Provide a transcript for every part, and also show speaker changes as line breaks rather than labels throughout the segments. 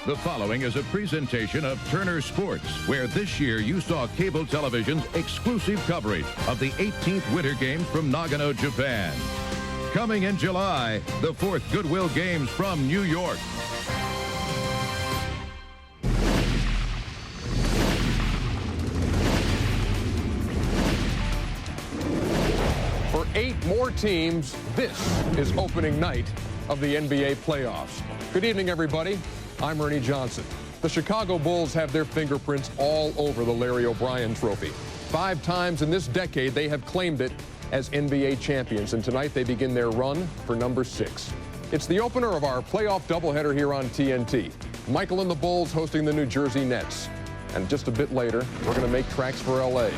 The following is a presentation of Turner Sports, where this year you saw cable television's exclusive coverage of the 18th Winter Games from Nagano, Japan. Coming in July, the 4th Goodwill Games from New York.
For 8 more teams, this is opening night of the NBA playoffs. Good evening, everybody. I'm Ernie Johnson. The Chicago Bulls have their fingerprints all over the Larry O'Brien Trophy. 5 times in this decade, they have claimed it as NBA champions, and tonight they begin their run for number 6. It's the opener of our playoff doubleheader here on TNT. Michael and the Bulls hosting the New Jersey Nets. And just a bit later, we're going to make tracks for LA.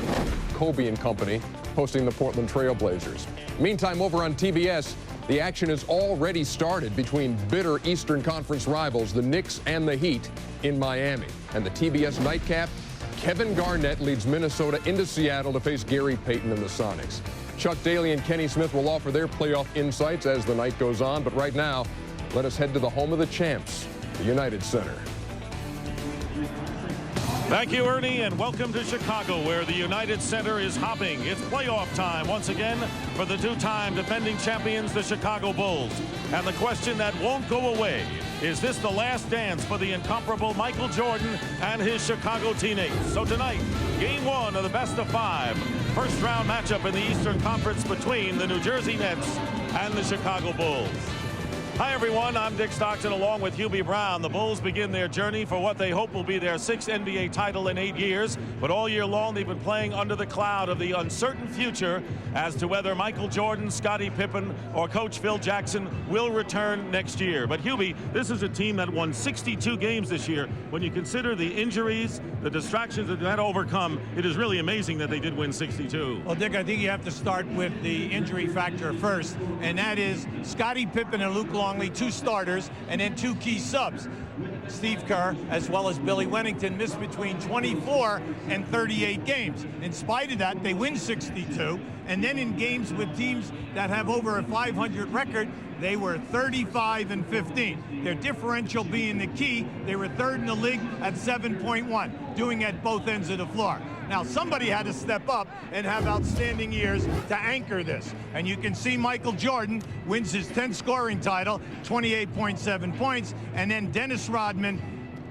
Kobe and company hosting the Portland Trail Blazers. Meantime, over on TBS, the action has already started between bitter Eastern Conference rivals, the Knicks and the Heat, in Miami. And the TBS nightcap, Kevin Garnett leads Minnesota into Seattle to face Gary Payton and the Sonics. Chuck Daly and Kenny Smith will offer their playoff insights as the night goes on. But right now, let us head to the home of the champs, the United Center.
Thank you, Ernie, and welcome to Chicago, where the United Center is hopping. It's playoff time once again for the 2-time defending champions, the Chicago Bulls. And the question that won't go away, is this the last dance for the incomparable Michael Jordan and his Chicago teammates? So tonight, game 1 of the best-of-5, first-round matchup in the Eastern Conference between the New Jersey Nets and the Chicago Bulls. Hi, everyone. I'm Dick Stockton along with Hubie Brown. The Bulls begin their journey for what they hope will be their 6th NBA title in 8 years. But all year long, they've been playing under the cloud of the uncertain future as to whether Michael Jordan, Scottie Pippen, or Coach Phil Jackson will return next year. But Hubie, this is a team that won 62 games this year. When you consider the injuries, the distractions that they had to overcome, it is really amazing that they did win 62.
Well, Dick, I think you have to start with the injury factor first, and that is Scottie Pippen and Luke Longley, 2 starters, and then 2 key subs. Steve Kerr, as well as Billy Wennington, missed between 24 and 38 games. In spite of that, they win 62, and then in games with teams that have over a 500 record, they were 35 and 15. Their differential being the key, they were 3rd in the league at 7.1, doing at both ends of the floor. Now, somebody had to step up and have outstanding years to anchor this. And you can see Michael Jordan wins his 10th scoring title, 28.7 points, and then Dennis Rodman,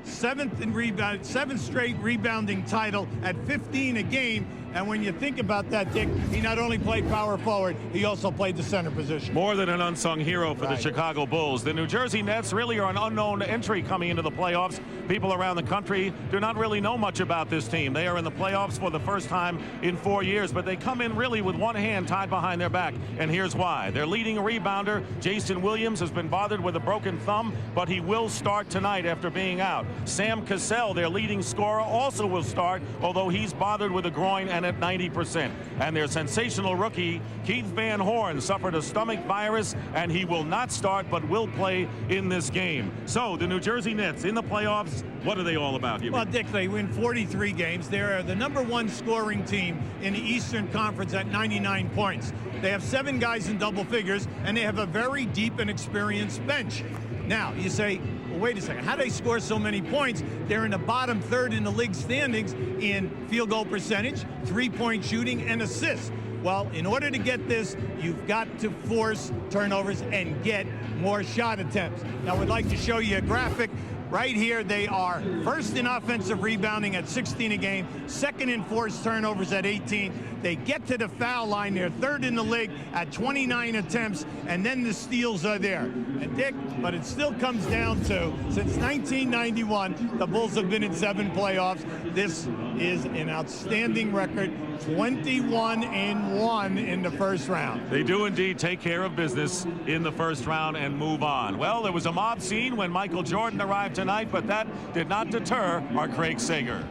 7th straight rebounding title at 15 a game. And when you think about that, Dick, he not only played power forward, he also played the center position.
More than an unsung hero for the Chicago Bulls. The New Jersey Nets really are an unknown entry coming into the playoffs. People around the country do not really know much about this team. They are in the playoffs for the first time in 4 years, but they come in really with one hand tied behind their back. And here's why. Their leading rebounder, Jayson Williams, has been bothered with a broken thumb, but he will start tonight after being out. Sam Cassell, their leading scorer, also will start, although he's bothered with a groin and at 90%. And their sensational rookie, Keith Van Horn, suffered a stomach virus, and he will not start but will play in this game. So the New Jersey Nets in the playoffs, what are they all about?
Well, Dick, they win 43 games. They're the #1 scoring team in the Eastern Conference at 99 points. They have 7 guys in double figures, and they have a very deep and experienced bench. Now, you say, well, wait a second, how do they score so many points? They're in the bottom 3rd in the league standings in field goal percentage, 3-point shooting, and assists. Well, in order to get this, you've got to force turnovers and get more shot attempts. Now, we'd like to show you a graphic. Right here, they are 1st in offensive rebounding at 16 a game, 2nd in forced turnovers at 18. They get to the foul line. They're 3rd in the league at 29 attempts, and then the steals are there. And Dick, but it still comes down to, since 1991, the Bulls have been in 7 playoffs. This is an outstanding record, 21-1 in the first round.
They do indeed take care of business in the first round and move on. Well, there was a mob scene when Michael Jordan arrived tonight, but that did not deter our Craig Sager.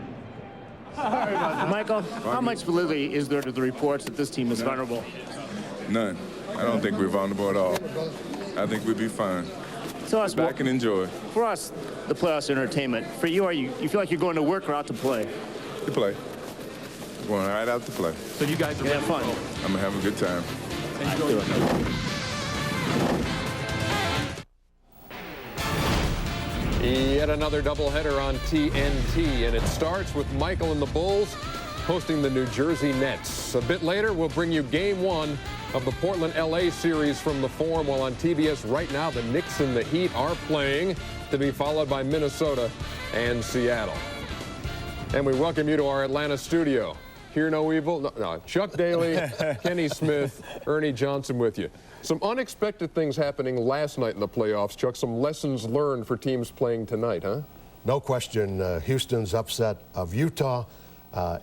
Michael, how much validity is there to the reports that this team is vulnerable?
None. I don't think we're vulnerable at all. I think we'll be fine.
So us,
back and enjoy.
For us, the playoffs are entertainment. For you, you feel like you're going to work or out to play?
To play. Going right out to play.
So you guys are
ready to fun.
I'm going to have a good time.
Enjoy.
Yet another doubleheader on TNT, and it starts with Michael and the Bulls hosting the New Jersey Nets. A bit later, we'll bring you Game 1 of the Portland-LA series from the Forum, while on TBS right now, the Knicks and the Heat are playing, to be followed by Minnesota and Seattle. And we welcome you to our Atlanta studio. Hear no evil. No, Chuck Daly, Kenny Smith, Ernie Johnson with you. Some unexpected things happening last night in the playoffs, Chuck. Some lessons learned for teams playing tonight, huh?
No question. Houston's upset of Utah.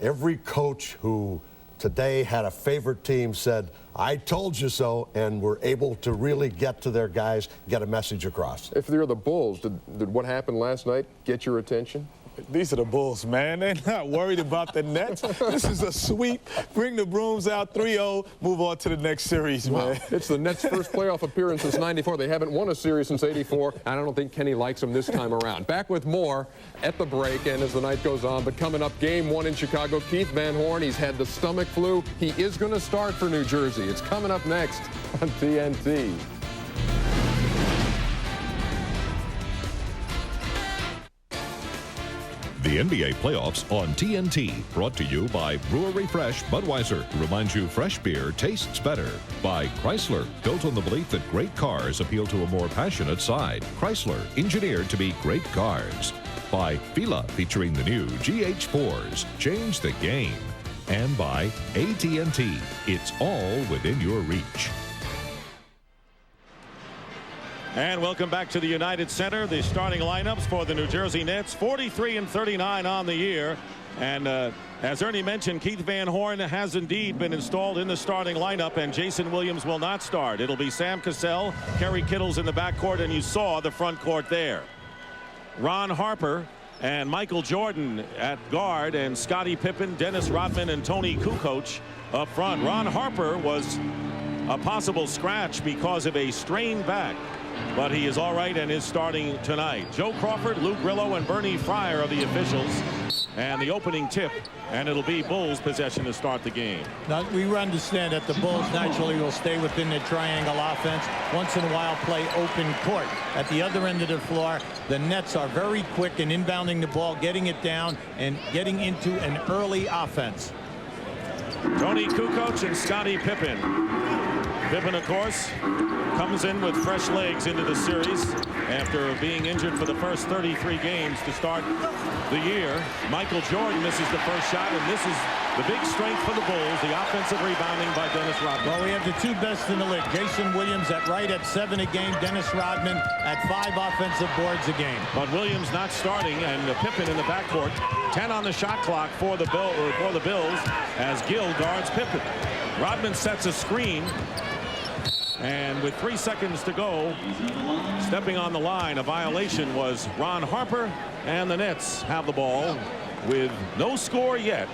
Every coach who today had a favorite team said, I told you so, and were able to really get to their guys, get a message across.
If you're the Bulls, did what happened last night get your attention?
These are the Bulls, man. They're not worried about the Nets. This is a sweep. Bring the brooms out 3-0. Move on to the next series, man.
It's the Nets' first playoff appearance since '94. They haven't won a series since '84. I don't think Kenny likes them this time around. Back with more at the break and as the night goes on. But coming up, Game 1 in Chicago, Keith Van Horn. He's had the stomach flu. He is going to start for New Jersey. It's coming up next on TNT.
The NBA playoffs on TNT, brought to you by Brewery Fresh Budweiser, reminds you fresh beer tastes better. By Chrysler, built on the belief that great cars appeal to a more passionate side. Chrysler, engineered to be great cars. By Fila, featuring the new GH4s, change the game. And by AT&T, it's all within your reach.
And welcome back to the United Center. The starting lineups for the New Jersey Nets, 43-39 on the year. And as Ernie mentioned, Keith Van Horn has indeed been installed in the starting lineup, and Jayson Williams will not start. It'll be Sam Cassell, Kerry Kittles in the backcourt, and you saw the front court there. Ron Harper and Michael Jordan at guard, and Scottie Pippen, Dennis Rodman, and Tony Kukoc up front. Ron Harper was a possible scratch because of a strained back, but he is all right and is starting tonight. Joe Crawford, Lou Grillo, and Bernie Fryer are the officials. And the opening tip, and it'll be Bulls possession to start the game.
Now, we understand that the Bulls naturally will stay within their triangle offense. Once in a while, play open court. At the other end of the floor, the Nets are very quick in inbounding the ball, getting it down, and getting into an early offense.
Tony Kukoc and Scottie Pippen. Pippen, of course, comes in with fresh legs into the series after being injured for the first 33 games to start the year. Michael Jordan misses the first shot, and this is the big strength for the Bulls, the offensive rebounding by Dennis Rodman.
Well, we have the two best in the league. Jayson Williams at 7 a game. Dennis Rodman at 5 offensive boards a game.
But Williams not starting, and Pippen in the backcourt. 10 on the shot clock for the Bills as Gill guards Pippen. Rodman sets a screen. And with 3 seconds to go, stepping on the line, a violation was Ron Harper, and the Nets have the ball with no score yet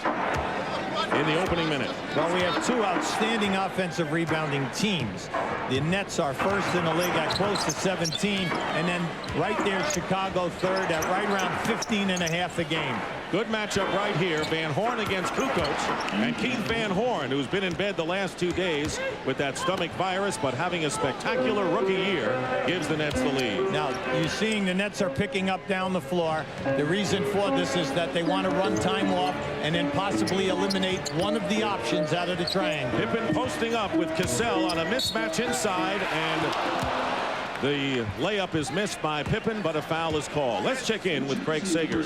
in the opening minute.
Well, we have two outstanding offensive rebounding teams. The Nets are first in the league at close to 17, and then right there, Chicago third at right around 15.5 a game.
Good matchup right here. Van Horn against Kukoc, and Keith Van Horn, who's been in bed the last 2 days with that stomach virus, but having a spectacular rookie year, gives the Nets the lead.
Now, you're seeing the Nets are picking up down the floor. The reason for this is that they want to run time off and then possibly eliminate one of the options out of the triangle.
Pippen posting up with Cassell on a mismatch inside, and the layup is missed by Pippen, but a foul is called. Let's check in with Craig Sager.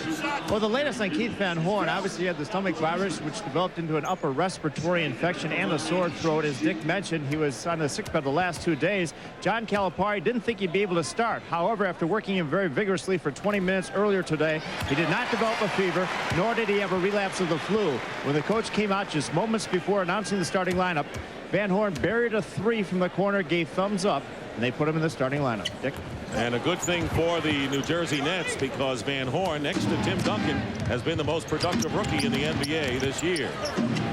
Well, the latest on Keith Van Horn, obviously he had the stomach virus, which developed into an upper respiratory infection and a sore throat. As Dick mentioned, he was on the sick bed the last 2 days. John Calipari didn't think he'd be able to start. However, after working him very vigorously for 20 minutes earlier today, he did not develop a fever, nor did he have a relapse of the flu. When the coach came out just moments before announcing the starting lineup, Van Horn buried a 3 from the corner, gave thumbs up, and they put him in the starting lineup. Dick?
And a good thing for the New Jersey Nets, because Van Horn, next to Tim Duncan, has been the most productive rookie in the NBA this year.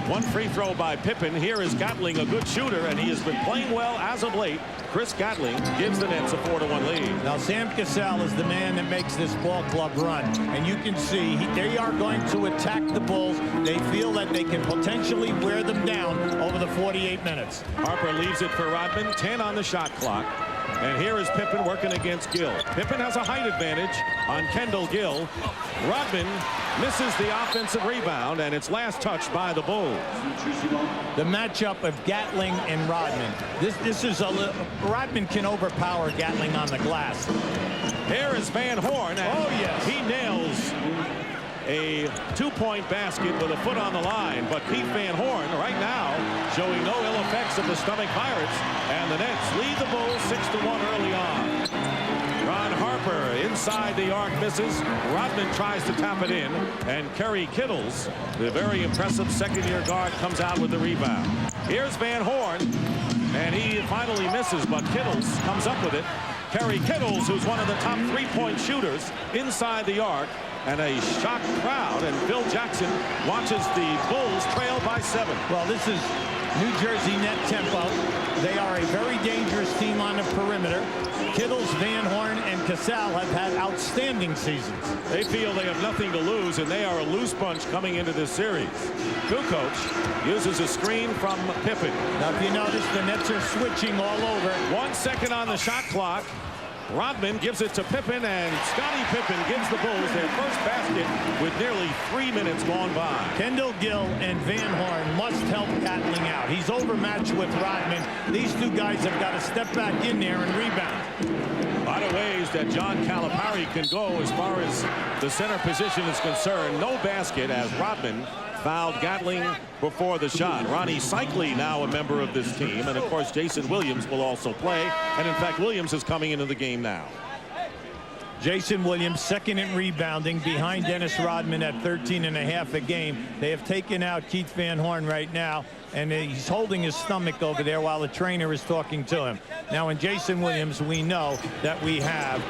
One free throw by Pippen. Here is Gatling, a good shooter, and he has been playing well as of late. Chris Gatling gives the Nets a 4-1 lead.
Now, Sam Cassell is the man that makes this ball club run. And you can see they are going to attack the Bulls. They feel that they can potentially wear them down over the 48 minutes.
Harper leaves it for Rodman. 10 on the shot clock. And here is Pippen working against Gill. Pippen has a height advantage on Kendall Gill. Rodman misses the offensive rebound, and it's last touched by the Bulls.
The matchup of Gatling and Rodman. This is Rodman can overpower Gatling on the glass.
Here is Van Horn, and
yes,
he nails a two-point basket with a foot on the line. But Keith Van Horn right now showing no ill effects of the stomach Pirates, and the Nets lead the Bulls 6-1 early on. Ron Harper inside the arc misses. Rodman tries to tap it in, and Kerry Kittles, the very impressive second-year guard, comes out with the rebound. Here's Van Horn, and he finally misses, but Kittles comes up with it. Kerry Kittles, who's one of the top three-point shooters inside the arc, and a shocked crowd, and Phil Jackson watches the Bulls trail by 7.
Well, this is New Jersey net tempo. They are a very dangerous team on the perimeter. Kittles, Van Horn, and Cassell have had outstanding seasons.
They feel they have nothing to lose, and they are a loose bunch coming into this series. Kukoc uses a screen from Pippen.
Now, if you notice, the Nets are switching all over.
1 second on the shot clock. Rodman gives it to Pippen, and Scottie Pippen gives the Bulls their first basket with nearly 3 minutes gone by.
Kendall Gill and Van Horn must help Gatling out. He's overmatched with Rodman. These two guys have got to step back in there and rebound.
A lot of ways that John Calipari can go as far as the center position is concerned. No basket as Rodman fouled Gatling before the shot. Ronnie Cycli now a member of this team, and of course Jayson Williams will also play, and in fact Williams is coming into the game now.
Jayson Williams second in rebounding behind Dennis Rodman at 13.5 a game. They have taken out Keith Van Horn right now, and he's holding his stomach over there while the trainer is talking to him. Now in Jayson Williams, we know that we have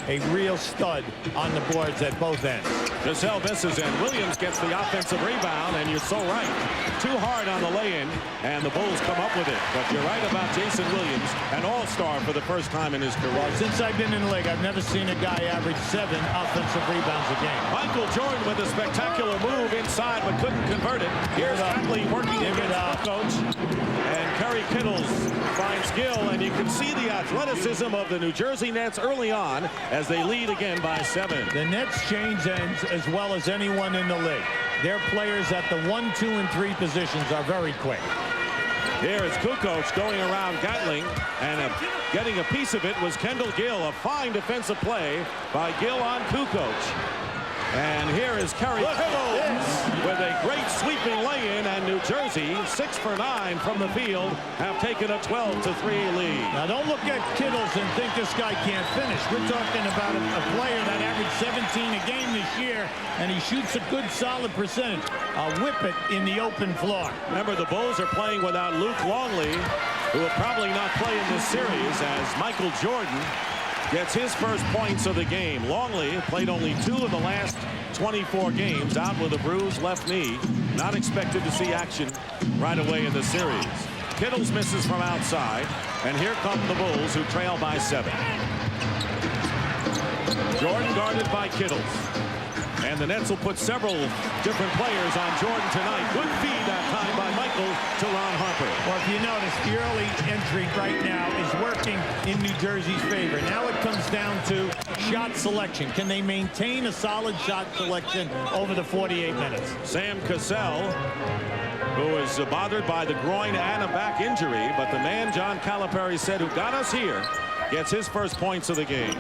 a real stud on the boards at both ends.
Cassell misses, and Williams gets the offensive rebound, and you're so right. Too hard on the lay-in, and the Bulls come up with it. But you're right about Jayson Williams, an all-star for the first time in his career.
Well, since I've been in the league, I've never seen a guy average 7 offensive rebounds a game.
Michael Jordan with a spectacular move inside, but couldn't convert it. Here's Gatling working against Coach, and Kerry Kittles finds Gill, and you can see the athleticism of the New Jersey Nets early on as they lead again by 7.
The Nets change ends as well as anyone in the league. Their players at the 1, 2, and 3 positions are very quick.
Here is Kukoc going around Gatling, and getting a piece of it was Kendall Gill. A fine defensive play by Gill on Kukoc. And here is Kerry Kittles with a great sweeping lay-in, and New Jersey, 6 for 9 from the field, have taken a 12-3 lead.
Now don't look at Kittles and think this guy can't finish. We're talking about a player that averaged 17 a game this year, and he shoots a good solid percentage. A whip it in the open floor.
Remember, the Bulls are playing without Luke Longley, who will probably not play in this series, as Michael Jordan gets his first points of the game. Longley played only 2 of the last 24 games, out with a bruised left knee. Not expected to see action right away in the series. Kittles misses from outside, and here come the Bulls, who trail by 7. Jordan guarded by Kittles. And the Nets will put several different players on Jordan tonight. Good feed that time by Michael to Ron Harper.
Well, if you notice, the early entry right now is working in New Jersey's favor. Now it comes down to shot selection. Can they maintain a solid shot selection over the 48 minutes?
Sam Cassell, who is bothered by the groin and a back injury, but the man John Calipari said who got us here gets his first points of the game.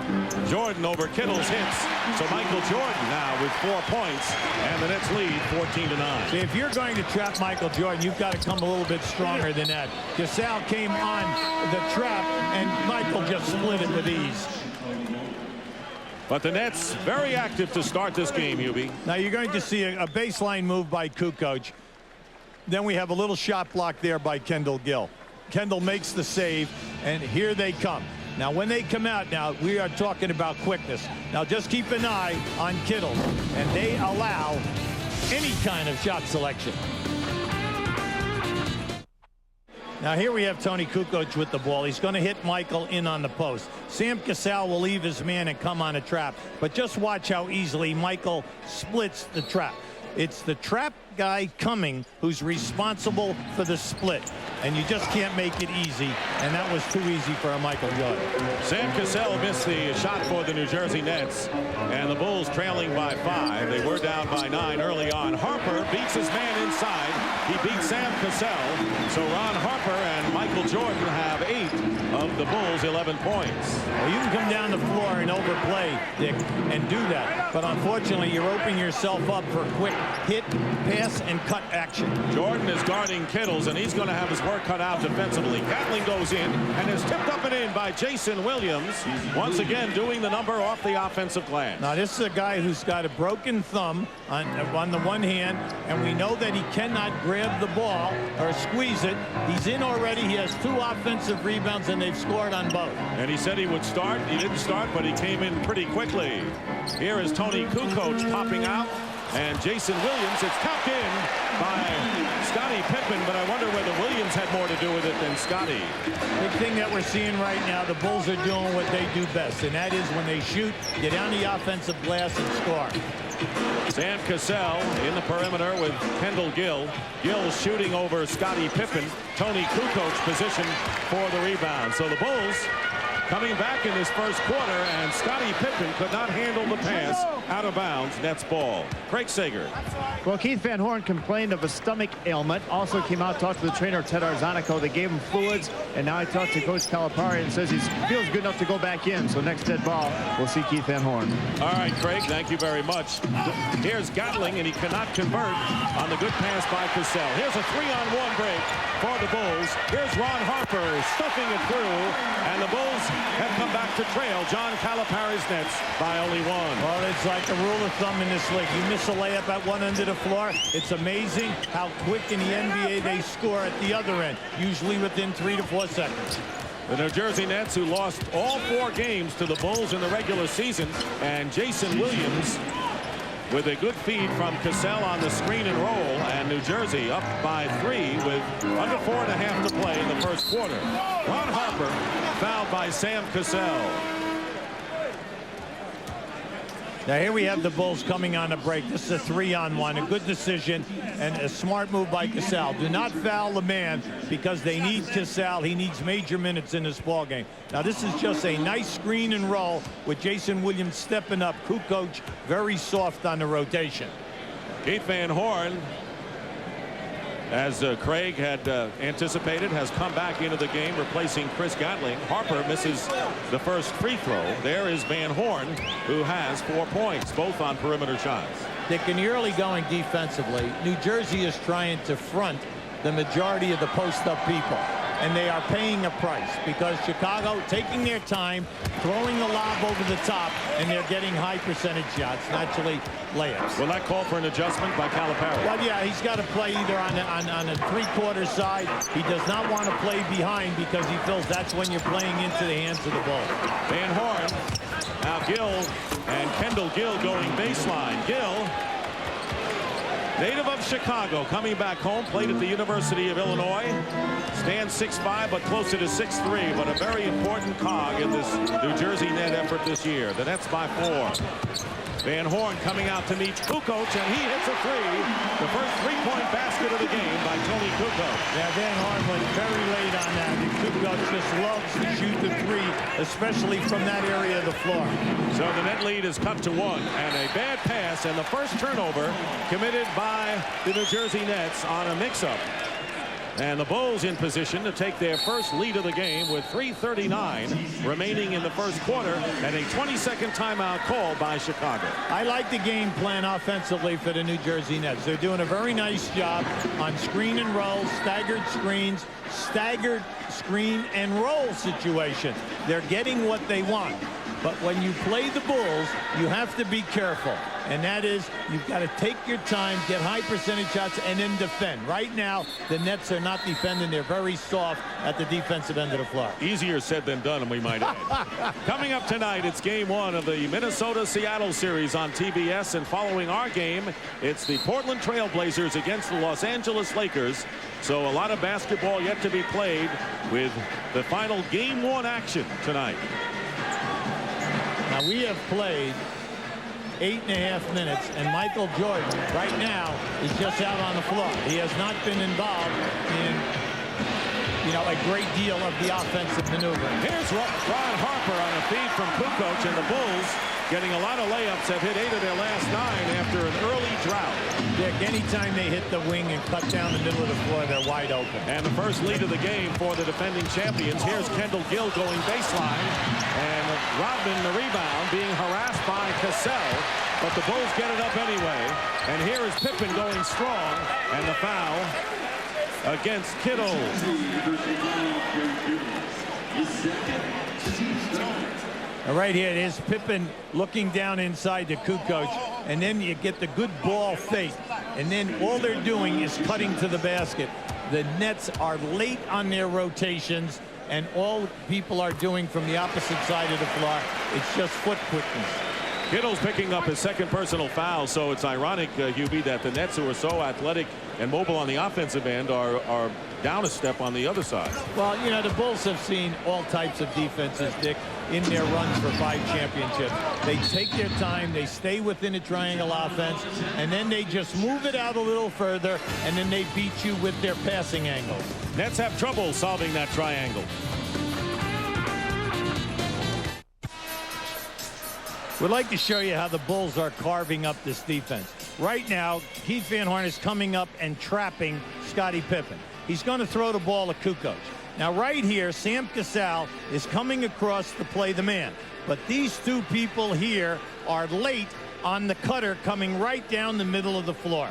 Jordan over Kittles hits. So Michael Jordan now with 4 points, and the Nets lead 14-9.
See, if you're going to trap Michael Jordan, you've got to come a little bit stronger than that. Cassell came on the trap, and Michael just split it with ease.
But the Nets very active to start this game, Hubie.
Now you're going to see a baseline move by Kukoc. Then we have a little shot block there by Kendall Gill. Kendall makes the save, and here they come. Now, when they come out now, we are talking about quickness. Now, just keep an eye on Kittle, and they allow any kind of shot selection. Now, here we have Tony Kukoc with the ball. He's going to hit Michael in on the post. Sam Cassell will leave his man and come on a trap. But just watch how easily Michael splits the trap. It's the trap guy coming who's responsible for the split. And you just can't make it easy. And that was too easy for Michael Jordan.
Sam Cassell missed the shot for the New Jersey Nets. And the Bulls trailing by 5. They were down by 9 early on. Harper beats his man inside. He beats Sam Cassell. So Ron Harper and Michael Jordan have 8 of the Bulls' 11 points.
Well, you can come down the floor and overplay, Dick, and do that. But unfortunately, you're opening yourself up for quick hit, pass, and cut action.
Jordan is guarding Kittles, and he's going to have his work cut out defensively. Gatling goes in and is tipped up and in by Jayson Williams. Once again doing the number off the offensive glass.
Now, this is a guy who's got a broken thumb on the one hand, and we know that he cannot grab the ball or squeeze it. He's in already. He has 2 offensive rebounds, and they've scored on both.
And he said he would start. He didn't start, but he came in pretty quickly. Here is Tony Kukoc popping out. And Jayson Williams, it's tapped in by Scottie Pippen, but I wonder whether Williams had more to do with it than Scottie.
Big thing that we're seeing right now, the Bulls are doing what they do best, and that is when they shoot, get on the offensive glass and score.
Sam Cassell in the perimeter with Kendall Gill. Gill shooting over Scottie Pippen. Tony Kukoc position for the rebound. So the Bulls coming back in this first quarter, and Scottie Pippen could not handle the pass out of bounds. Nets ball. Craig Sager.
Well, Keith Van Horn complained of a stomach ailment. Also came out, talked to the trainer, Ted Arzonico. They gave him fluids, and now I talked to Coach Calipari and says he feels good enough to go back in. So next dead ball, we'll see Keith Van Horn.
All right, Craig, thank you very much. Here's Gatling, and he cannot convert on the good pass by Cassell. Here's a 3-on-1 break for the Bulls. Here's Ron Harper stuffing it through, and the Bulls have come back to trail John Calipari's Nets by only 1.
Well, it's like a rule of thumb in this league. You miss a layup at one end of the floor, it's amazing how quick in the NBA they score at the other end, usually within 3 to 4 seconds.
The New Jersey Nets, who lost all 4 games to the Bulls in the regular season, and Jayson Williams with a good feed from Cassell on the screen and roll, and New Jersey up by 3 with under 4.5 to play in the first quarter. Ron Harper fouled by Sam Cassell.
Now here we have the Bulls coming on a break. This is a 3-on-1, a good decision and a smart move by Cassell. Do not foul the man because they need Cassell. He needs major minutes in this ball game. Now this is just a nice screen and roll with Jayson Williams stepping up. Kukoc very soft on the rotation.
Keith Van Horn, as Craig had anticipated, has come back into the game, replacing Chris Gatling. Harper misses the first free throw. There is Van Horn, who has 4 points, both on perimeter shots.
Dick, in the early going defensively, New Jersey is trying to front the majority of the post-up people. And they are paying a price because Chicago taking their time, throwing the lob over the top, and they're getting high percentage shots, naturally layups.
Will that call for an adjustment by Calipari?
Well, yeah, he's got to play either on a three-quarter side. He does not want to play behind because he feels that's when you're playing into the hands of the ball.
Van Horn, now Gill and Kendall Gill going baseline. Gill, native of Chicago, coming back home, played at the University of Illinois. Stands 6'5", but closer to 6'3", but a very important cog in this New Jersey Net effort this year. The Nets by 4. Van Horn coming out to meet Kukoc, and he hits a 3. The first 3-point basket of the game by Tony Kukoc.
Yeah, Van Horn went very late on that, and Kukoc just loves to shoot the 3, especially from that area of the floor.
So the net lead is cut to 1, and a bad pass, and the first turnover committed by the New Jersey Nets on a mix-up. And the Bulls in position to take their first lead of the game with 3:39 remaining in the first quarter, and a 20-second timeout called by Chicago.
I like the game plan offensively for the New Jersey Nets. They're doing a very nice job on screen and roll, staggered screens, staggered screen and roll situation. They're getting what they want. But when you play the Bulls, you have to be careful. And that is, you've got to take your time, get high percentage shots, and then defend. Right now, the Nets are not defending. They're very soft at the defensive end of the floor.
Easier said than done, we might add. Coming up tonight, it's game 1 of the Minnesota-Seattle series on TBS. And following our game, it's the Portland Trail Blazers against the Los Angeles Lakers. So a lot of basketball yet to be played with the final game 1 action tonight.
Now, we have played 8.5 minutes, and Michael Jordan right now is just out on the floor. He has not been involved in, a great deal of the offensive maneuvering.
Here's Ron Harper on a feed from Kukoc, and the Bulls getting a lot of layups, have hit 8 of their last 9 after an early drought.
Dick, anytime they hit the wing and cut down the middle of the floor, they're wide open.
And the first lead of the game for the defending champions. Here's Kendall Gill going baseline, and Rodman the rebound, being harassed by Cassell, but the Bulls get it up anyway. And here is Pippen going strong, and the foul against Kittle.
Right here it is, Pippen looking down inside to Kukoc, and then you get the good ball fake, and then all they're doing is cutting to the basket. The Nets are late on their rotations, and all people are doing from the opposite side of the floor, it's just foot quickness.
Kittle's picking up his second personal foul, so it's ironic, Hubie, that the Nets, who are so athletic and mobile on the offensive end, are down a step on the other side.
Well, the Bulls have seen all types of defenses, Dick, in their runs for 5 championships. They take their time, they stay within a triangle offense, and then they just move it out a little further, and then they beat you with their passing angles.
Nets have trouble solving that triangle.
We'd like to show you how the Bulls are carving up this defense. Right now, Keith Van Horn is coming up and trapping Scottie Pippen. He's going to throw the ball to Kukoc. Now, right here, Sam Cassell is coming across to play the man. But these two people here are late on the cutter coming right down the middle of the floor.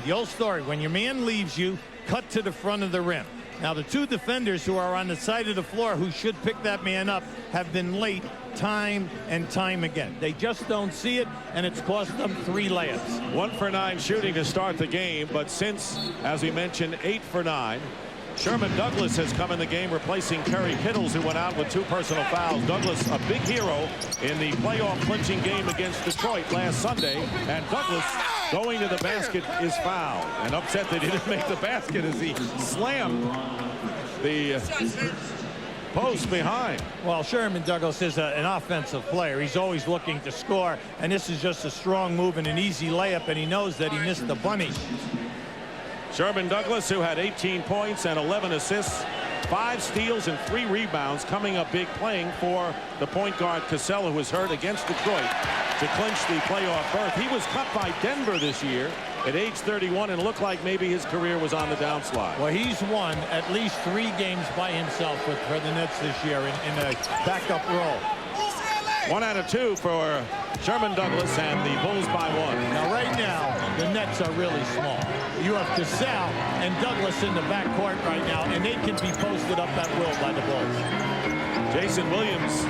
The old story, when your man leaves you, cut to the front of the rim. Now, the two defenders who are on the side of the floor who should pick that man up have been late time and time again. They just don't see it, and it's cost them 3 layups.
1 for 9 shooting to start the game, but since, as we mentioned, 8 for 9. Sherman Douglas has come in the game, replacing Kerry Kittles, who went out with 2 personal fouls. Douglas, a big hero in the playoff clinching game against Detroit last Sunday, and Douglas going to the basket is fouled, and upset that he didn't make the basket as he slammed the post behind.
Well, Sherman Douglas is an offensive player. He's always looking to score, and this is just a strong move and an easy layup, and he knows that he missed the bunny.
Sherman Douglas, who had 18 points and 11 assists, 5 steals and 3 rebounds, coming up big, playing for the point guard Cassell, who was hurt against Detroit to clinch the playoff berth. He was cut by Denver this year at age 31 and looked like maybe his career was on the downslide.
Well, he's won at least 3 games by himself for the Nets this year in a backup role.
1 out of 2 for Sherman Douglas, and the Bulls by 1.
Now, right now, the Nets are really small. You have Cassell and Douglas in the backcourt right now, and they can be posted up at will by the Bulls.
Jayson Williams,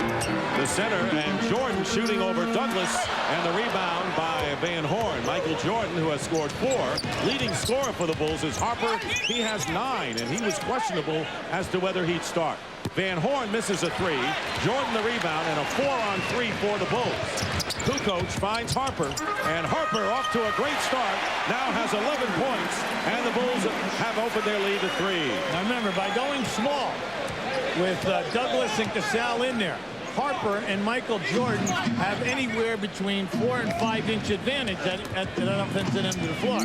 the center, and Jordan shooting over Douglas, and the rebound by Van Horn. Michael Jordan, who has scored 4. Leading scorer for the Bulls is Harper. He has 9, and he was questionable as to whether he'd start. Van Horn misses a 3. Jordan the rebound, and a 4-on-3 for the Bulls. Kukoc finds Harper, and Harper off to a great start. Now has 11 points, and the Bulls have opened their lead to 3.
Now remember, by going small with Douglas and Cassell in there, Harper and Michael Jordan have anywhere between 4 and 5 inch advantage at the offensive end of the floor.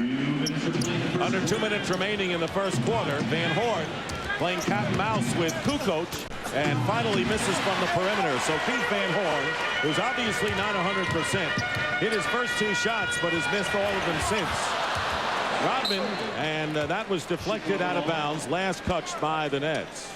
Under 2 minutes remaining in the first quarter, Van Horn playing cat and mouse with Kukoc, and finally misses from the perimeter. So Keith Van Horn, who's obviously not 100%, hit his first 2 shots, but has missed all of them since. Rodman, and that was deflected out of bounds, last touched by the Nets.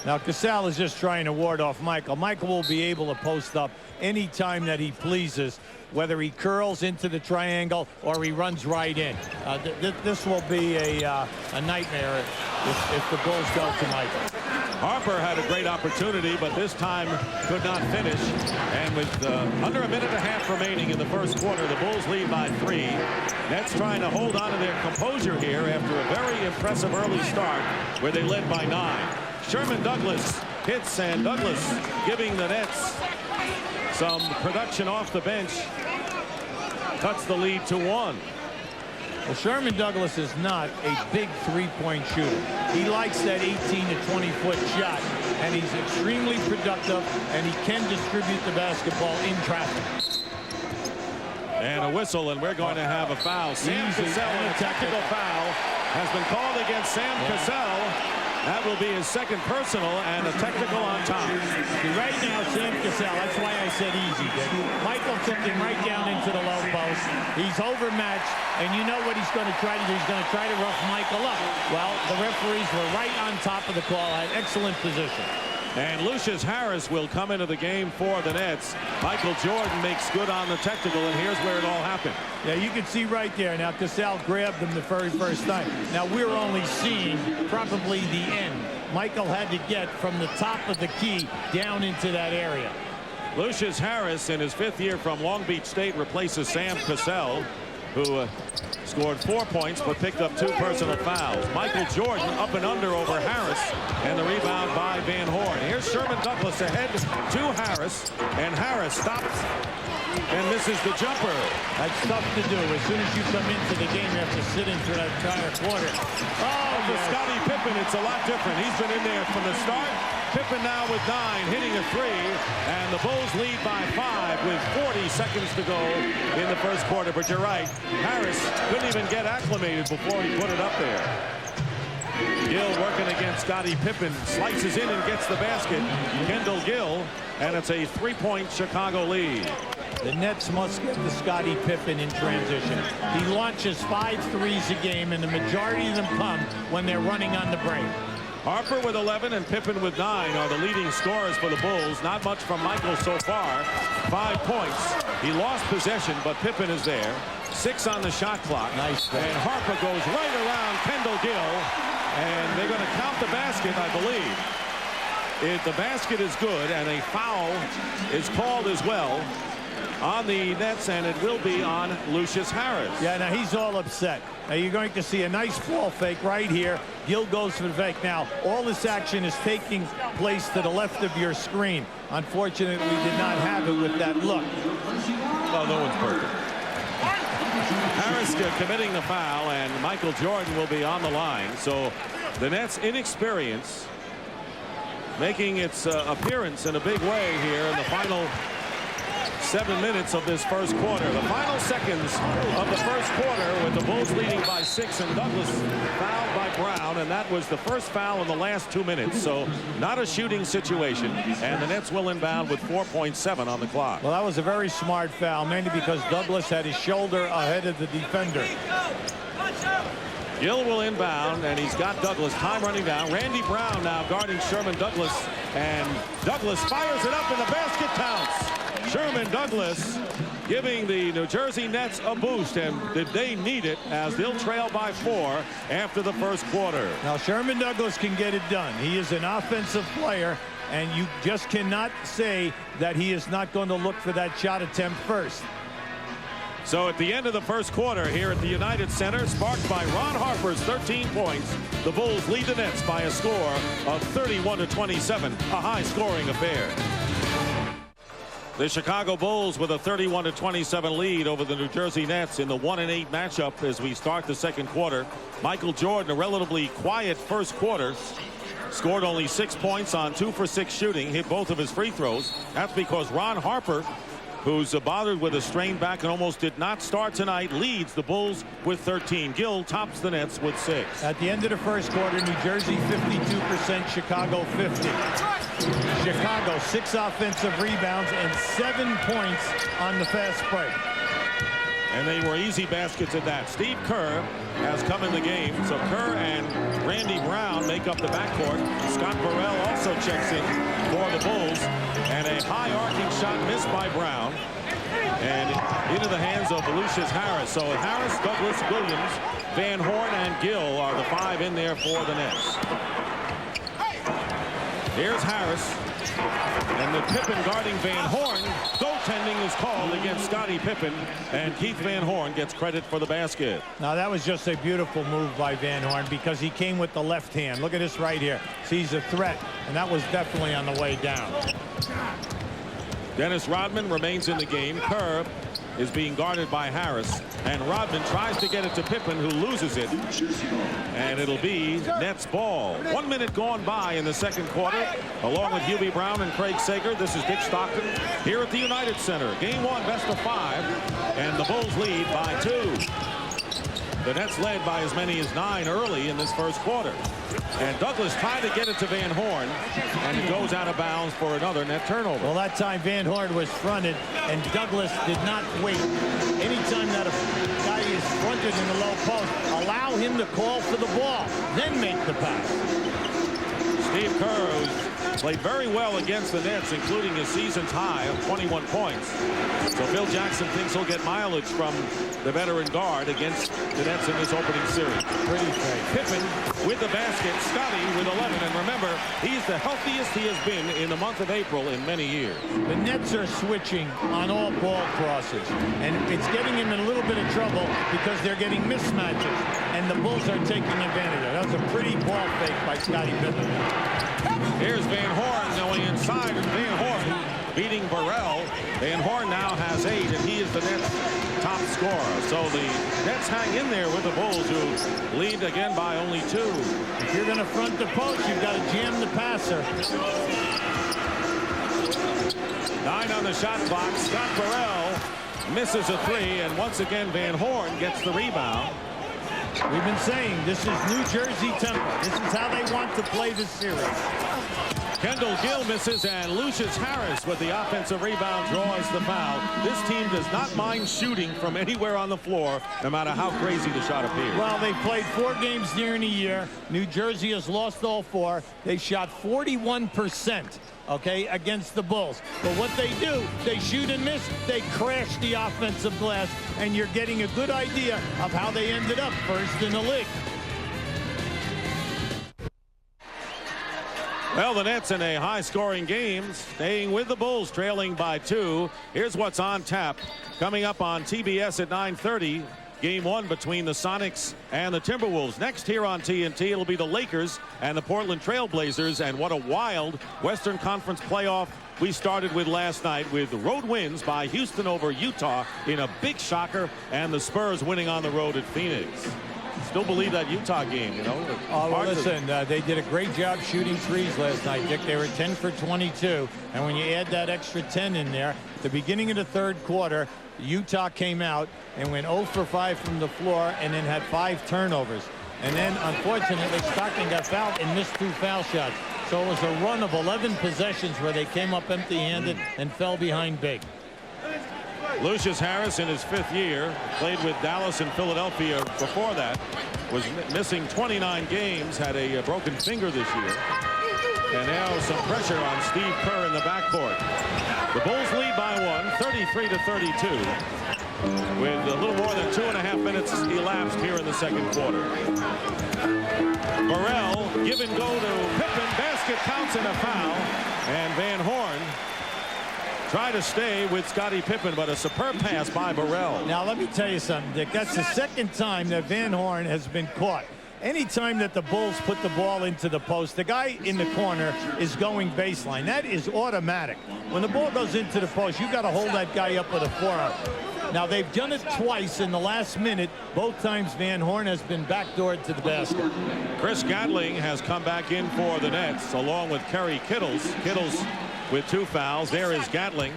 Now Cassell is just trying to ward off Michael. Michael will be able to post up any time that he pleases, whether he curls into the triangle or he runs right in. This will be a nightmare if the Bulls go to Michael.
Harper had a great opportunity, but this time could not finish. And with under 1.5 minutes remaining in the first quarter, the Bulls lead by 3. Nets trying to hold on to their composure here after a very impressive early start where they led by 9. Sherman Douglas hits, and Douglas giving the Nets some production off the bench, cuts the lead to 1.
Well, Sherman Douglas is not a big three-point shooter. He likes that 18 to 20-foot shot, and he's extremely productive, and he can distribute the basketball in traffic.
And a whistle, and we're going to have a foul. Sam Cassell, and a technical foul has been called against Sam Cassell. That will be his second personal and a technical on top.
Right now, Sam Cassell, that's why I said easy, Dick. Michael took him right down into the low post. He's overmatched, and you know what he's going to try to do. He's going to try to rough Michael up. Well, the referees were right on top of the call, had excellent position.
And Lucius Harris will come into the game for the Nets. Michael Jordan makes good on the technical, and here's where it all happened.
Yeah, you can see right there. Now, Cassell grabbed him the very first time. Now, we're only seeing probably the end. Michael had to get from the top of the key down into that area.
Lucius Harris, in his 5th year from Long Beach State, replaces Sam Cassell, who scored 4 points but picked up 2 personal fouls. Michael Jordan up and under over Harris, and the rebound by Van Horn. Here's Sherman Douglas ahead to Harris, and Harris stops and misses the jumper.
That's tough to do. As soon as you come into the game, you have to sit in for that entire quarter.
Oh, for Scottie Pippen, it's a lot different. He's been in there from the start. Pippen now with 9, hitting a 3, and the Bulls lead by 5 with 40 seconds to go in the first quarter. But you're right, Harris couldn't even get acclimated before he put it up there. Gill working against Scottie Pippen, slices in and gets the basket. Kendall Gill, and it's a 3-point Chicago lead.
The Nets must get to Scottie Pippen in transition. He launches 5 threes a game, and the majority of them come when they're running on the break.
Harper with 11 and Pippen with 9 are the leading scorers for the Bulls. Not much from Michael so far. 5 points. He lost possession, but Pippen is there. 6 on the shot clock.
Nice.
And Harper goes right around Kendall Gill, and they're going to count the basket, I believe. The basket is good, and a foul is called as well on the Nets, and it will be on Lucius Harris.
Yeah, now he's all upset. Now you're going to see a nice ball fake right here. Gill goes for the fake. Now all this action is taking place to the left of your screen. Unfortunately, we did not have it with that look.
Oh, no one's perfect. Harris committing the foul, and Michael Jordan will be on the line. So the Nets' inexperience making its appearance in a big way here in the final 7 minutes of this first quarter. The final seconds of the first quarter with the Bulls leading by 6, and Douglas fouled by Brown, and that was the first foul in the last 2 minutes. So not a shooting situation, and the Nets will inbound with 4.7 on the clock.
Well, that was a very smart foul, mainly because Douglas had his shoulder ahead of the defender.
Gill will inbound, and he's got Douglas. Time running down. Randy Brown now guarding Sherman Douglas, and Douglas fires it up, and the basket counts. Sherman Douglas giving the New Jersey Nets a boost, and did they need it, as they'll trail by 4 after the first quarter.
Now Sherman Douglas can get it done. He is an offensive player, and you just cannot say that he is not going to look for that shot attempt first.
So at the end of the first quarter here at the United Center, sparked by Ron Harper's 13 points, the Bulls lead the Nets by a score of 31-27, a high-scoring affair. The Chicago Bulls with a 31-27 lead over the New Jersey Nets in the 1-8 matchup as we start the second quarter. Michael Jordan, a relatively quiet first quarter, scored only 6 points on 2 for 6 shooting, hit both of his free throws. That's because Ron Harper, who's bothered with a strained back and almost did not start tonight, leads the Bulls with 13. Gill tops the Nets with 6.
At the end of the first quarter, New Jersey 52%, Chicago 50. Chicago 6 offensive rebounds and 7 points on the fast break.
And they were easy baskets at that. Steve Kerr has come in the game. So Kerr and Randy Brown make up the backcourt. Scott Burrell also checks in for the Bulls. And a high arcing shot missed by Brown. And into the hands of Lucius Harris. So Harris, Douglas, Williams, Van Horn, and Gill are the 5 in there for the Nets. Here's Harris. And the Pippen guarding Van Horn. Goaltending is called against Scottie Pippen, and Keith Van Horn gets credit for the basket.
Now that was just a beautiful move by Van Horn because he came with the left hand. Look at this right here. Sees a threat, and that was definitely on the way down.
Dennis Rodman remains in the game. Kerr is being guarded by Harris, and Rodman tries to get it to Pippen, who loses it, and it'll be Nets ball. 1 minute gone by in the second quarter. Along with Hubie Brown and Craig Sager, this is Dick Stockton here at the United Center. Game 1, best of 5, and the Bulls lead by 2. The Nets led by as many as 9 early in this first quarter. And Douglas tried to get it to Van Horn, and he goes out of bounds for another net turnover.
Well, that time Van Horn was fronted, and Douglas did not wait. Anytime that a guy is fronted in the low post, allow him to call for the ball, then make the pass.
Steve Kerr, who's played very well against the Nets, including his season's high of 21 points. So Phil Jackson thinks he'll get mileage from the veteran guard against the Nets in this opening series.
Pretty straight.
Pippen with the basket, Scottie with 11, and remember, he's the healthiest he has been in the month of April in many years.
The Nets are switching on all ball crosses, and it's getting him in a little bit of trouble because they're getting mismatches, and the Bulls are taking advantage of it. That was a pretty ball fake by Scottie Pippen.
Here's Van Horn going inside, and Van Horn beating Burrell. Van Horn now has 8, and he is the Nets' top scorer. So the Nets hang in there with the Bulls, who lead again by only 2.
If you're going to front the post, you've got to jam the passer.
9 on the shot clock. Scott Burrell misses a 3, and once again Van Horn gets the rebound.
We've been saying this is New Jersey tempo. This is how they want to play this series.
Kendall Gill misses, and Lucius Harris with the offensive rebound draws the foul. This team does not mind shooting from anywhere on the floor, no matter how crazy the shot appears.
Well, they played 4 games during the year. New Jersey has lost all 4. They shot 41%. Okay, against the Bulls. But what they do, they shoot and miss, they crash the offensive glass, and you're getting a good idea of how they ended up first in the league.
Well, the Nets in a high-scoring game, staying with the Bulls, trailing by 2. Here's what's on tap. Coming up on TBS at 9:30. Game 1 between the Sonics and the Timberwolves. Next here on TNT, it'll be the Lakers and the Portland Trail Blazers. And what a wild Western Conference playoff we started with last night, with road wins by Houston over Utah in a big shocker, and the Spurs winning on the road at Phoenix. Still believe that Utah game, you know.
Oh, well, listen, they did a great job shooting threes last night, Dick. They were 10 for 22. And when you add that extra 10 in there, at the beginning of the third quarter, Utah came out and went 0 for 5 from the floor and then had 5 turnovers. And then, unfortunately, Stockton got fouled and missed 2 foul shots. So it was a run of 11 possessions where they came up empty-handed and fell behind big.
Lucius Harris in his 5th year, played with Dallas and Philadelphia before that, was missing 29 games, had a broken finger this year. And now some pressure on Steve Kerr in the backcourt. The Bulls lead by 1, 33-32, with a little more than 2.5 minutes elapsed here in the second quarter. Burrell, give and go to Pippen, basket counts and a foul, and Van Horn try to stay with Scottie Pippen, but a superb pass by Burrell.
Now, let me tell you something, Dick. That's the second time that Van Horn has been caught. Anytime that the Bulls put the ball into the post, the guy in the corner is going baseline. That is automatic. When the ball goes into the post, you got to hold that guy up with a forearm. Now, they've done it twice in the last minute. Both times Van Horn has been backdoored to the basket.
Chris Gatling has come back in for the Nets, along with Kerry Kittles. Kittles with 2 fouls. There is Gatling,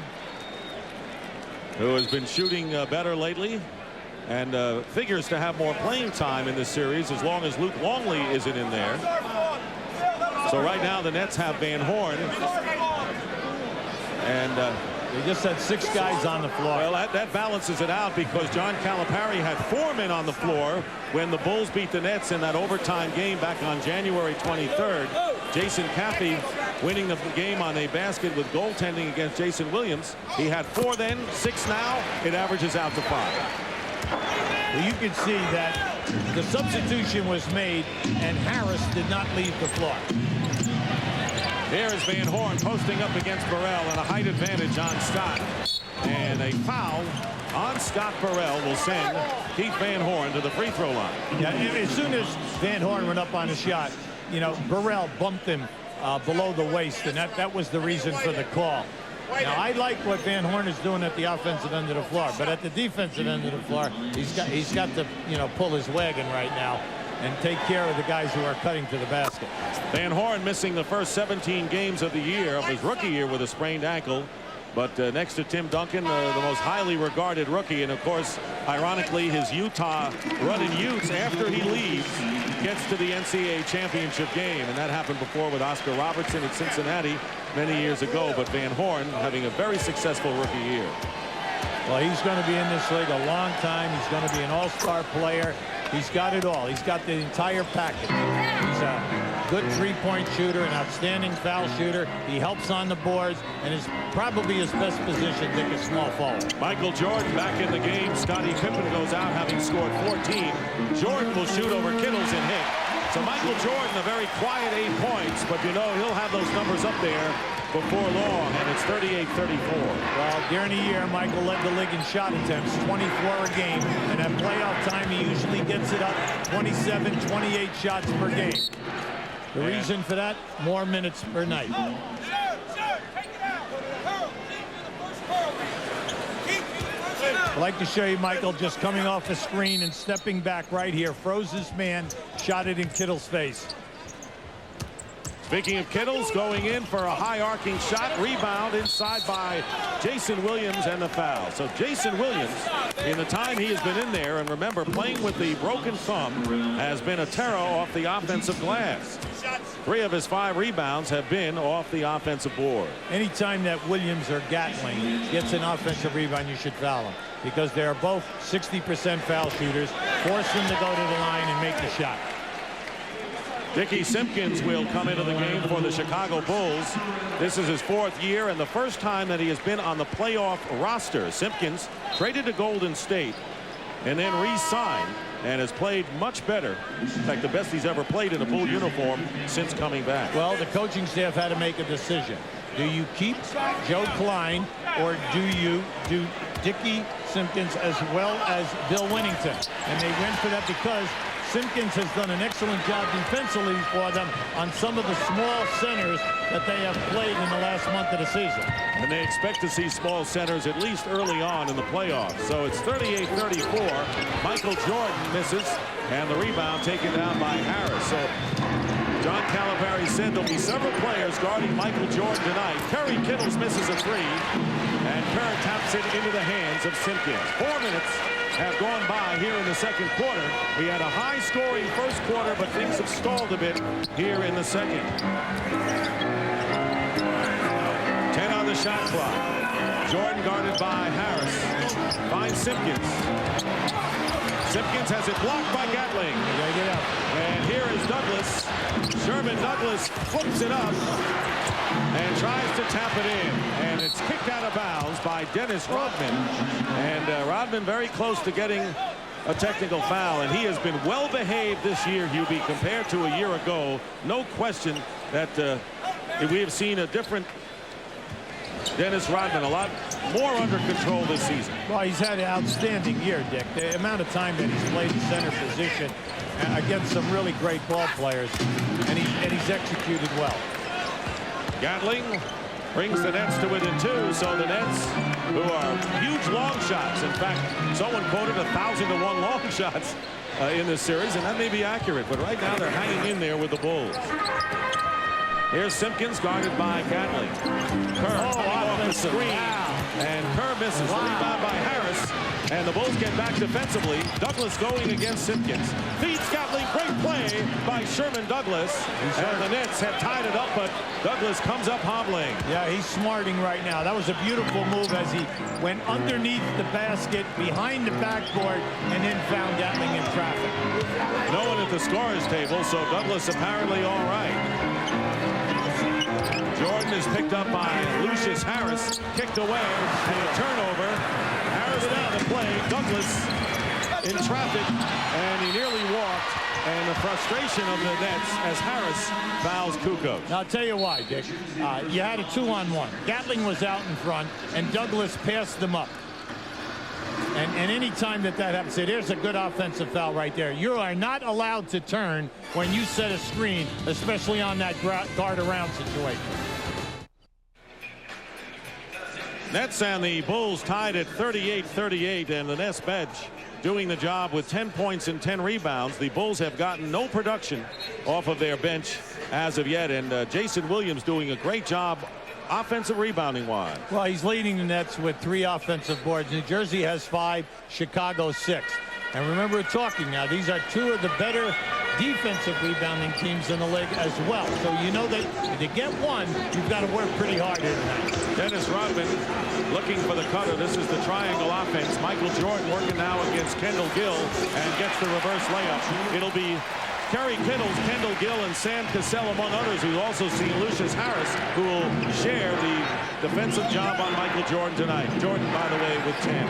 who has been shooting better lately, and figures to have more playing time in this series as long as Luke Longley isn't in there. So right now the Nets have Van Horn, and
they just had 6 guys on the floor.
Well, that balances it out, because John Calipari had 4 men on the floor when the Bulls beat the Nets in that overtime game back on January 23rd. Jason Caffey winning the game on a basket with goaltending against Jayson Williams. He had 4 then, 6 now. It averages out to 5.
Well, you can see that the substitution was made, and Harris did not leave the floor.
There's Van Horn posting up against Burrell, and a height advantage on Scott. And a foul on Scott Burrell will send Keith Van Horn to the free throw line.
Yeah, as soon as Van Horn went up on a shot, you know, Burrell bumped him below the waist, and that was the reason for the call. Now, I like what Van Horn is doing at the offensive end of the floor, but at the defensive end of the floor, he's got to, you know, pull his wagon right now and take care of the guys who are cutting to the basket.
Van Horn missing the first 17 games of the year, of his rookie year, with a sprained ankle. But next to Tim Duncan, the most highly regarded rookie, and of course, ironically, his Utah run in Utes after he leaves gets to the NCAA championship game, and that happened before with Oscar Robertson at Cincinnati many years ago. But Van Horn having a very successful rookie year.
Well, he's going to be in this league a long time. He's going to be an all-star player. He's got it all. He's got the entire package. He's a good three-point shooter, an outstanding foul shooter. He helps on the boards, and is probably his best position, Dick, a small forward.
Michael Jordan back in the game. Scottie Pippen goes out having scored 14. Jordan will shoot over Kittles and hit. So Michael Jordan, a very quiet 8 points, but you know he'll have those numbers up there before long, and it's 38-34.
Well, during the year, Michael led the league in shot attempts, 24 a game, and at playoff time, he usually gets it up 27, 28 shots per game. The reason for that, more minutes per night. I'd like to show you Michael just coming off the screen and stepping back right here. Froze his man, shot it in Kittle's face.
Speaking of Kittles, going in for a high arcing shot, rebound inside by Jayson Williams, and the foul. So Jayson Williams, in the time he has been in there, and remember, playing with the broken thumb, has been a terror off the offensive glass. 3 of his 5 rebounds have been off the offensive board.
Anytime that Williams or Gatling gets an offensive rebound, you should foul him, because they are both 60% foul shooters. Force them to go to the line and make the shot.
Dickie Simpkins will come into the game for the Chicago Bulls. This is his 4th year and the first time that he has been on the playoff roster. Simpkins traded to Golden State and then re-signed and has played much better. In fact, the best he's ever played in a Bull uniform since coming back.
Well, the coaching staff had to make a decision. Do you keep Joe Klein, or do you do Dickie Simpkins as well as Bill Winnington? And they went for that because Simpkins has done an excellent job defensively for them on some of the small centers that they have played in the last month of the season.
And they expect to see small centers at least early on in the playoffs. So it's 38-34. Michael Jordan misses, and the rebound taken down by Harris. So John Calipari said there'll be several players guarding Michael Jordan tonight. Kerry Kittles misses a 3, and Kerr taps it into the hands of Simpkins. 4 minutes have gone by here in the second quarter. We had a high-scoring first quarter, but things have stalled a bit here in the second. 10 on the shot clock. Jordan guarded by Harris. Finds Simpkins. Simpkins has it blocked by Gatling. And here is Douglas. Sherman Douglas flips it up and tries to tap it in, and it's kicked out of bounds by Dennis Rodman. And Rodman very close to getting a technical foul, and he has been well behaved this year, Hubie, compared to a year ago. No question that we have seen a different Dennis Rodman, a lot more under control this season.
Well, he's had an outstanding year, Dick. The amount of time that he's played the center position against some really great ball players, and he's executed well.
Gatling brings the Nets to within 2, so the Nets, who are huge long shots. In fact, someone quoted 1,000-to-1 long shots in this series, and that may be accurate, but right now they're hanging in there with the Bulls. Here's Simpkins guarded by Gatling. Kerr off the screen, and Kerr misses. Rebound by Harris, and the Bulls get back defensively. Douglas going against Simpkins. Feeds Gatling. Great play by Sherman Douglas. And the Nets have tied it up, but Douglas comes up hobbling.
Yeah, he's smarting right now. That was a beautiful move as he went underneath the basket, behind the backboard, and then found Gatling in traffic.
No one at the scorer's table, so Douglas apparently all right. Jordan is picked up by Lucius Harris, kicked away, and a turnover. Harris down to play. Douglas in traffic, and he nearly walked. And the frustration of the Nets as Harris fouls Kukoc.
Now, I'll tell you why, Dick. You had a 2-on-1. Gatling was out in front, and Douglas passed them up. And any time that happens, there's a good offensive foul right there. You are not allowed to turn when you set a screen, especially on that guard around situation.
Nets and the Bulls tied at 38-38, and the Nets bench doing the job with 10 points and 10 rebounds. The Bulls have gotten no production off of their bench as of yet, and Jayson Williams doing a great job offensive rebounding wise.
Well, he's leading the Nets with 3 offensive boards. New Jersey has 5, Chicago 6. And remember, we're talking now, these are 2 of the better defensive rebounding teams in the league as well. So you know that to get one, you've got to work pretty hard here tonight.
Dennis Rodman looking for the cutter. This is the triangle offense. Michael Jordan working now against Kendall Gill and gets the reverse layup. It'll be Kerry Kittles, Kendall Gill, and Sam Cassell, among others. We'll also see Lucius Harris, who will share the defensive job on Michael Jordan tonight. Jordan, by the way, with 10.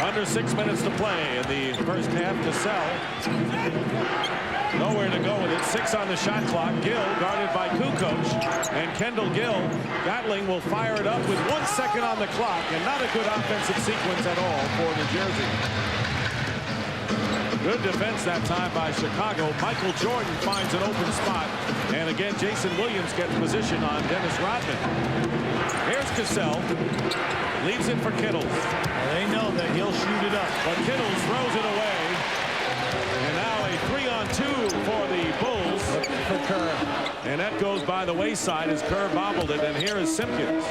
Under 6 minutes to play in the first half. Cassell nowhere to go with it. 6 on the shot clock. Gill guarded by Kukoc, and Kendall Gill. Gatling will fire it up with 1 second on the clock, and not a good offensive sequence at all for New Jersey. Good defense that time by Chicago. Michael Jordan finds an open spot, and again Jayson Williams gets position on Dennis Rodman. Here's Cassell. Leaves it for Kittles.
Well, they know that he'll shoot it up.
But Kittles throws it away. And now a 3-on-2 for the Bulls.
For Kerr.
And that goes by the wayside as Kerr bobbled it. And here is Simpkins.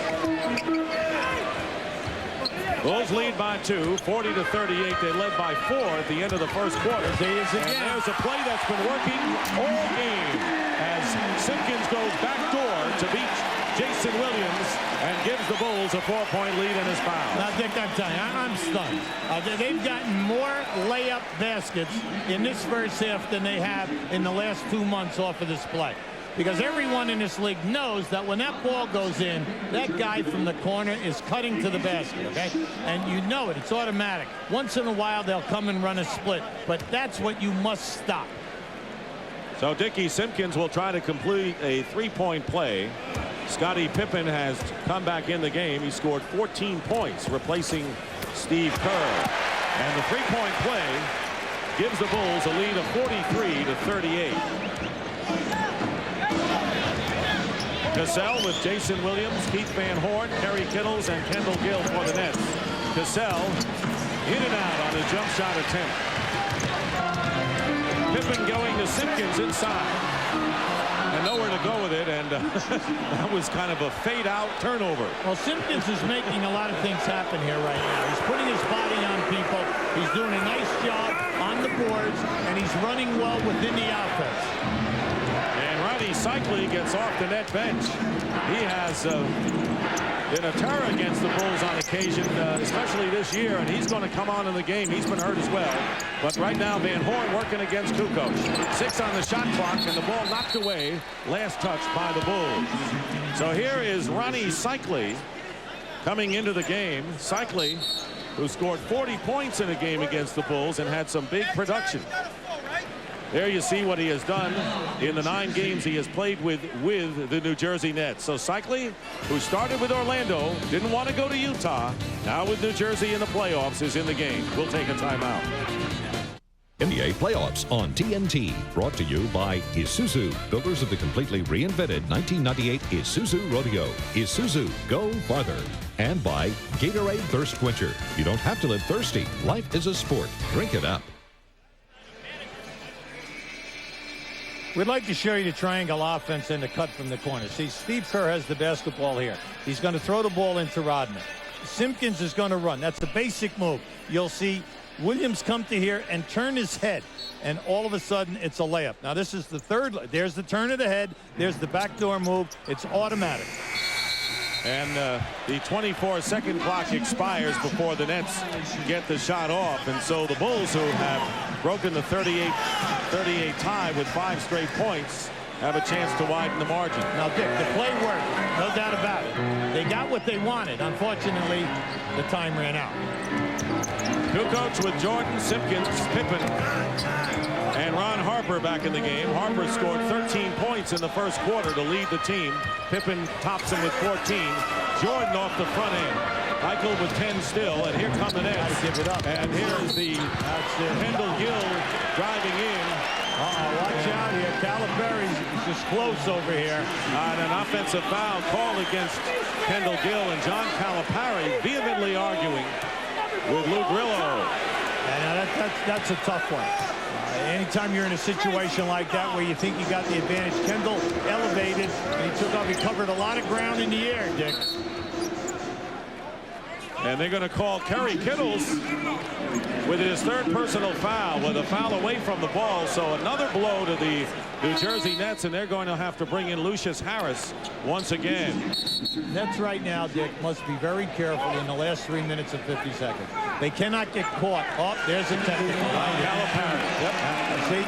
Bulls lead by 2, 40-38. They led by 4 at the end of the first quarter.
There is again.
And there's a play that's been working all game as Simpkins goes backdoor to beat Jayson Williams and gives the Bulls a 4-point lead in his foul.
Now, Dick, I'm telling you, I'm stunned. They've gotten more layup baskets in this first half than they have in the last 2 months off of this play. Because everyone in this league knows that when that ball goes in, that guy from the corner is cutting to the basket, okay? And you know it. It's automatic. Once in a while, they'll come and run a split. But that's what you must stop.
So Dickie Simpkins will try to complete a 3-point play. Scottie Pippen has come back in the game. He scored 14 points, replacing Steve Kerr. And the 3-point play gives the Bulls a lead of 43-38. Cassell with Jayson Williams, Keith Van Horn, Kerry Kittles, and Kendall Gill for the Nets. Cassell in and out on the jump shot attempt. Pippen going to Simpkins inside. And nowhere to go with it, and that was kind of a fade-out turnover.
Well, Simpkins is making a lot of things happen here right now. He's putting his body on people. He's doing a nice job on the boards, and he's running well within the offense.
And Ronnie Cycli gets off the net bench. He has been a terror against the Bulls on occasion, especially this year, and he's going to come on in the game. He's been hurt as well. But right now, Van Horn working against Kukoc. 6 on the shot clock, and the ball knocked away. Last touch by the Bulls. So here is Ronnie Cycli coming into the game. Cycli, who scored 40 points in a game against the Bulls and had some big production. There you see what he has done in the 9 games he has played with the New Jersey Nets. So Cycli, who started with Orlando, didn't want to go to Utah, now with New Jersey in the playoffs, is in the game. We'll take a timeout.
NBA playoffs on TNT. Brought to you by Isuzu, builders of the completely reinvented 1998 Isuzu Rodeo. Isuzu, go farther. And by Gatorade Thirst Quencher. You don't have to live thirsty. Life is a sport. Drink it up.
We'd like to show you the triangle offense and the cut from the corner. See, Steve Kerr has the basketball here. He's going to throw the ball into Rodman. Simpkins is going to run. That's the basic move. You'll see Williams come to here and turn his head, and all of a sudden it's a layup. Now this is the third. There's the turn of the head. There's the backdoor move. It's automatic.
And the 24-second clock expires before the Nets get the shot off. And so the Bulls, who have broken the 38 tie with 5 straight points, have a chance to widen the margin.
Now, Dick, the play worked. No doubt about it. They got what they wanted. Unfortunately, the time ran out.
Kukoc with Jordan, Simpkins, Pippen, and Ron Harper back in the game. Harper scored 13 points in the first quarter to lead the team. Pippen tops him with 14. Jordan off the front end. Michael with 10 still, and here come the Nets.
Give it up.
And here is the Kendall Gill driving in.
Watch out here. Calipari's just close over here.
On an offensive foul called against Kendall Gill and John Calipari vehemently arguing with Lou Grillo.
And that's a tough one. Anytime you're in a situation like that where you think you got the advantage, Kendall elevated and he took off. He covered a lot of ground in the air, Dick.
And they're going to call Kerry Kittles with his third personal foul, with a foul away from the ball. So another blow to the New Jersey Nets, and they're going to have to bring in Lucius Harris once again.
Nets right now, Dick, must be very careful in the last 3 minutes and 50 seconds. They cannot get caught. Oh, there's a technical.
Calipari. Yep.
See?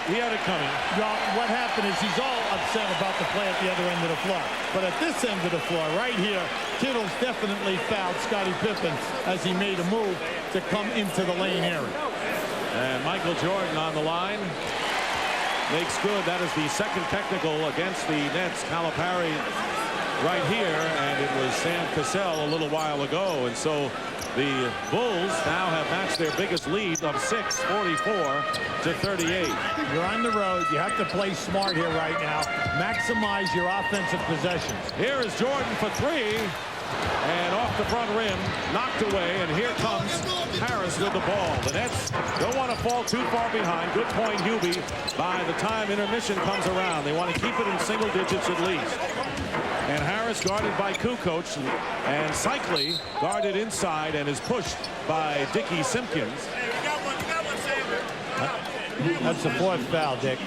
He had it coming.
Well, what happened is he's all upset about the play at the other end of the floor. But at this end of the floor, right here, Kittles definitely fouled Scottie Pippen as he made a move to come into the lane area.
And Michael Jordan on the line. Makes good. That is the second technical against the Nets. Calipari right here, and it was Sam Cassell a little while ago. And so the Bulls now have matched their biggest lead of 6, 44-38.
You're on the road. You have to play smart here right now. Maximize your offensive possessions.
Here is Jordan for three. And off the front rim, knocked away, and here comes Harris with the ball. The Nets don't want to fall too far behind. Good point, Hubie. By the time intermission comes around, they want to keep it in single digits at least. And Harris guarded by Kukoc, and Cycli guarded inside and is pushed by Dickie Simpkins.
That's the fourth foul, Dick.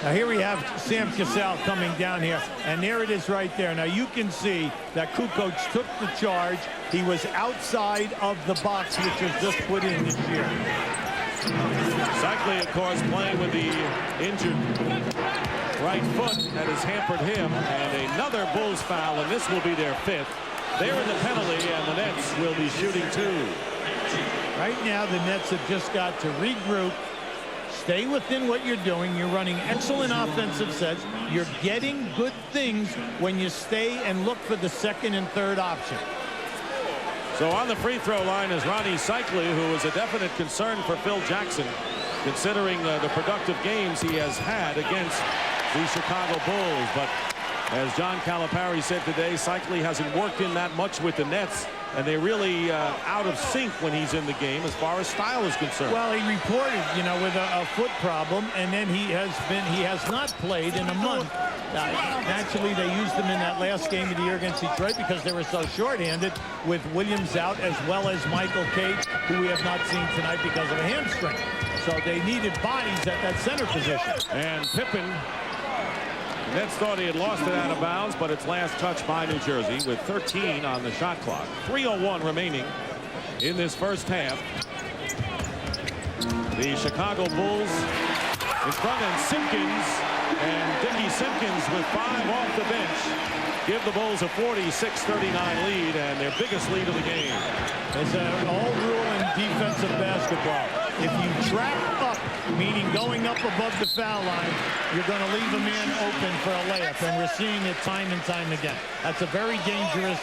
Now here we have Sam Cassell coming down here, and there it is right there. Now you can see that Kukoc took the charge. He was outside of the box, which was just put in this year.
Cycli, of course, playing with the injured right foot that has hampered him, and another Bulls foul, and this will be their fifth. They're in the penalty, and the Nets will be shooting two.
Right now, the Nets have just got to regroup. Stay within what you're doing. You're running excellent offensive sets. You're getting good things when you stay and look for the second and third option.
So on the free throw line is Ronnie Cycli, who is a definite concern for Phil Jackson, considering the productive games he has had against the Chicago Bulls. But as John Calipari said today, Cycli hasn't worked in that much with the Nets, and they're really out of sync when he's in the game as far as style is concerned.
Well, he reported, with a foot problem, and then he has not played in a month. Naturally, they used him in that last game of the year against Detroit because they were so shorthanded with Williams out, as well as Michael Cage, who we have not seen tonight because of a hamstring. So they needed bodies at that center position.
And Pippen, Nets thought he had lost it out of bounds, but it's last touch by New Jersey with 13 on the shot clock. 3:01 remaining in this first half. The Chicago Bulls in front, and Simpkins and Dickie Simpkins with 5 off the bench give the Bulls a 46-39 lead, and their biggest lead of the game.
It's an old rule in defensive basketball. If you trap up, meaning going up above the foul line, you're going to leave a man open for a layup, and we're seeing it time and time again. That's a very dangerous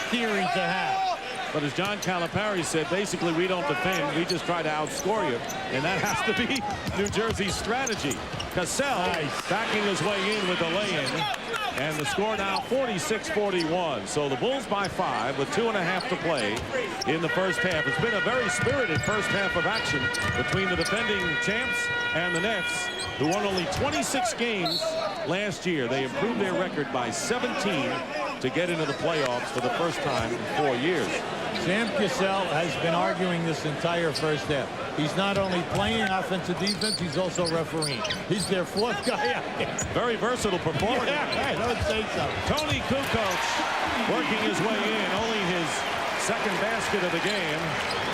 theory to have.
But as John Calipari said, basically we don't defend, we just try to outscore you, and that has to be New Jersey's strategy. Cassell backing his way in with the lay-in, and the score now 46-41. So the Bulls by 5 with 2.5 to play in the first half. It's been a very spirited first half of action between the defending champs and the Nets, who won only 26 games last year. They improved their record by 17 to get into the playoffs for the first time in 4 years.
Sam Cassell has been arguing this entire first half. He's not only playing offensive defense, he's also refereeing. He's their fourth guy out there.
Very versatile performer.
Yeah, I don't say so.
Tony Kukoc working his way in, only his second basket of the game,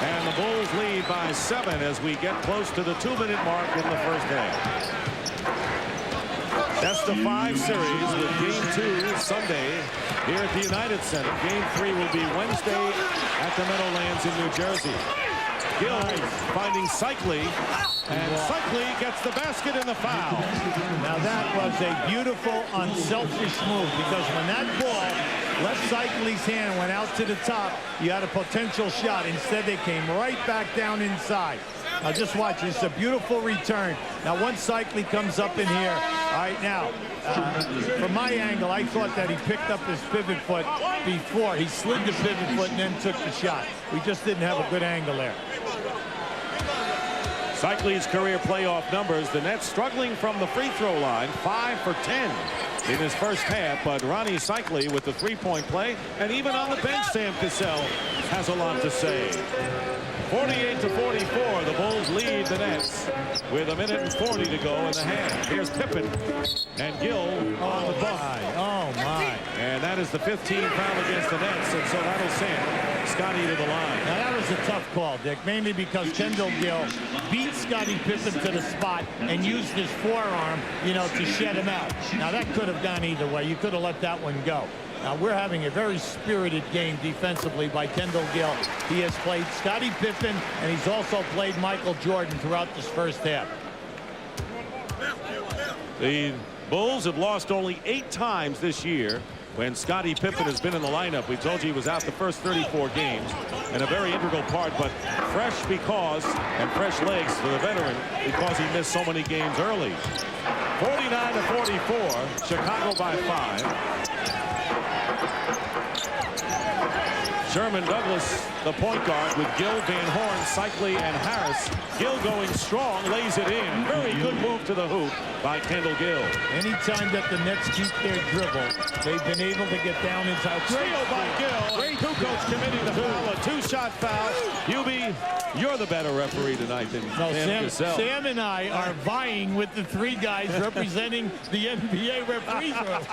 and the Bulls lead by 7 as we get close to the 2-minute mark in the first half. Best of 5 series with Game 2 Sunday here at the United Center. Game 3 will be Wednesday at the Meadowlands in New Jersey. Gill finding Cycli, and Cycli gets the basket and the foul.
Now that was a beautiful, unselfish move, because when that ball left Cycli's hand, went out to the top, you had a potential shot. Instead, they came right back down inside. Now just watch. It's a beautiful return. Now once Cycli comes up in here. All right, now, from my angle, I thought that he picked up his pivot foot before. He slid the pivot foot and then took the shot. We just didn't have a good angle there.
Cycli's career playoff numbers. The Nets struggling from the free throw line, 5 for 10 in his first half. But Ronnie Cycli with the three-point play, and even on the bench, Sam Cassell has a lot to say. 48-44, the Bulls lead the Nets with 1:40 to go in the half. Here's Pippen and Gill on the bump.
Oh my!
And that is the 15th foul against the Nets, and so that'll send Scottie to the line.
Now that was a tough call, Dick, mainly because Kendall Gill beat Scottie Pippen to the spot and used his forearm, to shut him out. Now that could have gone either way. You could have let that one go. Now we're having a very spirited game defensively by Kendall Gill. He has played Scottie Pippen, and he's also played Michael Jordan throughout this first half.
The Bulls have lost only 8 times this year when Scottie Pippen has been in the lineup. We told you he was out the first 34 games, and a very integral part, but fresh and fresh legs for the veteran because he missed so many games early. 49-44, Chicago by 5. Sherman Douglas, the point guard, with Gill, Van Horn, Cycli, and Harris. Gill going strong, lays it in. Very good move to the hoop by Kendall Gill.
Anytime that the Nets keep their dribble, they've been able to get down inside.
Steal by Gill. Great Kukoc committing the foul, a 2-shot foul. Hubie, you're the better referee tonight than Sam Cassell.
Sam and I are vying with the 3 guys representing the NBA referees room.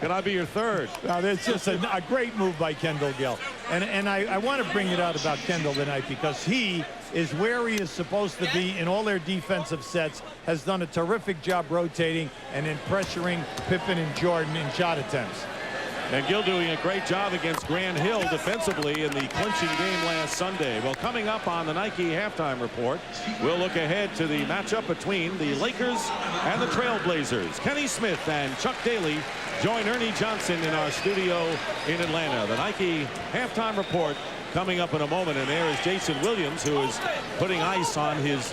Can I be your third?
Now, that's just a great move by Kendall Gill. And I want to bring it out about Kendall tonight because he is where he is supposed to be in all their defensive sets, has done a terrific job rotating and then pressuring Pippen and Jordan in shot attempts.
And Gill doing a great job against Grand Hill defensively in the clinching game last Sunday. Well, coming up on the Nike halftime report, we'll look ahead to the matchup between the Lakers and the Trailblazers. Kenny Smith and Chuck Daly join Ernie Johnson in our studio in Atlanta. The Nike halftime report coming up in a moment, and there is Jayson Williams, who is putting ice on his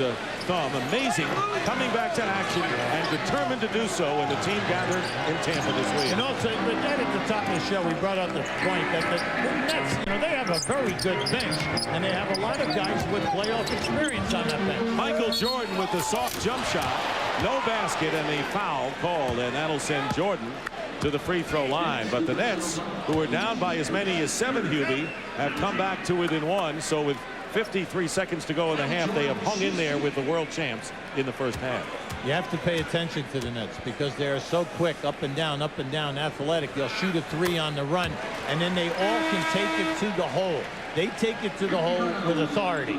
thumb. Amazing, coming back to action and determined to do so when the team gathered in Tampa this week.
And also, right at the top of the show, we brought out the point that the Nets, they have a very good bench, and they have a lot of guys with playoff experience on that bench.
Michael Jordan with the soft jump shot, no basket, and a foul called, and that'll send Jordan to the free throw line. But the Nets, who were down by as many as 7, Hubie, have come back to within 1. So with 53 seconds to go in the half, they have hung in there with the world champs in the first half.
You have to pay attention to the Nets because they're so quick, up and down, athletic. They'll shoot a 3 on the run, and then they all can take it to the hole. They take it to the hole with authority.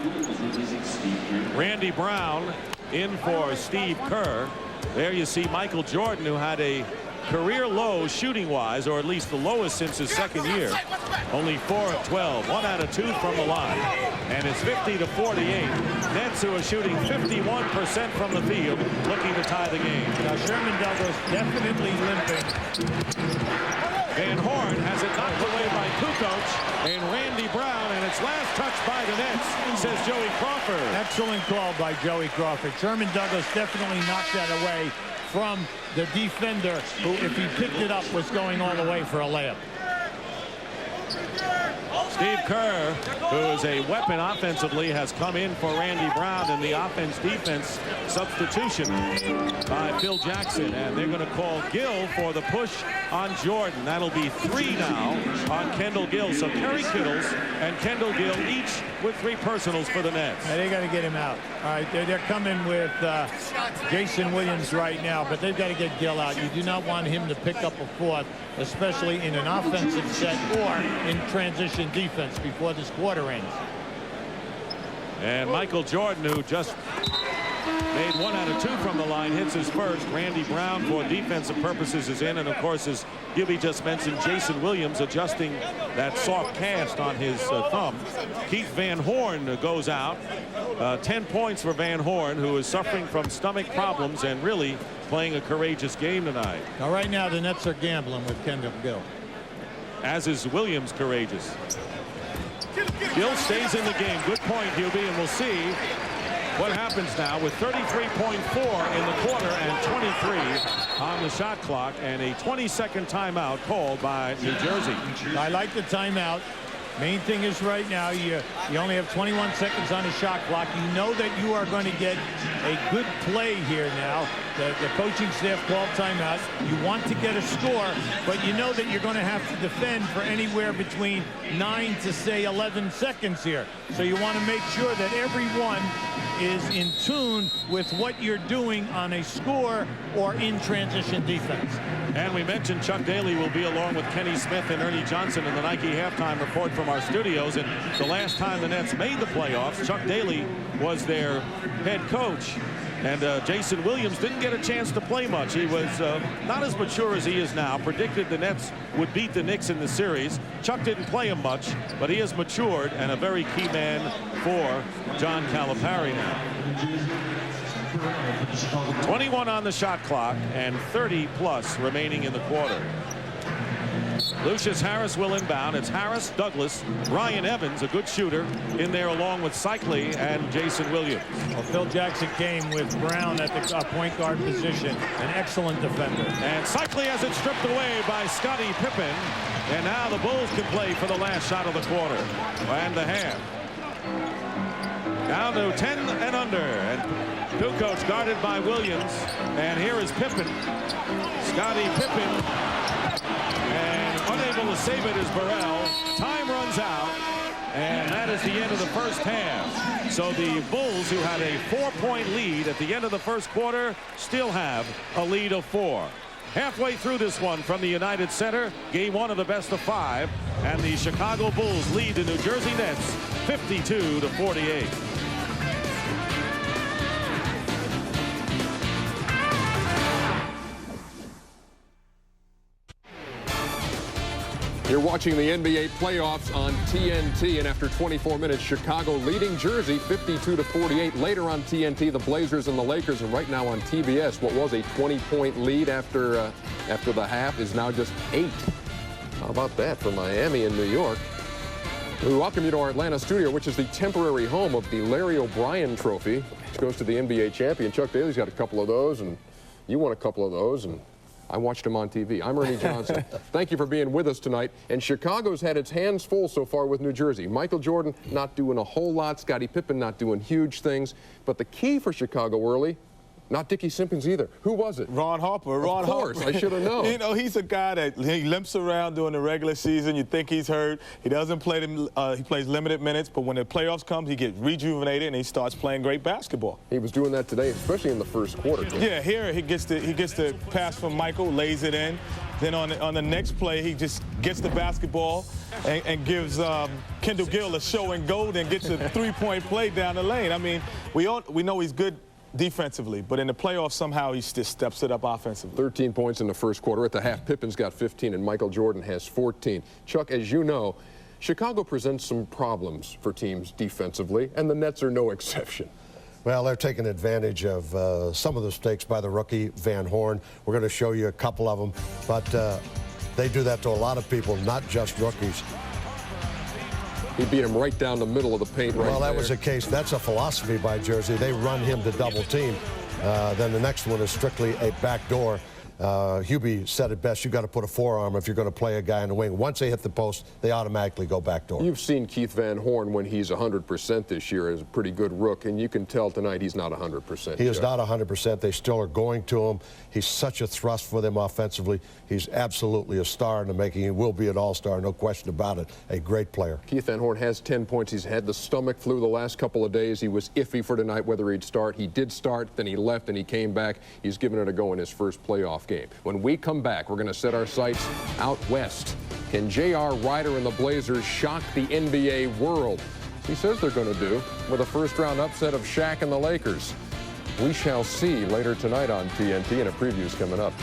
Randy Brown in for Steve Kerr. There you see Michael Jordan, who had a career low shooting-wise, or at least the lowest since his second year. Only 4 of 12, 1 out of 2 from the line. And it's 50-48. Nets, who are shooting 51% from the field, looking to tie the game.
Now Sherman Douglas definitely limping.
Van Horn has it knocked away by Kukoc and Randy Brown, and it's last touched by the Nets, says Joey Crawford.
Excellent call by Joey Crawford. Sherman Douglas definitely knocked that away from the defender, who, if he picked it up, was going all the way for a layup.
Steve Kerr, who is a weapon offensively, has come in for Randy Brown in the offense-defense substitution by Phil Jackson. And they're going to call Gill for the push on Jordan. That'll be 3 now on Kendall Gill. So Kerry Kittles and Kendall Gill each with 3 personals for the Nets.
Now they got to get him out. All right, they're coming with Jayson Williams right now, but they've got to get Gill out. You do not want him to pick up a 4th, especially in an offensive set or in transition defense before this quarter ends.
And Michael Jordan, who just made 1 out of 2 from the line, hits his first. Randy Brown, for defensive purposes, is in. And, of course, as Gibby just mentioned, Jayson Williams adjusting that soft cast on his thumb. Keith Van Horn goes out. 10 points for Van Horn, who is suffering from stomach problems and really playing a courageous game tonight.
Now, right now, the Nets are gambling with Kendall Gill.
As is Williams courageous. Gill stays in the game. Good point, Hubie, and we'll see what happens now with 33.4 in the quarter and 23 on the shot clock, and a 20-second timeout called by New Jersey.
I like the timeout. Main thing is right now you only have 21 seconds on the shot clock. You know that you are going to get a good play here now. The coaching staff called timeout. You want to get a score, but you know that you're going to have to defend for anywhere between 9 to, say, 11 seconds here. So you want to make sure that everyone is in tune with what you're doing on a score or in transition defense.
And we mentioned Chuck Daly will be along with Kenny Smith and Ernie Johnson in the Nike halftime report from our studios. And the last time the Nets made the playoffs, Chuck Daly was their head coach. And Jayson Williams didn't get a chance to play much. He was not as mature as he is now. Predicted the Nets would beat the Knicks in the series. Chuck didn't play him much, but he has matured and a very key man for John Calipari now. 21 on the shot clock and 30+ remaining in the quarter. Lucius Harris will inbound. It's Harris, Douglas, Ryan Evans, a good shooter, in there along with Cycli and Jayson Williams.
Well, Phil Jackson came with Brown at the point guard position, an excellent defender.
And Cycli has it stripped away by Scottie Pippen. And now the Bulls can play for the last shot of the quarter and the half. Down to 10 and under. And Kukoc guarded by Williams. And here is Pippen. Scottie Pippen. And unable to save it is Burrell. Time runs out. And that is the end of the first half. So the Bulls, who had a 4-point lead at the end of the first quarter, still have a lead of 4. Halfway through this one from the United Center, game 1 of the best of 5. And the Chicago Bulls lead the New Jersey Nets 52-48.
You're watching the NBA playoffs on TNT, and after 24 minutes, Chicago leading Jersey 52-48. Later on TNT, the Blazers and the Lakers, and right now on TBS, what was a 20-point lead after the half is now just 8. How about that for Miami and New York? We welcome you to our Atlanta studio, which is the temporary home of the Larry O'Brien Trophy, which goes to the NBA champion. Chuck Daly's got a couple of those, and you won a couple of those, and I watched him on TV. I'm Ernie Johnson. Thank you for being with us tonight. And Chicago's had its hands full so far with New Jersey. Michael Jordan not doing a whole lot. Scottie Pippen not doing huge things. But the key for Chicago early, not Dickie Simpkins either. Who was it?
Ron Harper.
Of course, I should have known.
You know, he's a guy that he limps around during the regular season. You think he's hurt. He doesn't play them. He plays limited minutes, but when the playoffs come, he gets rejuvenated and he starts playing great basketball.
He was doing that today, especially in the first quarter.
Yeah, here he gets the pass from Michael, lays it in. Then on the next play, he just gets the basketball and gives Kendall Gill a show and go, and gets a three-point play down the lane. I mean, we know he's good defensively, but in the playoffs, somehow he just steps it up offensively.
13 points in the first quarter. At the half, Pippen's got 15, and Michael Jordan has 14. Chuck, as you know, Chicago presents some problems for teams defensively, and the Nets are no exception.
Well, they're taking advantage of some of the mistakes by the rookie, Van Horn. We're going to show you a couple of them, but they do that to a lot of people, not just rookies.
He beat him right down the middle of the paint right
Well, that
there.
was the case. That's a philosophy by Jersey. They run him to double team. Then the next one is strictly a backdoor. Hubie said it best, you got to put a forearm if you're going to play a guy in the wing. Once they hit the post, they automatically go backdoor.
You've seen Keith Van Horn when he's 100% this year as a pretty good rook, and you can tell tonight he's not 100%.
He is not 100%. They still are going to him. He's such a thrust for them offensively. He's absolutely a star in the making. He will be an all-star, no question about it. A great player.
Keith Van Horn has 10 points. He's had the stomach flu the last couple of days. He was iffy for tonight whether he'd start. He did start, then he left, and he came back. He's given it a go in his first playoff game. When we come back, we're going to set our sights out west. Can J.R. Rider and the Blazers shock the NBA world? He says they're going to do with a first-round upset of Shaq and the Lakers. We shall see later tonight on TNT, and a preview's coming up.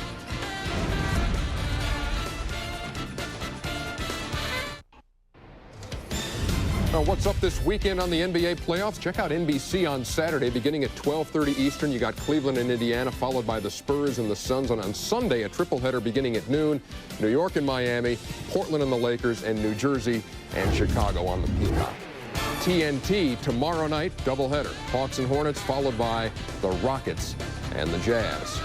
Now, what's up this weekend on the NBA playoffs? Check out NBC on Saturday beginning at 12:30 Eastern. You got Cleveland and Indiana, followed by the Spurs and the Suns. And on Sunday, a triple header beginning at noon. New York and Miami, Portland and the Lakers, and New Jersey and Chicago on the Peacock. TNT tomorrow night, doubleheader. Hawks and Hornets followed by the Rockets and the Jazz.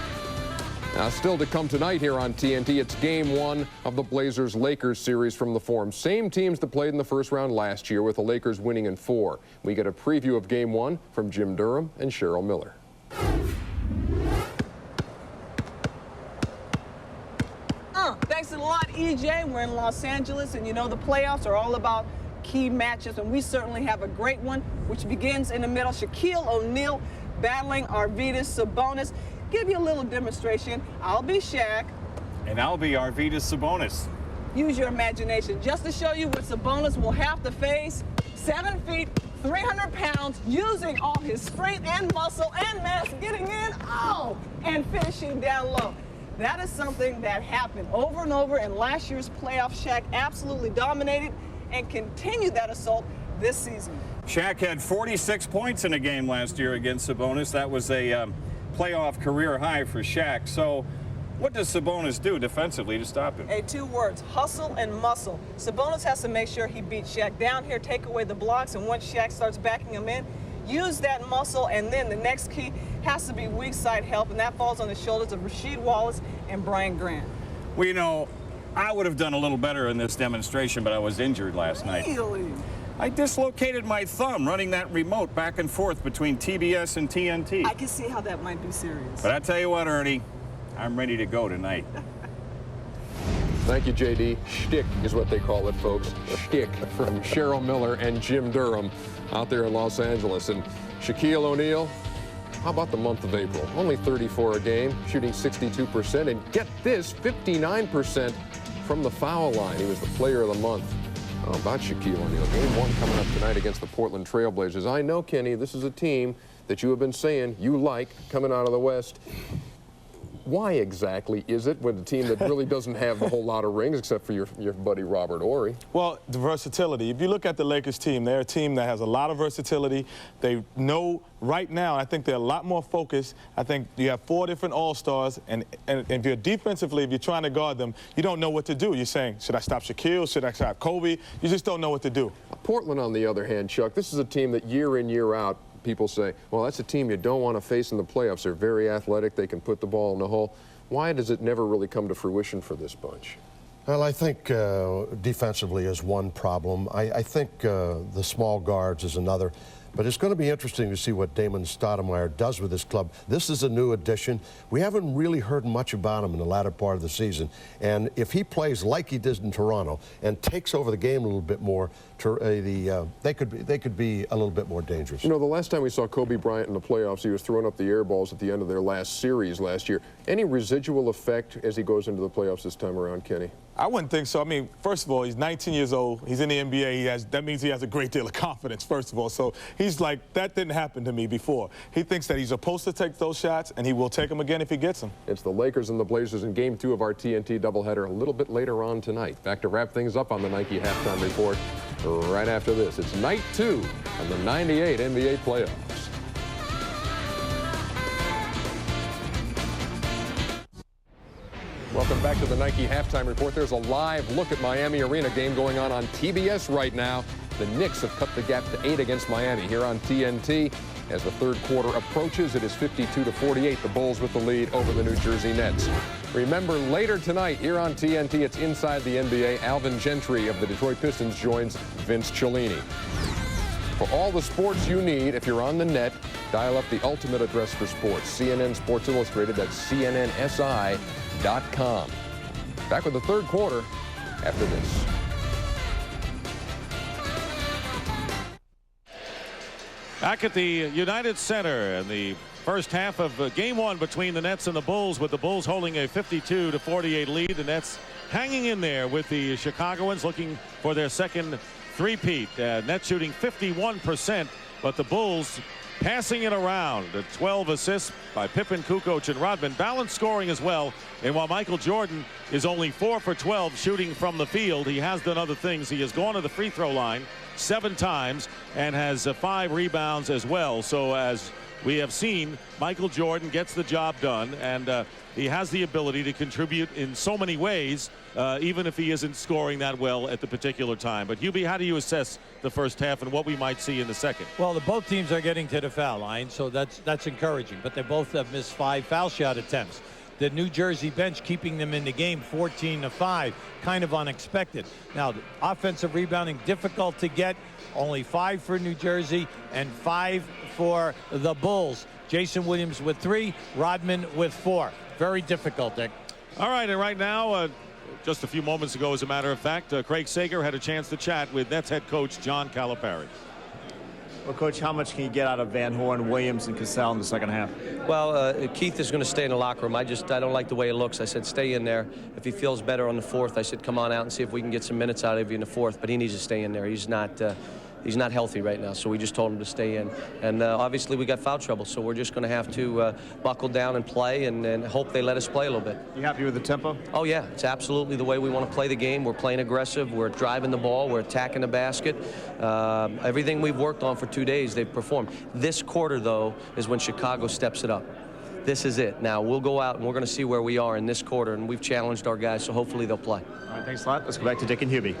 Now, still to come tonight here on TNT, it's Game 1 of the Blazers-Lakers series from the Forum. Same teams that played in the first round last year, with the Lakers winning in 4. We get a preview of Game 1 from Jim Durham and Cheryl Miller.
Thanks a lot, EJ. We're in Los Angeles, and you know the playoffs are all about key matches, and we certainly have a great one, which begins in the middle. Shaquille O'Neal battling Arvydas Sabonis. Give you a little demonstration. I'll be Shaq.
And I'll be Arvydas Sabonis.
Use your imagination just to show you what Sabonis will have to face. 7 feet, 300 pounds, using all his strength and muscle and mass, getting in, and finishing down low. That is something that happened over and over in last year's playoff. Shaq absolutely dominated and continued that assault this season.
Shaq had 46 points in a game last year against Sabonis. That was a playoff career high for Shaq. So what does Sabonis do defensively to stop him?
Hey, 2 words, hustle and muscle. Sabonis has to make sure he beats Shaq down here, take away the blocks, and once Shaq starts backing him in, use that muscle, and then the next key has to be weak side help, and that falls on the shoulders of Rasheed Wallace and Brian Grant.
Well, you know, I would have done a little better in this demonstration, but I was injured last night.
Really?
I dislocated my thumb running that remote back and forth between TBS and TNT.
I can see how that might be serious.
But I tell you what, Ernie, I'm ready to go tonight.
Thank you, JD. Shtick is what they call it, folks. Shtick from Cheryl Miller and Jim Durham out there in Los Angeles. And Shaquille O'Neal, how about the month of April? Only 34 a game, shooting 62%. And get this, 59% from the foul line. He was the player of the month. How about Shaquille O'Neal? Game 1 coming up tonight against the Portland Trail Blazers. I know, Kenny, this is a team that you have been saying you like coming out of the West. Why exactly is it with a team that really doesn't have a whole lot of rings except for your buddy Robert Horry?
Well, the versatility. If you look at the Lakers team, they're a team that has a lot of versatility. They know right now, I think they're a lot more focused. I think you have 4 different all-stars, and if you're defensively, if you're trying to guard them, you don't know what to do. You're saying, should I stop Shaquille? Should I stop Kobe? You just don't know what to do.
Portland, on the other hand, Chuck, this is a team that year in, year out, people say, well, that's a team you don't want to face in the playoffs. They're very athletic. They can put the ball in the hole. Why does it never really come to fruition for this bunch?
Well, I think defensively is one problem. I think the small guards is another. But it's going to be interesting to see what Damon Stoudemire does with this club. This is a new addition. We haven't really heard much about him in the latter part of the season. And if he plays like he did in Toronto and takes over the game a little bit more, they could be a little bit more dangerous.
You know, the last time we saw Kobe Bryant in the playoffs, he was throwing up the air balls at the end of their last series last year. Any residual effect as he goes into the playoffs this time around, Kenny?
I wouldn't think so. I mean, first of all, he's 19 years old. He's in the NBA. That means he has a great deal of confidence, first of all. So he's like, that didn't happen to me before. He thinks that he's supposed to take those shots, and he will take them again if he gets them.
It's the Lakers and the Blazers in Game 2 of our TNT doubleheader a little bit later on tonight. Back to wrap things up on the Nike Halftime Report right after this. It's Night 2 of the '98 NBA playoffs. Welcome back to the Nike Halftime Report. There's a live look at Miami Arena game going on TBS right now. The Knicks have cut the gap to 8 against Miami here on TNT. As the third quarter approaches, it is 52-48. The Bulls with the lead over the New Jersey Nets. Remember, later tonight here on TNT, it's Inside the NBA. Alvin Gentry of the Detroit Pistons joins Vince Cellini. For all the sports you need, if you're on the net, dial up the ultimate address for sports. CNN Sports Illustrated, that's CNNSI.com. Back with the third quarter after this.
Back at the United Center in the first half of Game 1 between the Nets and the Bulls, with the Bulls holding a 52-48 lead. The Nets hanging in there with the Chicagoans, looking for their second three-peat. Nets shooting 51%, but the Bulls passing it around. 12 assists by Pippen, Kukoc, and Rodman. Balanced scoring as well. And while Michael Jordan is only 4 for 12 shooting from the field, he has done other things. He has gone to the free throw line 7 times and has 5 rebounds as well. So as we have seen, Michael Jordan gets the job done, and he has the ability to contribute in so many ways. even if he isn't scoring that well at the particular time. But Hubie, how do you assess the first half and what we might see in the second?
Well, both teams are getting to the foul line, so that's encouraging. But they both have missed 5 foul shot attempts. The New Jersey bench keeping them in the game 14-5, kind of unexpected. Now, the offensive rebounding difficult to get. Only 5 for New Jersey and 5 for the Bulls. Jayson Williams with 3, Rodman with 4. Very difficult, Dick.
All right, and right now, just a few moments ago, as a matter of fact, Craig Sager had a chance to chat with Nets head coach John Calipari.
Well, Coach, how much can you get out of Van Horn, Williams, and Cassell in the second half?
Well, Keith is going to stay in the locker room. I don't like the way it looks. I said, stay in there. If he feels better on the fourth, I said, come on out and see if we can get some minutes out of you in the fourth. But he needs to stay in there. He's not healthy right now, so we just told him to stay in. And obviously we got foul trouble, so we're just going to have to buckle down and play and hope they let us play a little bit.
You happy with the tempo?
Oh, yeah. It's absolutely the way we want to play the game. We're playing aggressive. We're driving the ball. We're attacking the basket. Everything we've worked on for 2 days, they've performed. This quarter, though, is when Chicago steps it up. This is it. Now, we'll go out and we're going to see where we are in this quarter, and we've challenged our guys, so hopefully they'll play.
All right, thanks a lot. Let's go back to Dick and Hubie.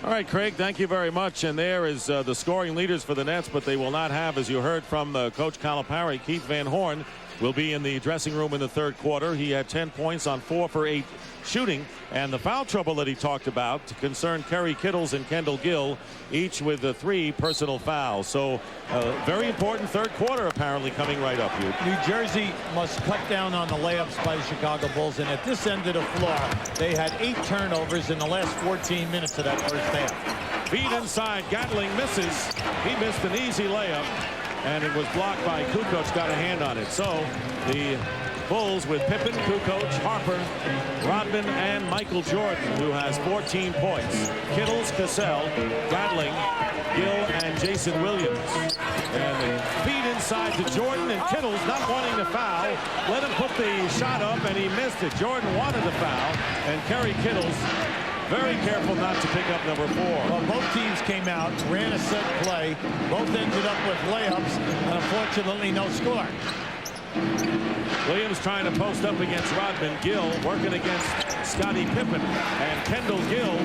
All right, Craig, thank you very much. And there is the scoring leaders for the Nets, but they will not have, as you heard from Coach Calipari, Keith Van Horn will be in the dressing room in the third quarter. He had 10 points on 4 for 8 shooting. And the foul trouble that he talked about concerned Kerry Kittles and Kendall Gill, each with 3 personal fouls. So very important third quarter apparently coming right up here.
New Jersey must cut down on the layups by the Chicago Bulls. And at this end of the floor, they had 8 turnovers in the last 14 minutes of that first half.
Feed inside. Gatling misses. He missed an easy layup, and it was blocked by Kukoc, got a hand on it. So the Bulls with Pippen, Kukoc, Harper, Rodman, and Michael Jordan, who has 14 points. Kittles, Cassell, Gatling, Gill, and Jayson Williams. And the feed inside to Jordan, and Kittles, not wanting to foul, let him put the shot up, and he missed it. Jordan wanted to foul, and Kerry Kittles very careful not to pick up number 4.
Well, both teams came out, ran a set play. Both ended up with layups, and unfortunately no score.
Williams trying to post up against Rodman. Gill working against Scottie Pippen. And Kendall Gill,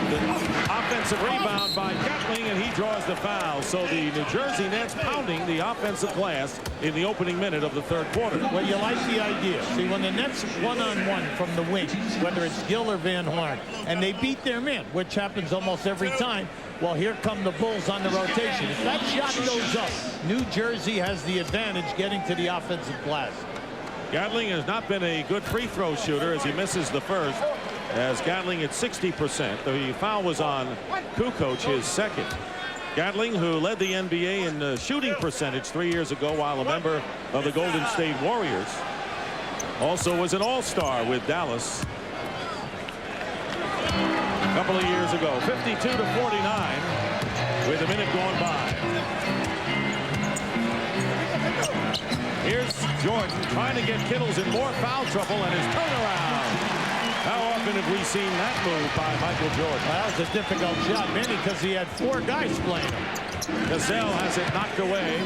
the offensive rebound by Gatling, and he draws the foul. So the New Jersey Nets pounding the offensive glass in the opening minute of the third quarter.
Well, you like the idea. See, when the Nets one-on-one from the wing, whether it's Gill or Van Horn, and they beat their man, which happens almost every time, well, here come the Bulls on the rotation. If that shot goes up, New Jersey has the advantage getting to the offensive glass.
Gatling has not been a good free throw shooter as he misses the first, as Gatling at 60%. The foul was on Kukoc, his second. Gatling, who led the NBA in shooting percentage 3 years ago while a member of the Golden State Warriors, also was an all-star with Dallas a couple of years ago. 52-49 with a minute going by. Here's Jordan trying to get Kittles in more foul trouble, and his turnaround. How often have we seen that move by Michael Jordan?
Well, that was a difficult shot, mainly because he had 4 guys playing him.
Cassell has it knocked away.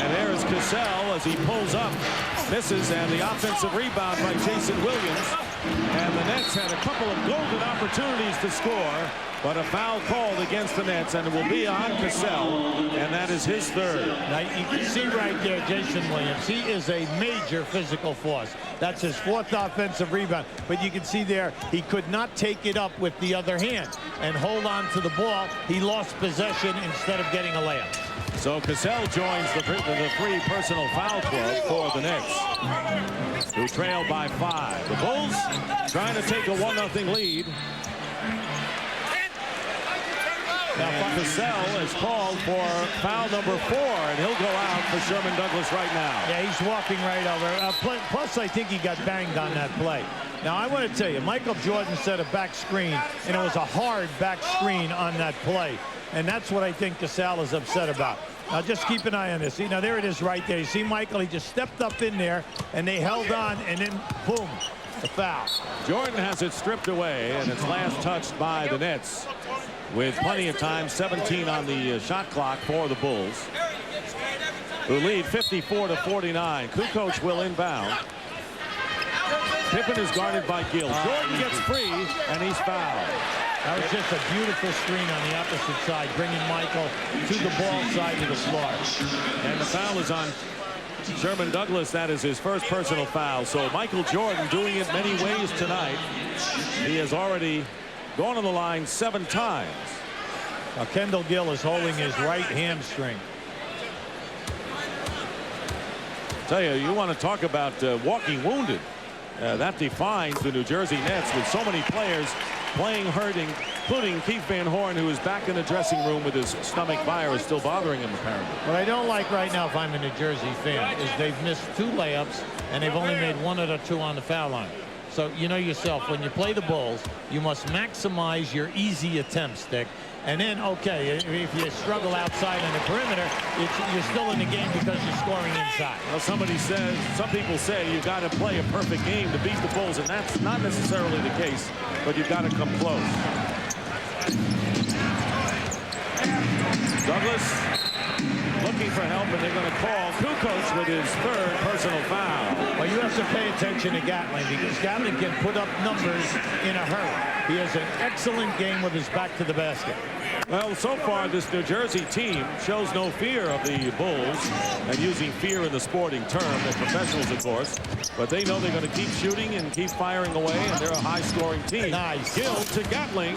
And there's Cassell as he pulls up, misses, and the offensive rebound by Jayson Williams. And the Nets had a couple of golden opportunities to score, but a foul called against the Nets, and it will be on Cassell, and that is his third.
Now, you can see right there, Jayson Williams. He is a major physical force. That's his 4th offensive rebound. But you can see there, he could not take it up with the other hand and hold on to the ball. He lost possession instead of getting a layup.
So Cassell joins the 3 personal foul club for the Nets, who trail by 5. The Bulls trying to take a 1-0 lead. Now Cassell is called for foul number 4, and he'll go out for Sherman Douglas right now.
Yeah, he's walking right over. Plus, I think he got banged on that play. Now, I want to tell you, Michael Jordan set a back screen, and it was a hard back screen on that play. And that's what I think Cassell is upset about. Now, just keep an eye on this. See, now, there it is right there. You see Michael, he just stepped up in there, and they held on, and then, boom, the foul.
Jordan has it stripped away, and it's last touched by the Nets with plenty of time, 17 on the shot clock for the Bulls, who lead 54-49. Kukoc will inbound. Pippen is guarded by Gill. Jordan gets free, and he's fouled.
That was just a beautiful screen on the opposite side, bringing Michael to the ball side of the floor.
And the foul is on Sherman Douglas. That is his first personal foul. So Michael Jordan doing it many ways tonight. He has already gone to the line 7 times.
Now Kendall Gill is holding his right hamstring.
Tell you, you want to talk about walking wounded. That defines the New Jersey Nets with so many players playing hurting, including Keith Van Horn, who is back in the dressing room with his stomach virus still bothering him, apparently.
What I don't like right now, if I'm a New Jersey fan, is they've missed 2 layups, and they've only made 1 out of 2 on the foul line. So you know yourself, when you play the Bulls, you must maximize your easy attempts, Dick. And then, okay, if you struggle outside on the perimeter, you're still in the game because you're scoring inside.
Well, some people say you've got to play a perfect game to beat the Bulls, and that's not necessarily the case, but you've got to come close. Douglas looking for help, and they're going to call Kukoc with his 3rd personal foul.
Well, you have to pay attention to Gatling because Gatling can put up numbers in a hurry. He has an excellent game with his back to the basket.
Well, so far this New Jersey team shows no fear of the Bulls, and using fear in the sporting term. They're professionals, of course, but they know they're going to keep shooting and keep firing away, and they're a high-scoring team.
Nice.
Gill to Gatling.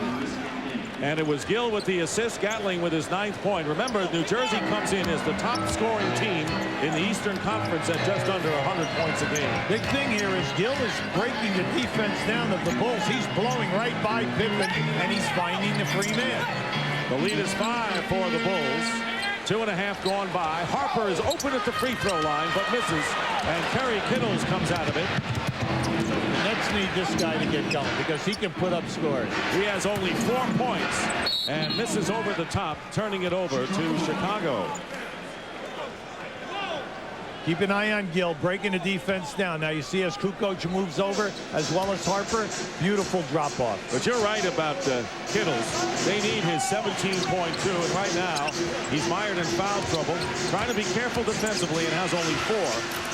And it was Gill with the assist, Gatling with his 9th point. Remember, New Jersey comes in as the top-scoring team in the Eastern Conference at just under 100 points a game.
Big thing here is Gill is breaking the defense down of the Bulls. He's blowing right by Pippen, and he's finding the free man.
The lead is 5 for the Bulls. 2.5 gone by. Harper is open at the free throw line, but misses. And Kerry Kittles comes out of it.
The Nets need this guy to get going because he can put up scores.
He has only 4 points and misses over the top, turning it over to Chicago.
Keep an eye on Gill, breaking the defense down. Now you see as Kukoc moves over, as well as Harper, beautiful drop-off.
But you're right about Kittles. They need his 17.2, and right now he's mired in foul trouble, trying to be careful defensively and has only 4.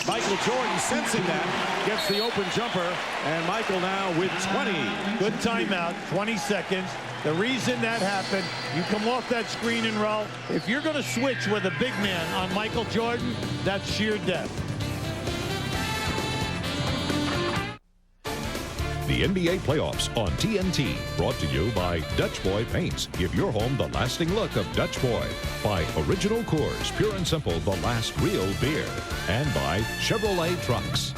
Michael Jordan, sensing that, gets the open jumper, and Michael now with 20.
Good timeout, 20 seconds. The reason that happened, you come off that screen and roll. If you're going to switch with a big man on Michael Jordan, that's sheer death.
The NBA playoffs on TNT, brought to you by Dutch Boy Paints. Give your home the lasting look of Dutch Boy. By Original Coors, pure and simple, the last real beer. And by Chevrolet Trucks.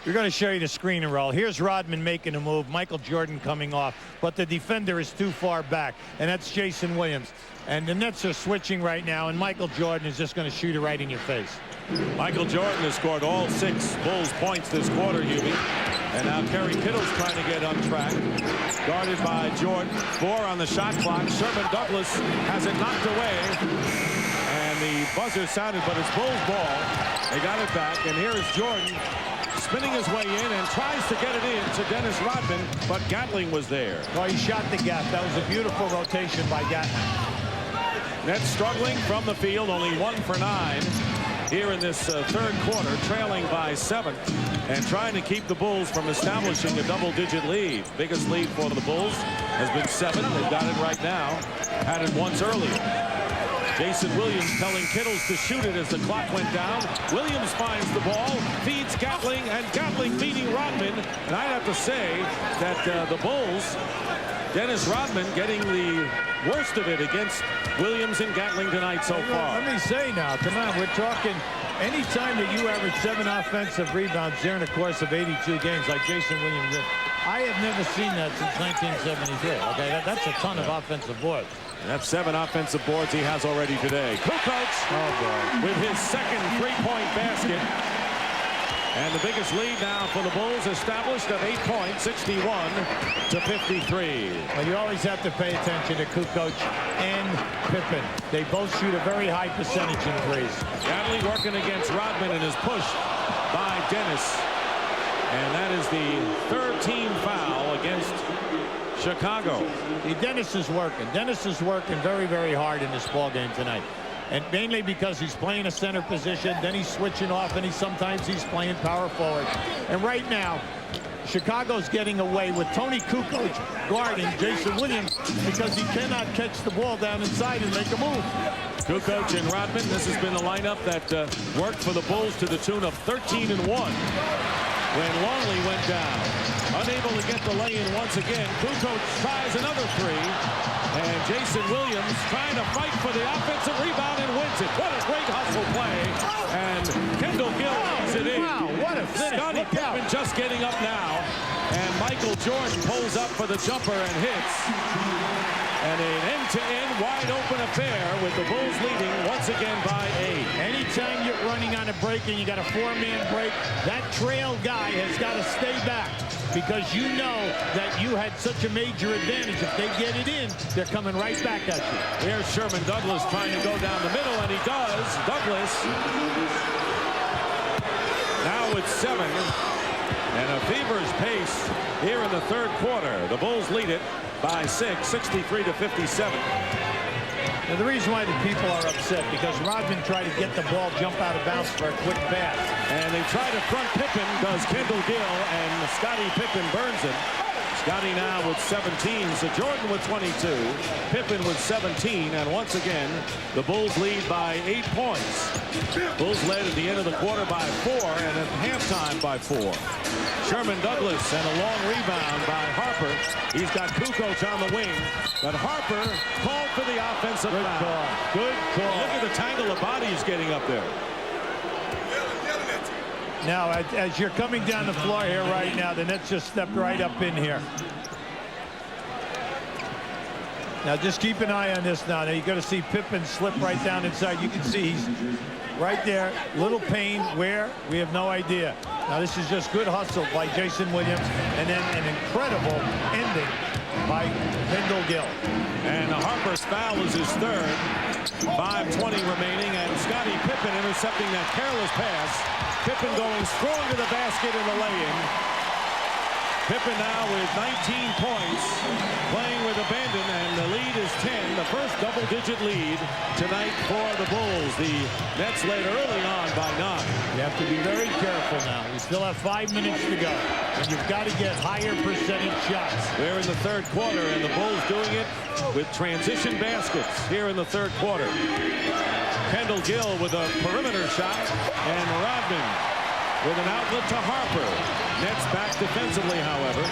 We're going to show you the screen and roll. Here's Rodman making a move. Michael Jordan coming off. But the defender is too far back. And that's Jayson Williams. And the Nets are switching right now. And Michael Jordan is just going to shoot it right in your face.
Michael Jordan has scored all 6 Bulls points this quarter, Hubie. And now Kerry Kittles trying to get on track. Guarded by Jordan. 4 on the shot clock. Sherman Douglas has it knocked away. And the buzzer sounded, but it's Bulls ball. They got it back. And here is Jordan, spinning his way in and tries to get it in to Dennis Rodman, but Gatling was there.
Oh, he shot the gap. That was a beautiful rotation by Gatling.
Nets struggling from the field, only 1 for 9 here in this 3rd quarter, trailing by 7 and trying to keep the Bulls from establishing a double-digit lead. Biggest lead for the Bulls has been 7. They've got it right now. Had it once earlier. Jayson Williams telling Kittles to shoot it as the clock went down. Williams finds the ball, feeds Gatling, and Gatling beating Rodman. And I'd have to say that the Bulls, Dennis Rodman getting the worst of it against Williams and Gatling tonight so far.
Let me say now, come on, we're talking anytime that you average 7 offensive rebounds during the course of 82 games like Jayson Williams did. I have never seen that since 1973. Okay, that's a ton of offensive boards.
That's 7 offensive boards he has already today. Kukoc with his 2nd 3-point basket. And the biggest lead now for the Bulls established at 8 points, 61-53.
Well, you always have to pay attention to Kukoc and Pippen. They both shoot a very high percentage in threes.
Gatling working against Rodman and is pushed by Dennis. And that is the 3rd team foul against Chicago.
Dennis is working. Dennis is working very, very hard in this ball game tonight. And mainly because he's playing a center position, then he's switching off, and sometimes he's playing power forward. And right now, Chicago's getting away with Tony Kukoc guarding Jayson Williams because he cannot catch the ball down inside and make a move.
Kukoc and Rodman, this has been the lineup that worked for the Bulls to the tune of 13-1 when Longley went down. Unable to get the lay-in once again. Kukoc tries another three. And Jayson Williams trying to fight for the offensive rebound and wins it. What a great hustle play. And Kendall Gill leads it in.
Wow, what a finish.
Scottie Pippen just getting up now. And Michael Jordan pulls up for the jumper and hits. And an end-to-end wide-open affair with the Bulls leading once again by 8.
Anytime you're running on a break and you got a 4-man break, that trail guy has got to stay back because you know that you had such a major advantage. If they get it in, they're coming right back at you.
Here's Sherman Douglas trying to go down the middle, and he does. Douglas now with 7. And a feverish pace here in the third quarter. The Bulls lead it by 6, 63-57.
And the reason why the people are upset because Rodman tried to get the ball jump out of bounds for a quick pass.
And they try to front Pippen, does Kendall Gill, and Scottie Pippen burns him. Scottie now with 17, so Jordan with 22, Pippen with 17, and once again, the Bulls lead by 8 points. Bulls led at the end of the quarter by 4, and at halftime by 4. Sherman Douglas and a long rebound by Harper. He's got Kukoc on the wing, but Harper called for the offensive foul.
Good call.
Look at the tangle of bodies getting up there.
Now, as you're coming down the floor here right now, the Nets just stepped right up in here. Now, just keep an eye on this now. Now, you're going to see Pippen slip right down inside. You can see he's right there. Little pain. Where? We have no idea. Now, this is just good hustle by Jayson Williams, and then an incredible ending by Kendall Gill.
And Harper's foul is his third. 5:20 remaining, and Scottie Pippen intercepting that careless pass. Pippen going strong to the basket in the lay-in. Pippen now with 19 points, playing with abandon, and the lead is 10. The first double-digit lead tonight for the Bulls. The Nets led early on by 9.
You have to be very careful now. You still have 5 minutes to go, and you've got to get higher percentage shots.
We're in the third quarter, and the Bulls doing it with transition baskets here in the third quarter. Kendall Gill with a perimeter shot, and Rodman with an outlet to Harper. Nets back defensively, however.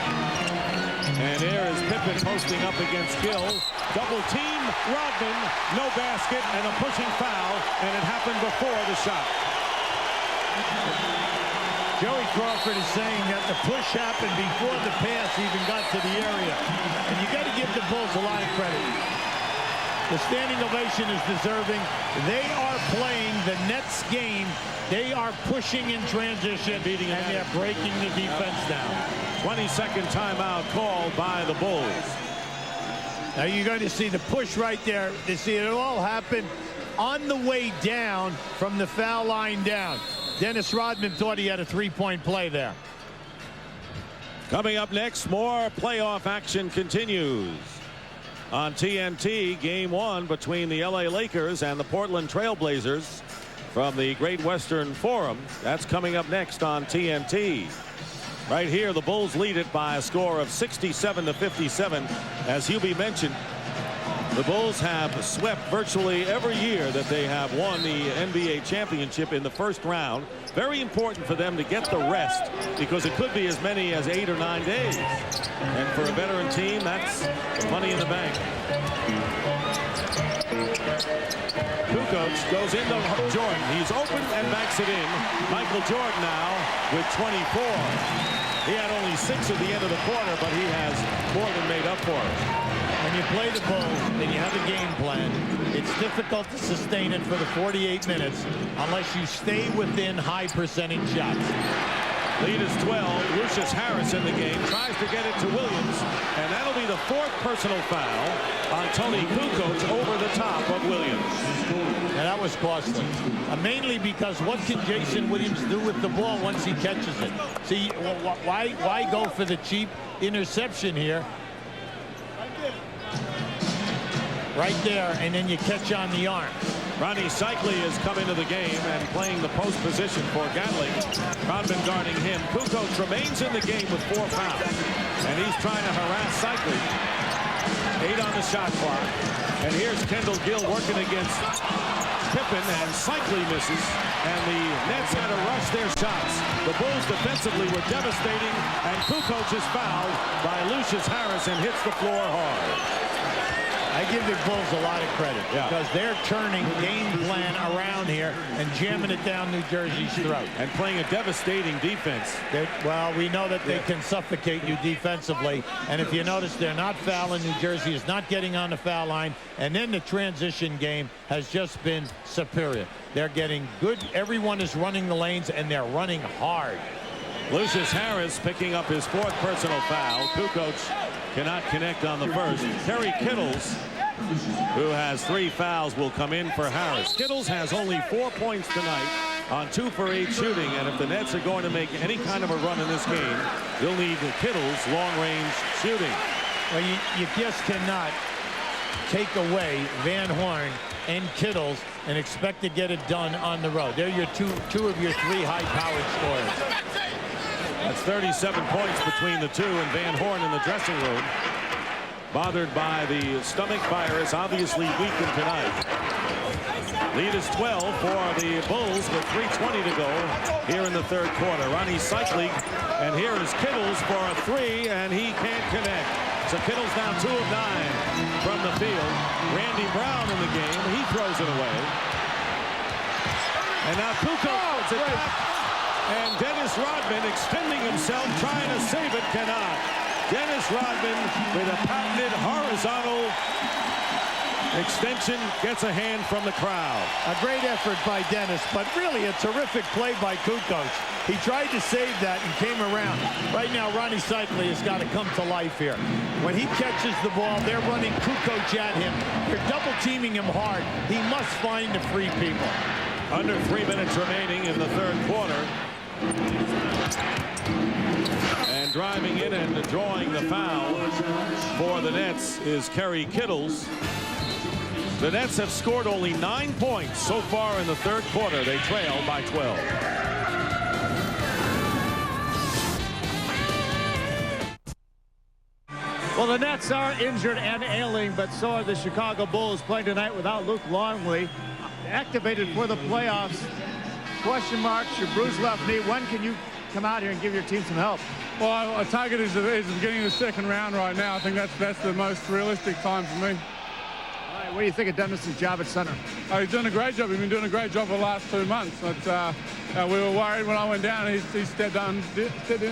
And there is Pippen posting up against Gill. Double team, Rodman, no basket, and a pushing foul, and it happened before the shot.
Joey Crawford is saying that the push happened before the pass even got to the area. And you got to give the Bulls a lot of credit. The standing ovation is deserving. They are playing the Nets game. They are pushing in transition, and they're breaking the defense down.
22nd timeout called by the Bulls.
Now you're going to see the push right there. You see it all happen on the way down from the foul line down. Dennis Rodman thought he had a three-point play there.
Coming up next, more playoff action continues. On TNT, Game 1 between the LA Lakers and the Portland Trailblazers from the Great Western Forum. That's coming up next on TNT. Right here, the Bulls lead it by a score of 67-57. As Hubie mentioned, the Bulls have swept virtually every year that they have won the NBA championship in the first round. Very important for them to get the rest because it could be as many as 8 or 9 days. And for a veteran team, that's money in the bank. Kukoc goes into Jordan. He's open and backs it in. Michael Jordan now with 24. He had only 6 at the end of the quarter, but he has more than made up for it.
When you play the Bulls and you have a game plan, it's difficult to sustain it for the 48 minutes unless you stay within high percentage shots.
Lead is 12. Lucius Harris in the game tries to get it to Williams, and that'll be the 4th personal foul on Tony Kukoc over the top of Williams.
And that was costly. Mainly because what can Jayson Williams do with the ball once he catches it? See, why go for the cheap interception here? Right there, and then you catch on the arm.
Ronnie Cycli has come into the game and playing the post position for Gatling. Rodman guarding him. Kukoc remains in the game with 4 fouls. And he's trying to harass Cycli. 8 on the shot clock. And here's Kendall Gill working against Pippen, and Cycli misses. And the Nets had to rush their shots. The Bulls defensively were devastating, and Kukoc is fouled by Lucius Harris and hits the floor hard.
I give the Bulls a lot of credit because they're turning game plan around here and jamming it down New Jersey's throat.
And playing a devastating defense.
Well, we know that they can suffocate you defensively. And if you notice, they're not fouling. New Jersey is not getting on the foul line. And then the transition game has just been superior. They're getting good. Everyone is running the lanes, and they're running hard.
Lucius Harris picking up his 4th personal foul. Kukoc cannot connect on the first. Kerry Kittles, who has 3 fouls, will come in for Harris. Kittles has only 4 points tonight on 2 for 8 shooting, and if the Nets are going to make any kind of a run in this game, they'll need Kittles' long-range shooting.
Well, you just cannot take away Van Horn and Kittles and expect to get it done on the road. They're your two of your 3 high-powered scorers.
That's 37 points between the 2, and Van Horn in the dressing room, bothered by the stomach virus, obviously weakened tonight. Lead is 12 for the Bulls with 3:20 to go here in the 3rd quarter. Ronnie Cycli, and here is Kittles for a 3, and he can't connect. So Kittles now 2 of 9 from the field. Randy Brown in the game. He throws it away. And now Kukoc. And Dennis Rodman extending himself, trying to save it, cannot. Dennis Rodman with a patented horizontal extension gets a hand from the crowd.
A great effort by Dennis, but really a terrific play by Kukoc. He tried to save that and came around. Right now, Ronnie Cycli has got to come to life here. When he catches the ball, they're running Kukoc at him. They're double teaming him hard. He must find the free people.
Under 3 minutes remaining in the 3rd quarter. And driving in and drawing the foul for the Nets is Kerry Kittles. The Nets have scored only 9 points so far in the 3rd quarter. They trail by 12.
Well, the Nets are injured and ailing, but so are the Chicago Bulls, playing tonight without Luke Longley, activated for the playoffs. Question marks, your bruised left knee. When can you come out here and give your team some help?
Well, our target is the beginning of the 2nd round right now. I think that's the most realistic time for me.
All right, what do you think of Dennis's job at center?
He's doing a great job. He's been doing a great job for the last 2 months. But, we were worried when I went down. He stepped in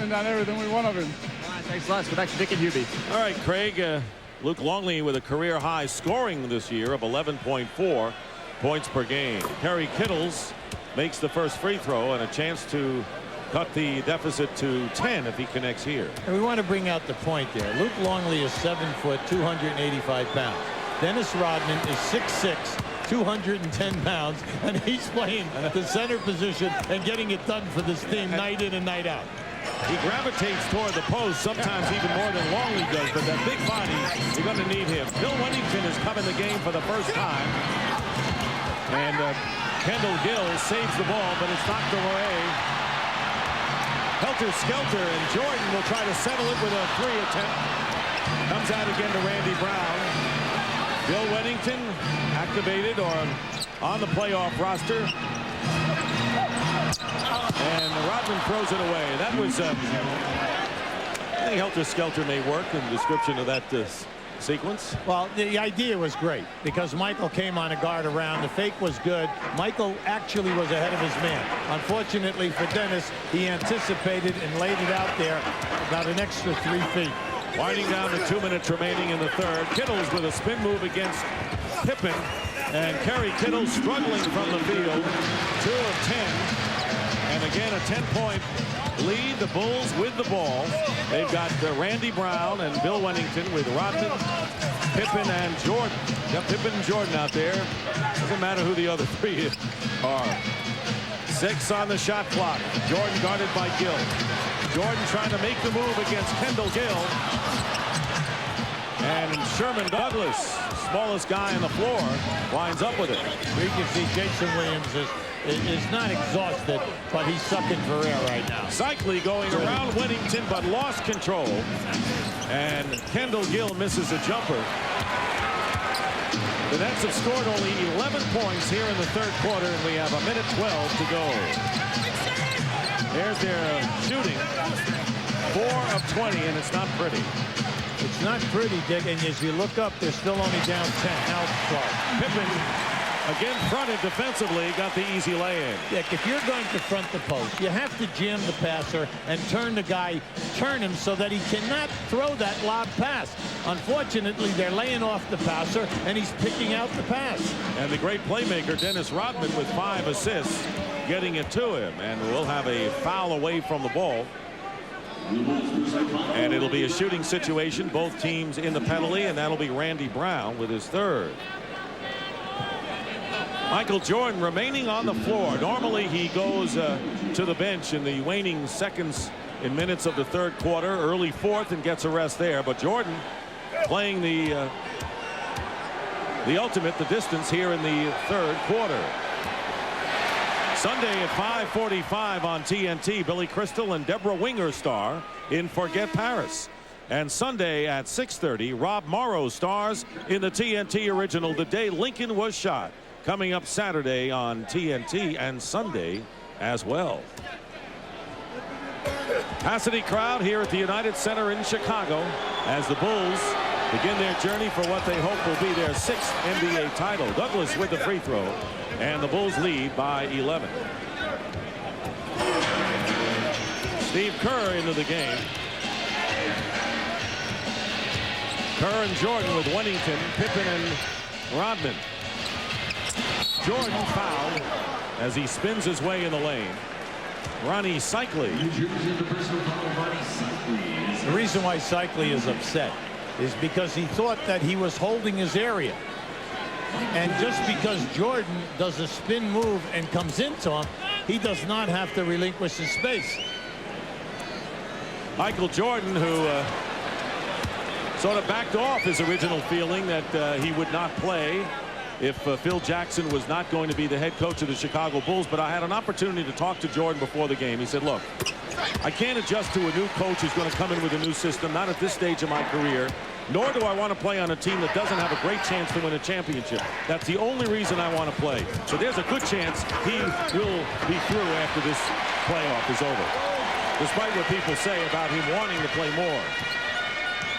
and done everything we want of him.
All right, thanks a lot. Good night, Dick and Hubie.
All right, Craig. Luke Longley with a career high scoring this year of 11.4 points per game. Kerry Kittles makes the first free throw and a chance to cut the deficit to 10 if he connects here.
And we want to bring out the point there. Luke Longley is 7 foot, 285 pounds. Dennis Rodman is 6'6", 210 pounds, and he's playing the center position and getting it done for this team night in and night out.
He gravitates toward the post, sometimes even more than Longley does, but that big body, you're going to need him. Bill Wennington has come in the game for the first time. And Kendall Gill saves the ball, but it's knocked away. Helter-skelter, and Jordan will try to settle it with a 3 attempt. Comes out again to Randy Brown. Bill Wennington activated or on the playoff roster. And Rodman throws it away. That was, I think helter-skelter may work in the description of that sequence.
Well, the idea was great because Michael came on a guard around. The fake was good. Michael actually was ahead of his man. Unfortunately for Dennis, he anticipated and laid it out there about an extra 3 feet.
Winding down to 2 minutes remaining in the 3rd. Kittles with a spin move against Pippen. And Kerry Kittles struggling from the field. 2 of 10. And again, a 10-point lead. The Bulls with the ball. They've got Randy Brown and Bill Wennington with Rodman, Pippen, and Jordan. Got Pippen and Jordan out there. Doesn't matter who the other 3 are. 6 on the shot clock. Jordan guarded by Gill. Jordan trying to make the move against Kendall Gill. And Sherman Douglas smallest guy on the floor winds up with it.
You can see Jayson Williams is not exhausted, but he's sucking for air right now.
Cycli going around Whittington, but lost control. And Kendall Gill misses a jumper. The Nets have scored only 11 points here in the third quarter, and we have a minute 12 to go. There's their shooting. 4 of 20, and it's not pretty.
It's not pretty, Dick, and as you look up, they're still only down 10. Now Clark.
Pippen, again fronted defensively, got the easy lay-in.
Dick, if you're going to front the post, you have to jam the passer and turn him so that he cannot throw that lob pass. Unfortunately, they're laying off the passer, and he's picking out the pass.
And the great playmaker, Dennis Rodman, with 5 assists, getting it to him. And we'll have a foul away from the ball. And it'll be a shooting situation. Both teams in the penalty, and that'll be Randy Brown with his third. Michael Jordan remaining on the floor. Normally he goes to the bench in the waning seconds and minutes of the third quarter, early fourth, and gets a rest there. But Jordan playing the ultimate, the distance here in the third quarter. Sunday at 5:45 on TNT, Billy Crystal and Deborah Winger star in Forget Paris. And Sunday at 6:30, Rob Morrow stars in the TNT original The Day Lincoln Was Shot, coming up Saturday on TNT and Sunday as well. Capacity crowd here at the United Center in Chicago as the Bulls begin their journey for what they hope will be their 6th NBA title. Douglas with the free throw, and the Bulls lead by 11. Steve Kerr into the game. Kerr and Jordan with Whittington, Pippen and Rodman. Jordan fouled as he spins his way in the lane. Ronnie Cycli.
The reason why Cycli is upset is because he thought that he was holding his area. And just because Jordan does a spin move and comes into him, he does not have to relinquish his space.
Michael Jordan, who sort of backed off his original feeling that he would not play if Phil Jackson was not going to be the head coach of the Chicago Bulls. But I had an opportunity to talk to Jordan before the game. He said, look, I can't adjust to a new coach who's going to come in with a new system, not at this stage of my career, nor do I want to play on a team that doesn't have a great chance to win a championship. That's the only reason I want to play. So there's a good chance he will be through after this playoff is over, despite what people say about him wanting to play more.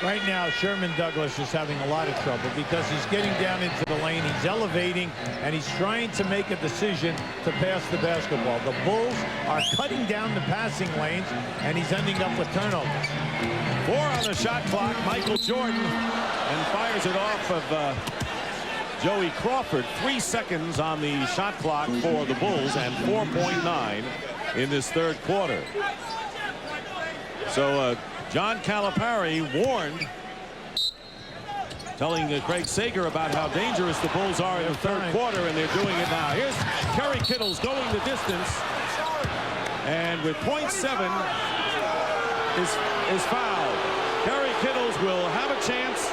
Right now, Sherman Douglas is having a lot of trouble because he's getting down into the lane, he's elevating, and he's trying to make a decision to pass the basketball. The Bulls are cutting down the passing lanes, and he's ending up with turnovers.
4 on the shot clock. Michael Jordan, and fires it off of Joey Crawford. 3 seconds on the shot clock for the Bulls, and 4.9 in this third quarter. So John Calipari warned, telling Craig Sager about how dangerous the Bulls are in the third quarter, and they're doing it now. Here's Kerry Kittles going the distance, and with 0.7 is fouled. Kerry Kittles will have a chance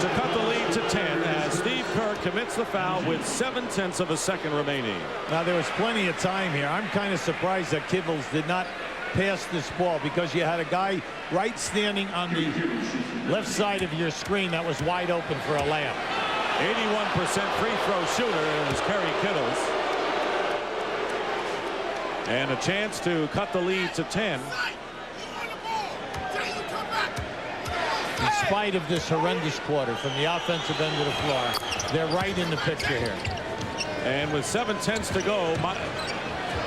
to cut the lead to 10 as Steve Kerr commits the foul with 0.7 of a second remaining.
Now there was plenty of time here. I'm kind of surprised that Kittles did not pass this ball, because you had a guy right standing on the left side of your screen that was wide open for a layup.
81% free throw shooter, and it was Kerry Kittles. And a chance to cut the lead to 10.
In spite of this horrendous quarter from the offensive end of the floor, they're right in the picture here.
And with 7/10 to go,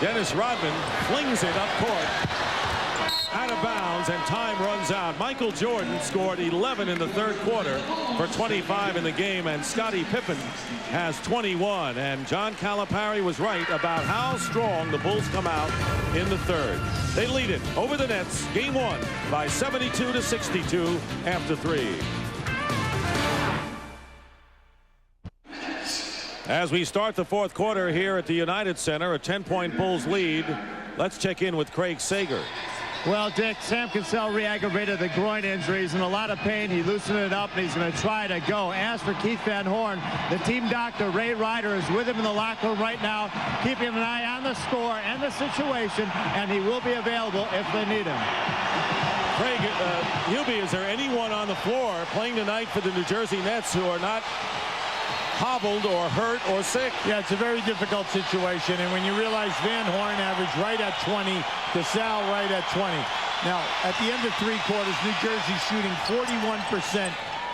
Dennis Rodman flings it up court, out of bounds, and time runs out. Michael Jordan scored 11 in the third quarter for 25 in the game, and Scottie Pippen has 21. And John Calipari was right about how strong the Bulls come out in the third. They lead it over the Nets, game 1, by 72-62 after 3. As we start the fourth quarter here at the United Center, a 10-point Bulls lead. Let's check in with Craig Sager.
Well, Dick, Sam Cassell re-aggravated the groin injury. He's in a lot of pain. He loosened it up, and he's going to try to go. As for Keith Van Horn, the team doctor, Ray Ryder, is with him in the locker room right now, keeping an eye on the score and the situation, and he will be available if they need him.
Craig, Hubie, is there anyone on the floor playing tonight for the New Jersey Nets who are not hobbled or hurt or sick?
Yeah, it's a very difficult situation, and when you realize Van Horn averaged right at 20, Cassell right at 20. Now, at the end of 3 quarters, New Jersey shooting 41%,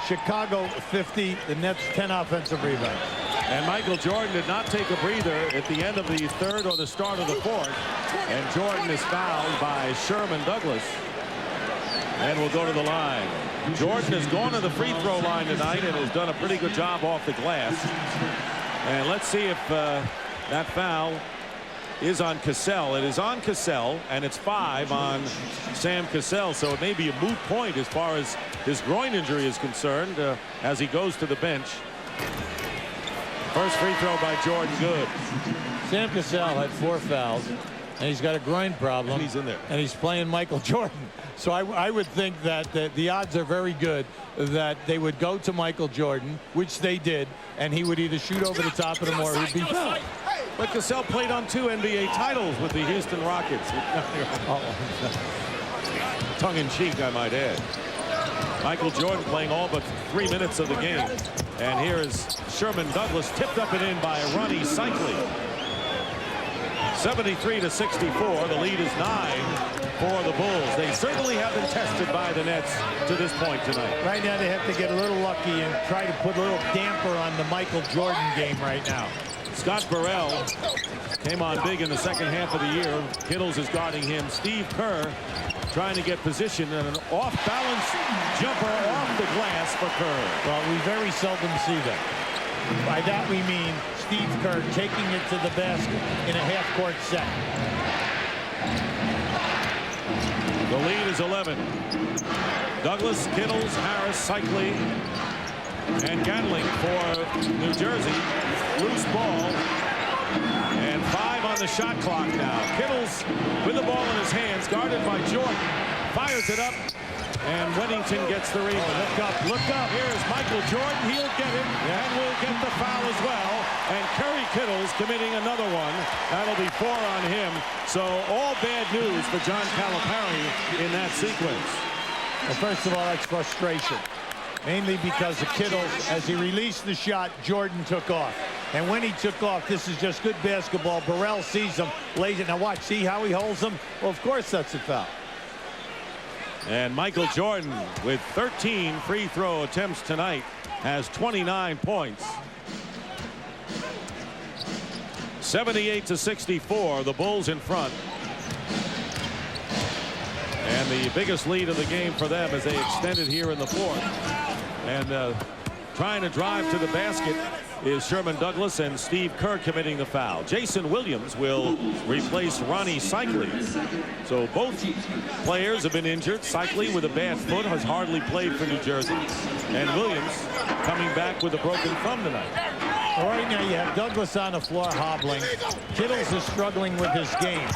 Chicago 50, the Nets 10 offensive rebounds.
And Michael Jordan did not take a breather at the end of the 3rd or the start of the 4th, and Jordan is fouled by Sherman Douglas and will go to the line. Jordan has gone to the free throw line tonight and has done a pretty good job off the glass. And let's see if that foul is on Cassell. It is on Cassell, and it's 5 on Sam Cassell. So it may be a moot point as far as his groin injury is concerned as he goes to the bench. First free throw by Jordan, good.
Sam Cassell had 4 fouls, and he's got a groin problem.
And he's in there.
And he's playing Michael Jordan. So I would think that the odds are very good that they would go to Michael Jordan, which they did, and he would either shoot over the top of him or he'd be fouled.
But Cassell played on 2 NBA titles with the Houston Rockets. Tongue-in-cheek, I might add. Michael Jordan playing all but 3 minutes of the game. And here is Sherman Douglas, tipped up and in by Ronnie Cycli. 73-64. The lead is 9 for the Bulls. They certainly have been tested by the Nets to this point tonight.
Right now they have to get a little lucky and try to put a little damper on the Michael Jordan game right now.
Scott Burrell came on big in the second half of the year. Kittles is guarding him. Steve Kerr trying to get position, and an off-balance jumper off the glass for Kerr.
Well, we very seldom see that. By that we mean Steve Kerr taking it to the basket in a half-court set.
The lead is 11. Douglas, Kittles, Harris, Cycli, and Gatling for New Jersey. Loose ball. And 5 on the shot clock now. Kittles with the ball in his hands, guarded by Jordan. Fires it up. And Wennington gets the rebound.
Oh, look up, look up.
Here's Michael Jordan. He'll get it, and will get the foul as well. And Kerry Kittles committing another one. That'll be 4 on him. So all bad news for John Calipari in that sequence.
Well, first of all, that's frustration. Mainly because of Kittles, as he released the shot, Jordan took off. And when he took off, this is just good basketball. Burrell sees him, lays it. Now watch, see how he holds him? Well, of course that's a foul.
And Michael Jordan, with 13 free throw attempts tonight, has 29 points. 78-64, the Bulls in front. And the biggest lead of the game for them as they extended here in the 4th. And trying to drive to the basket is Sherman Douglas, and Steve Kerr committing the foul. Jayson Williams will replace Ronnie Cycli. So both players have been injured. Cycli with a bad foot has hardly played for New Jersey. And Williams coming back with a broken thumb tonight.
Well, right now you have Douglas on the floor hobbling. Kittles is struggling with his game.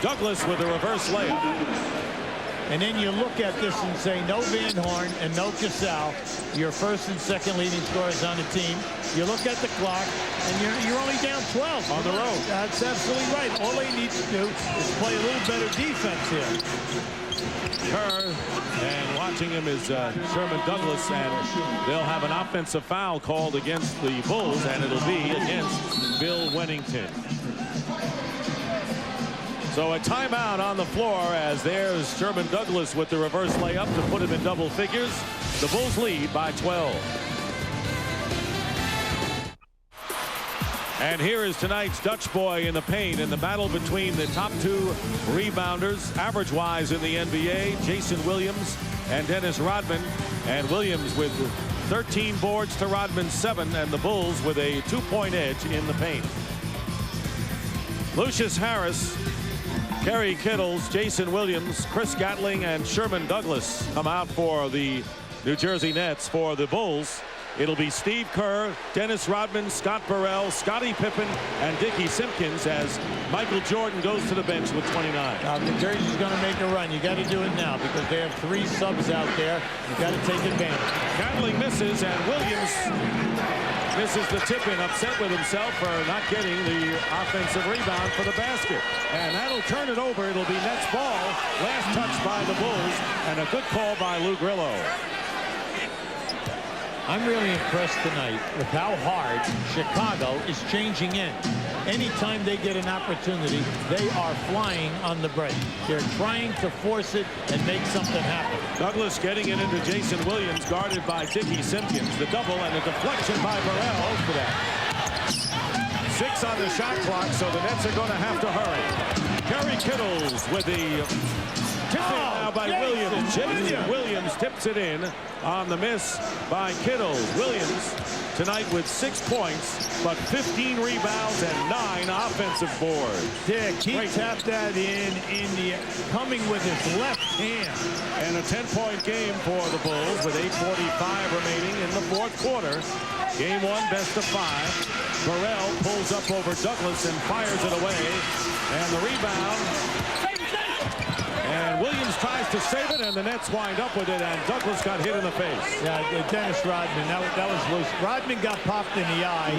Douglas with a reverse layup.
And then you look at this and say no Van Horn and no Cassell, your first and second leading scorers on the team. You look at the clock and you're only down 12
on the road.
That's absolutely right. All they need to do is play a little better defense here.
Kerr, and watching him is Sherman Douglas, and they'll have an offensive foul called against the Bulls, and it'll be against Bill Wennington. So a timeout on the floor as there's Sherman Douglas with the reverse layup to put him in double figures. The Bulls lead by 12. And here is tonight's Dutch boy in the paint in the battle between the top 2 rebounders, average-wise in the NBA, Jayson Williams and Dennis Rodman. And Williams with 13 boards to Rodman's 7, and the Bulls with a 2-point edge in the paint. Lucius Harris, Kerry Kittles, Jayson Williams, Chris Gatling, and Sherman Douglas come out for the New Jersey Nets. For the Bulls, It'll be Steve Kerr, Dennis Rodman, Scott Burrell, Scottie Pippen, and Dickie Simpkins as Michael Jordan goes to the bench with 29.
Now, New Jersey's going to make a run. You got to do it now because they have 3 subs out there. You got to take advantage.
Gatling misses, and Williams misses the tip-in, upset with himself for not getting the offensive rebound for the basket. And that'll turn it over. It'll be Nets ball. Last touch by the Bulls, and a good call by Lou Grillo.
I'm really impressed tonight with how hard Chicago is changing in. Anytime they get an opportunity, they are flying on the break. They're trying to force it and make something happen.
Douglas getting it into Jayson Williams, guarded by Dickie Simpkins. The double and a deflection by Burrell for that. 6 on the shot clock, so the Nets are going to have to hurry. Kerry Kittles with the tip in now by Williams. Jayson Williams tips it in on the miss by Kittles. Williams tonight with 6 points, but 15 rebounds and 9 offensive boards.
Dick, he tapped that in the coming with his left hand.
And a 10-point game for the Bulls with 8:45 remaining in the 4th quarter. Game 1, best of 5. Burrell pulls up over Douglas and fires it away. And the rebound. And Williams tries to save it, and the Nets wind up with it, and Douglas got hit in the face.
Yeah, Dennis Rodman, that was loose. Rodman got popped in the eye,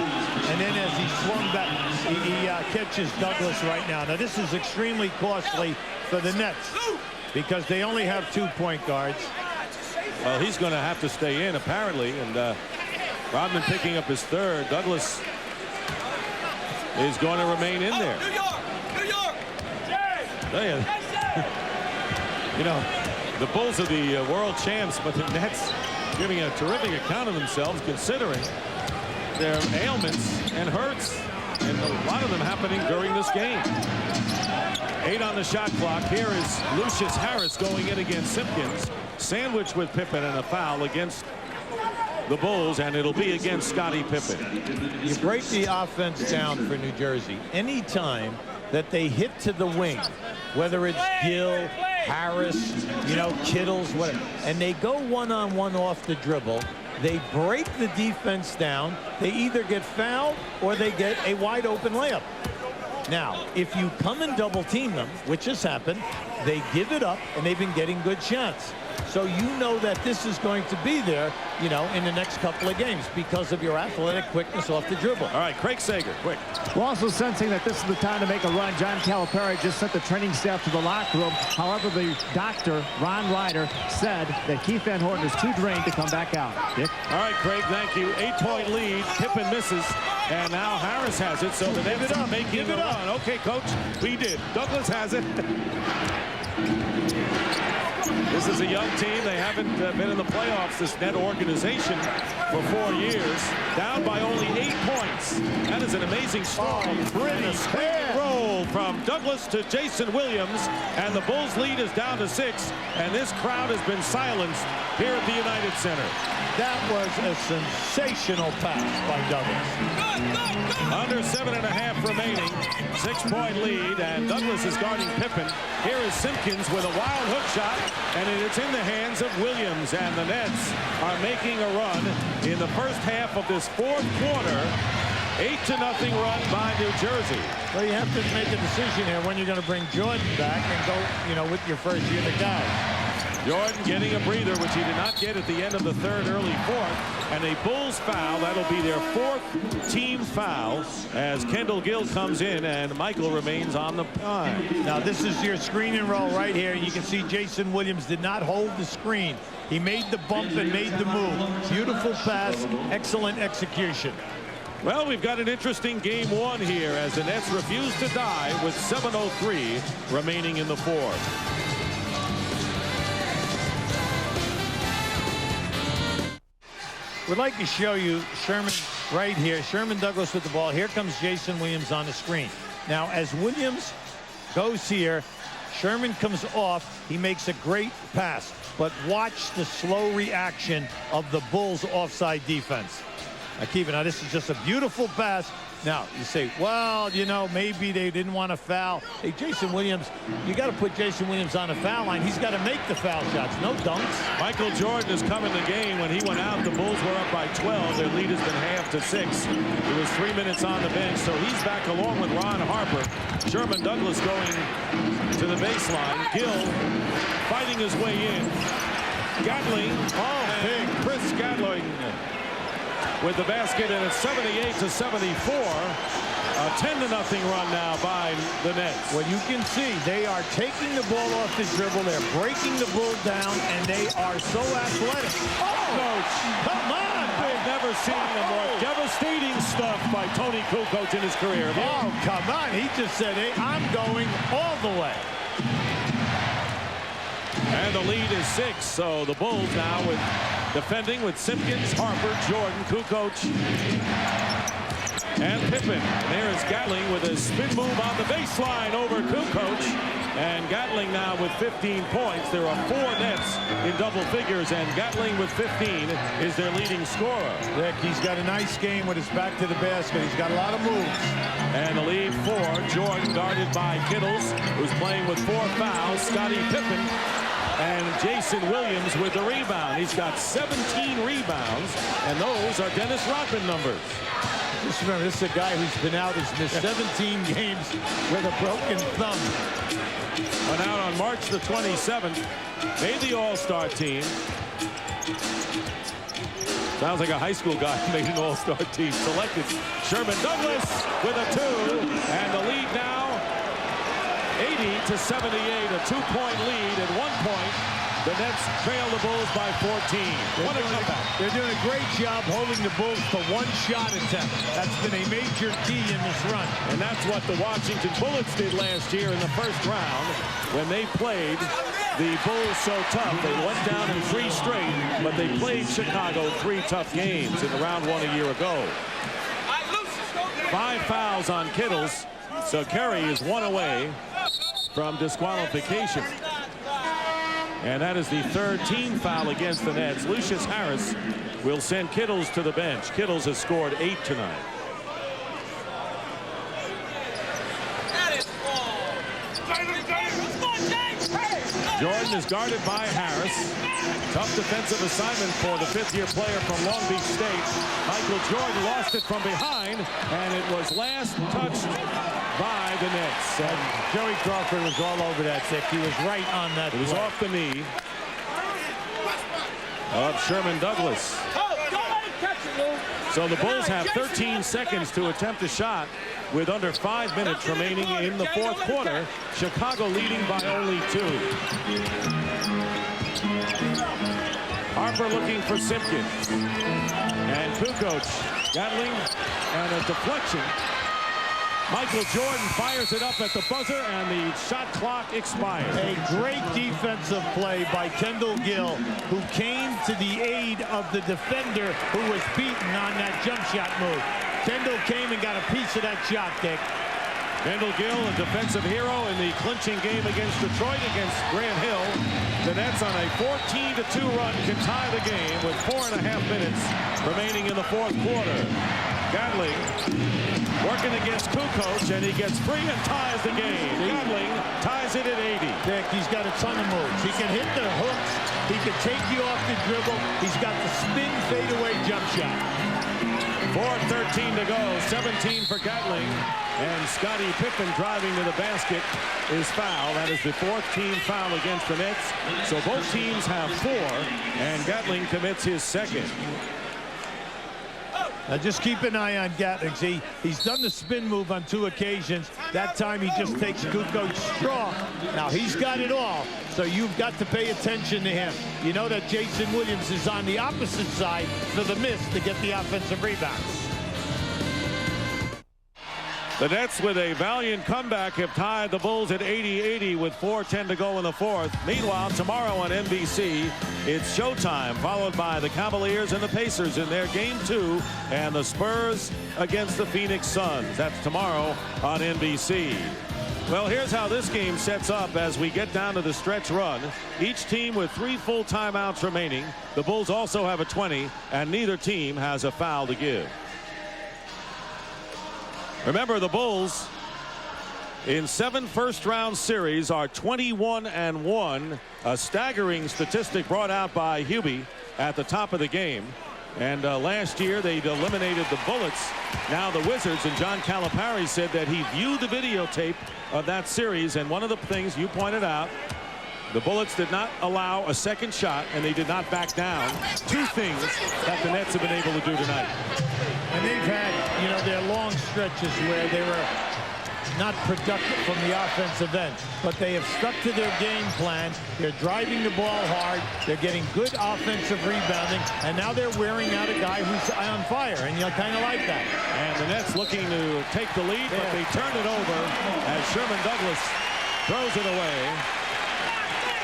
and then as he swung back, he catches Douglas right now. Now, this is extremely costly for the Nets because they only have 2 point guards.
Well, he's going to have to stay in, apparently, and Rodman picking up his 3rd. Douglas is going to remain in there.
New York! New York!
You know, the Bulls are the world champs, but the Nets giving a terrific account of themselves considering their ailments and hurts, and a lot of them happening during this game. 8 on the shot clock. Here is Lucius Harris going in against Simpkins, sandwiched with Pippen, and a foul against the Bulls, and it'll be against Scottie Pippen.
You break the offense down for New Jersey. Anytime that they hit to the wing, whether it's Gill, Harris, you know, Kittles, whatever, and they go one-on-one off the dribble, they break the defense down. They either get fouled or they get a wide open layup. Now, if you come and double team them, which has happened, they give it up, and they've been getting good shots. So you know that this is going to be there, you know, in the next couple of games because of your athletic quickness off the dribble.
All right, Craig Sager, quick.
We're also sensing that this is the time to make a run. John Calipari just sent the training staff to the locker room. However, the doctor, Ron Ryder, said that Keith Van Horn is too drained to come back out. Dick?
All right, Craig, thank you. 8-point lead. Pippen misses, and now Harris has it, so the Nets are making a run. Okay, Coach, we did. Douglas has it. This is a young team. They haven't been in the playoffs, this Net organization, for 4 years. Down by only 8 points. That is an amazing story. Pretty screen roll from Douglas to Jayson Williams, and the Bulls' lead is down to 6, and this crowd has been silenced here at the United Center.
That was a sensational pass by Douglas.
Under 7.5 remaining. 6-point lead, and Douglas is guarding Pippen. Here is Simpkins with a wild hook shot, and it's in the hands of Williams, and the Nets are making a run in the first half of this 4th quarter. 8-0 run by New Jersey.
Well, you have to make a decision here when you're going to bring Jordan back and go, you know, with your first unit guys.
Jordan getting a breather, which he did not get at the end of the 3rd, early 4th, and a Bulls foul. That'll be their 4th team foul as Kendall Gill comes in and Michael remains on the line.
Now, this is your screen and roll right here. You can see Jayson Williams did not hold the screen. He made the bump and made the move. Beautiful pass, excellent execution.
Well, we've got an interesting game 1 here as the Nets refuse to die with 7:03 remaining in the 4th.
We'd like to show you Sherman right here. Sherman Douglas with the ball. Here comes Jayson Williams on the screen. Now, as Williams goes here, Sherman comes off. He makes a great pass. But watch the slow reaction of the Bulls' offside defense. Now, this is just a beautiful pass. Now, you say, well, you know, maybe they didn't want to foul. Hey, Jayson Williams, you got to put Jayson Williams on the foul line. He's got to make the foul shots, no dunks.
Michael Jordan has come in the game. When he went out, the Bulls were up by 12. Their lead has been halved to 6. It was 3 minutes on the bench, so he's back along with Ron Harper. Sherman Douglas going to the baseline. Gill fighting his way in. Gatling, big Chris Gatling with the basket, and it's 78-74. A 10-0 run now by the Nets.
Well, you can see they are taking the ball off the dribble. They're breaking the Bull down, and they are so athletic. Coach, come on!
I've never seen a more devastating stuff by Tony Kukoc in his career.
Oh, come on. He just said, hey, I'm going all the way.
And the lead is 6, so the Bulls now with defending with Simpkins, Harper, Jordan, Kukoc, and Pippen. And there is Gatling with a spin move on the baseline over Kukoc. And Gatling now with 15 points. There are 4 Nets in double figures, and Gatling with 15 is their leading scorer.
Rick, he's got a nice game with his back to the basket. He's got a lot of moves.
And the lead 4, Jordan guarded by Kittles, who's playing with 4 fouls. Scottie Pippen and Jayson Williams with the rebound. He's got 17 rebounds, and those are Dennis Rodman numbers.
Just remember, this is a guy who's been out, he's missed 17 games with a broken thumb.
Went out on March the 27th, made the All-Star team. Sounds like a high school guy who made an All-Star team. Selected Sherman Douglas with a 2, and the lead now 80-78, a 2-point lead. At 1 point, the Nets trail the Bulls by 14. What a comeback.
They're doing a great job holding the Bulls to 1 shot attempt. That's been a major key in this run.
And that's what the Washington Bullets did last year in the first round when they played the Bulls so tough. They went down in 3 straight, but they played Chicago 3 tough games in the round 1 a year ago. 5 fouls on Kittles, so Kerry is 1 away from disqualification. And that is the 3rd team foul against the Nets. Lucius Harris will send Kittles to the bench. Kittles has scored 8 tonight. Jordan is guarded by Harris. Tough defensive assignment for the 5th-year player from Long Beach State. Michael Jordan lost it from behind, and it was last touched by the Nets.
And Joey Crawford was all over that, Dick. He was right on that.
It was off the knee of Sherman Douglas. So the Bulls have 13 seconds to attempt a shot with under 5 minutes remaining in the 4th quarter. Chicago leading by only 2. Harper looking for Simpkins. And Kukoc, Gatling, and a deflection. Michael Jordan fires it up at the buzzer, and the shot clock expires.
A great defensive play by Kendall Gill, who came to the aid of the defender who was beaten on that jump shot move. Kendall came and got a piece of that shot, Dick.
Kendall Gill, a defensive hero in the clinching game against Detroit against Grant Hill. The Nets on a 14-2 run can tie the game with 4.5 minutes remaining in the 4th quarter. Gatling working against Kukoc, and he gets free and ties the game. Gatling ties it at 80.
Dick, he's got a ton of moves. He can hit the hooks. He can take you off the dribble. He's got the spin fadeaway jump shot.
4:13 to go. 17 for Gatling. And Scottie Pippen driving to the basket is fouled. That is the 4th team foul against the Nets. So both teams have 4, and Gatling commits his 2nd.
Now just keep an eye on Gatling. See, he's done the spin move on 2 occasions. That time he just takes Kukoc strong. Now he's got it all, so you've got to pay attention to him. You know that Jayson Williams is on the opposite side for the miss to get the offensive rebounds.
The Nets, with a valiant comeback, have tied the Bulls at 80-80 with 4:10 to go in the 4th. Meanwhile, tomorrow on NBC, it's showtime, followed by the Cavaliers and the Pacers in their Game 2, and the Spurs against the Phoenix Suns. That's tomorrow on NBC. Well, here's how this game sets up as we get down to the stretch run. Each team with 3 full timeouts remaining. The Bulls also have a 20, and neither team has a foul to give. Remember, the Bulls in 7 first-round series are 21-1, a staggering statistic brought out by Hubie at the top of the game. And last year they'd eliminated the Bullets. Now the Wizards, and John Calipari said that he viewed the videotape of that series, and one of the things you pointed out, the Bullets did not allow a second shot, and they did not back down. 2 things that the Nets have been able to do tonight.
And they've had, you know, their long stretches where they were not productive from the offensive end, but they have stuck to their game plan. They're driving the ball hard. They're getting good offensive rebounding, and now they're wearing out a guy who's on fire, and you kind of like that.
And the Nets looking to take the lead, but they turn it over as Sherman Douglas throws it away.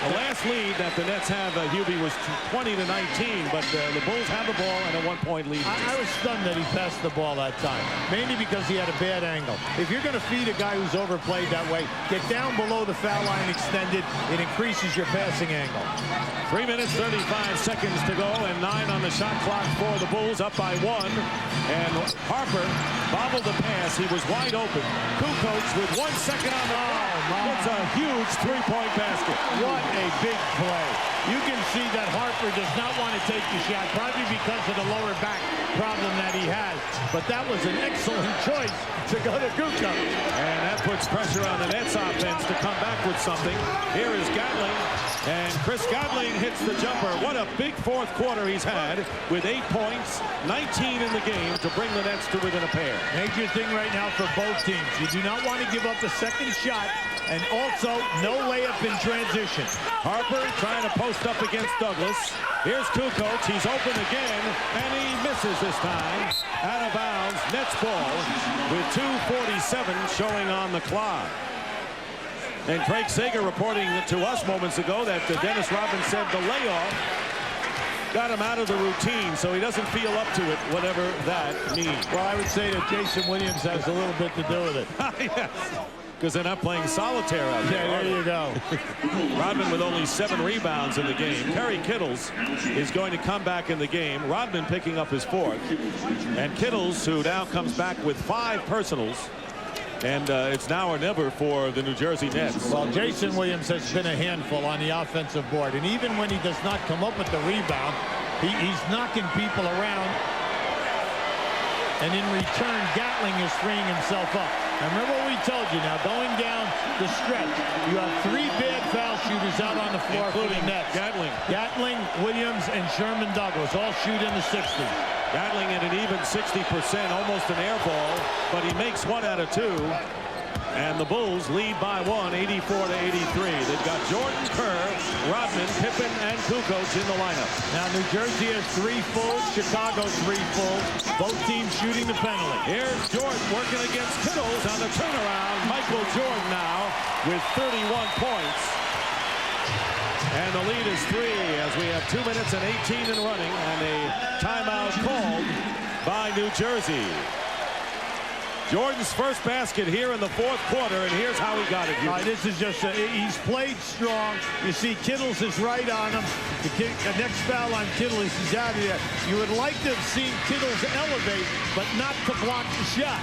The last lead that the Nets have, Hubie, was 20-19, but the Bulls have the ball and a 1-point lead.
I was stunned that he passed the ball that time, mainly because he had a bad angle. If you're going to feed a guy who's overplayed that way, get down below the foul line extended. It increases your passing angle.
3 minutes, 35 seconds to go, and 9 on the shot clock for the Bulls, up by 1. And Harper bobbled the pass. He was wide open. Kukoc with 1 second on the clock. It's a huge 3-point basket.
What a big play. You can see that Harper does not want to take the shot, probably because of the lower back problem that he has. But that was an excellent choice to go to Kukoc.
And that puts pressure on the Nets offense to come back with something. Here is Gatling. And Chris Gatling hits the jumper. What a big 4th quarter he's had with 8 points, 19 in the game to bring the Nets to within a pair.
Major thing right now for both teams. You do not want to give up a second shot, and also no layup in transition.
Harper trying to post up against Douglas. Here's Kukoc. He's open again, and he misses this time. Out of bounds. Nets ball with 2:47 showing on the clock. And Craig Sager reporting to us moments ago that Dennis Rodman said the layoff got him out of the routine, so he doesn't feel up to it, whatever that means.
Well, I would say that Jayson Williams has a little bit to do with it.
Yes, because they're not playing solitaire out there.
Yeah, there you go.
Rodman with only 7 rebounds in the game. Kerry Kittles is going to come back in the game. Rodman picking up his 4th. And Kittles, who now comes back with 5 personals. And it's now or never for the New Jersey Nets.
Well, Jayson Williams has been a handful on the offensive board. And even when he does not come up with the rebound, he's knocking people around. And in return, Gatling is freeing himself up. Now, remember what we told you now, going down the stretch, you have 3 bad foul shooters out on the floor, including Nets. Gatling, Williams, and Sherman Douglas all shoot in the 60s.
Gatling at an even 60%, almost an air ball, but he makes 1 out of 2. And the Bulls lead by 1, 84-83. They've got Jordan, Kerr, Rodman, Pippen, and Kukoc in the lineup.
Now New Jersey has 3 fulls, Chicago 3 fulls. Both teams shooting the penalty.
Here's Jordan working against Kittles on the turnaround. Michael Jordan now with 31 points. And the lead is 3 as we have 2 minutes and 18 in running, and a timeout called by New Jersey. Jordan's first basket here in the 4th quarter, and here's how he got it.
This is just, he's played strong. You see Kittles is right on him. The next foul on Kittles, he's out of there. You would like to have seen Kittles elevate, but not to block the shot.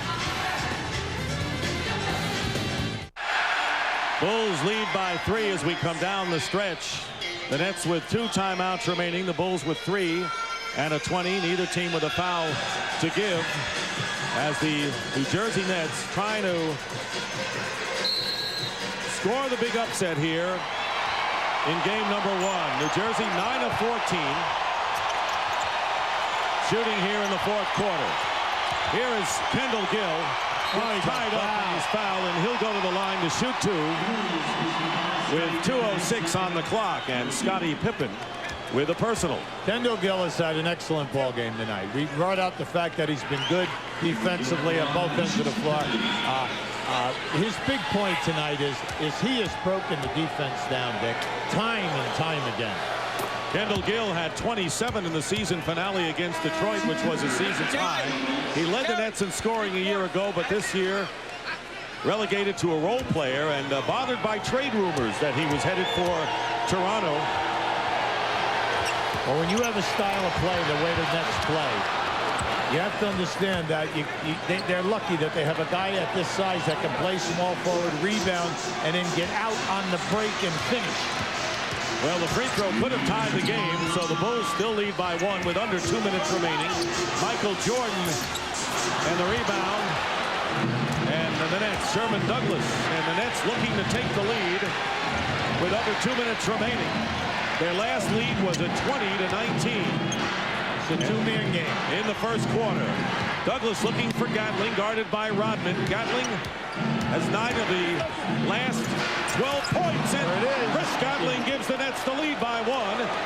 Bulls lead by 3 as we come down the stretch. The Nets with 2 timeouts remaining. The Bulls with 3 and a 20. Neither team with a foul to give, as the New Jersey Nets trying to score the big upset here in game number 1. New Jersey 9 of 14 shooting here in the 4th quarter. Here is Kendall Gill. He's tied up and he's fouled, and he'll go to the line to shoot 2 with 2:06 on the clock, and Scottie Pippen with a personal.
Kendall Gill has had an excellent ball game tonight. We brought out the fact that he's been good defensively on both ends of the floor. His big point tonight is he has broken the defense down, Dick, time and time again.
Kendall Gill had 27 in the season finale against Detroit, which was a season's high. He led the Nets in scoring a year ago, but this year relegated to a role player and bothered by trade rumors that he was headed for Toronto.
Well, when you have a style of play the way the Nets play, you have to understand that they're lucky that they have a guy at this size that can play small forward, rebound, and then get out on the break and finish.
Well, the free throw could have tied the game, so the Bulls still lead by 1 with under 2 minutes remaining. Michael Jordan and the rebound. And the Nets, Sherman Douglas, and the Nets looking to take the lead with under 2 minutes remaining. Their last lead was a 20-19.
It's a two-man game.
In the first quarter. Douglas looking for Gatling, guarded by Rodman. Gatling has 9 of the last 12 points. And Chris Gatling gives the Nets the lead by 1,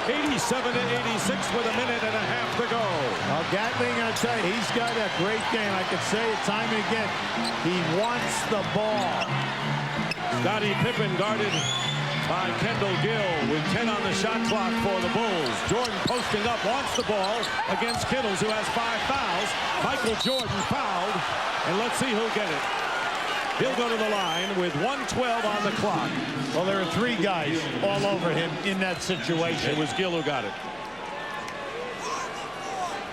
87-86 with a minute and a half to go.
Well, Gatling, I tell you, he's got a great game. I could say it time and again. He wants the ball.
Scottie Pippen guarded by Kendall Gill with 10 on the shot clock for the Bulls. Jordan posting up, wants the ball against Kittles, who has 5 fouls. Michael Jordan fouled, and let's see who'll get it. He'll go to the line with 1:12 on the clock.
Well, there are 3 guys all over him in that situation.
It was Gill who got it.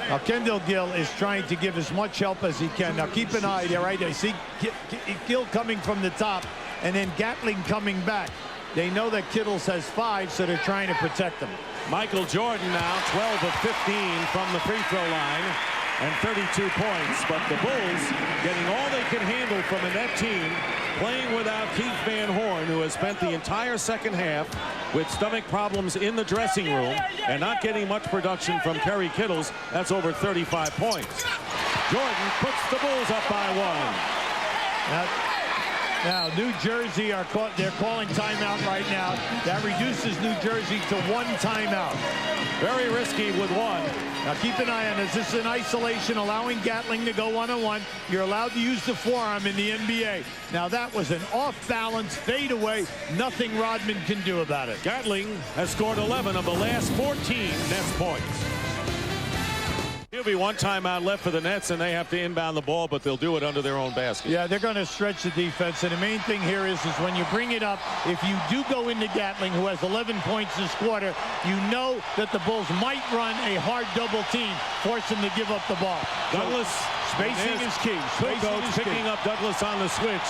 Now, Kendall Gill is trying to give as much help as he can. Now, keep an eye there, right there. See Gill coming from the top, and then Gatling coming back. They know that Kittles has 5, so they're trying to protect him.
Michael Jordan now 12 of 15 from the free throw line and 32 points. But the Bulls getting all they can handle from a net team, playing without Keith Van Horn, who has spent the entire second half with stomach problems in the dressing room and not getting much production from Kerry Kittles. That's over 35 points. Jordan puts the Bulls up by 1.
Now, New Jersey they're calling timeout right now. That reduces New Jersey to 1 timeout.
Very risky with 1.
Now, keep an eye on this. This is an isolation, allowing Gatling to go one-on-one. You're allowed to use the forearm in the NBA. Now, that was an off-balance fadeaway. Nothing Rodman can do about it.
Gatling has scored 11 of the last 14 Nets points. There'll be 1 timeout left for the Nets, and they have to inbound the ball, but they'll do it under their own basket.
Yeah, they're going to stretch the defense, and the main thing here is when you bring it up, if you do go into Gatling, who has 11 points this quarter, you know that the Bulls might run a hard double team, force them to give up the ball.
Douglas,
spacing is key.
Kukoc picking up Douglas on the switch.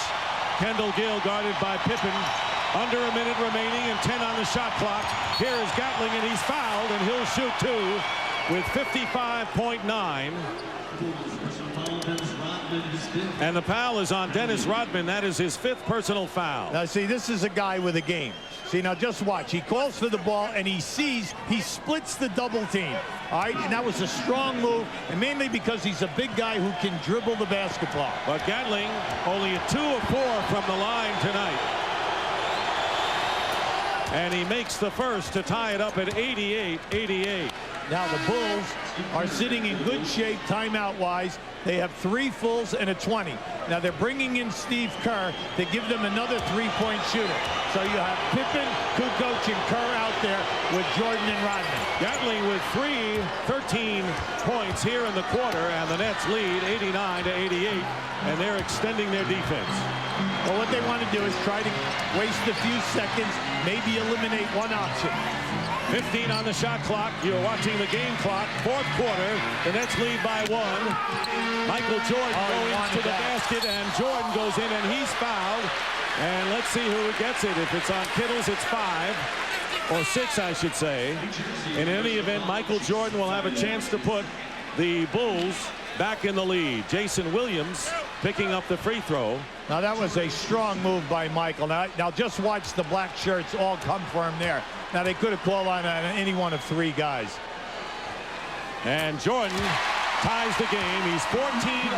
Kendall Gill guarded by Pippen. Under a minute remaining and 10 on the shot clock. Here is Gatling, and he's fouled, and he'll shoot 2. With 55.9. And the foul is on Dennis Rodman. That is his 5th personal foul.
Now, see, this is a guy with a game. See, now just watch. He calls for the ball, and he splits the double team. All right, and that was a strong move, and mainly because he's a big guy who can dribble the basketball.
But Gatling only a 2 of 4 from the line tonight. And he makes the first to tie it up at 88-88.
Now the Bulls are sitting in good shape timeout-wise. They have 3 fulls and a 20. Now they're bringing in Steve Kerr to give them another 3-point shooter. So you have Pippen, Kukoc, and Kerr out there with Jordan and Rodman.
Gatling with 13 points here in the quarter, and the Nets lead 89-88, and they're extending their defense.
Well, what they want to do is try to waste a few seconds, maybe eliminate one option.
15 on the shot clock. You're watching the game clock. 4th quarter. The Nets lead by 1. Michael Jordan going to the basket, and Jordan goes in, and he's fouled. And let's see who gets it. If it's on Kittles, it's 5. Or 6, I should say. In any event, Michael Jordan will have a chance to put the Bulls back in the lead. Jayson Williams picking up the free throw.
Now, that was a strong move by Michael. Now just watch the black shirts all come for him there. Now, they could have called on any one of 3 guys.
And Jordan ties the game. He's 14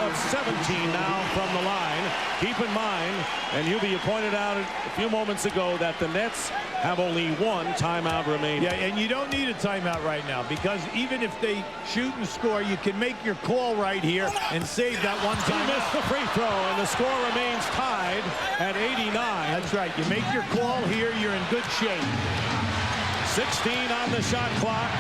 of 17 now from the line. Keep in mind, and you pointed out a few moments ago, that the Nets have only 1 timeout remaining.
Yeah, and you don't need a timeout right now, because even if they shoot and score, you can make your call right here and save that 1 timeout.
He missed the free throw, and the score remains tied at 89.
That's right. You make your call here, you're in good shape.
16 on the shot clock.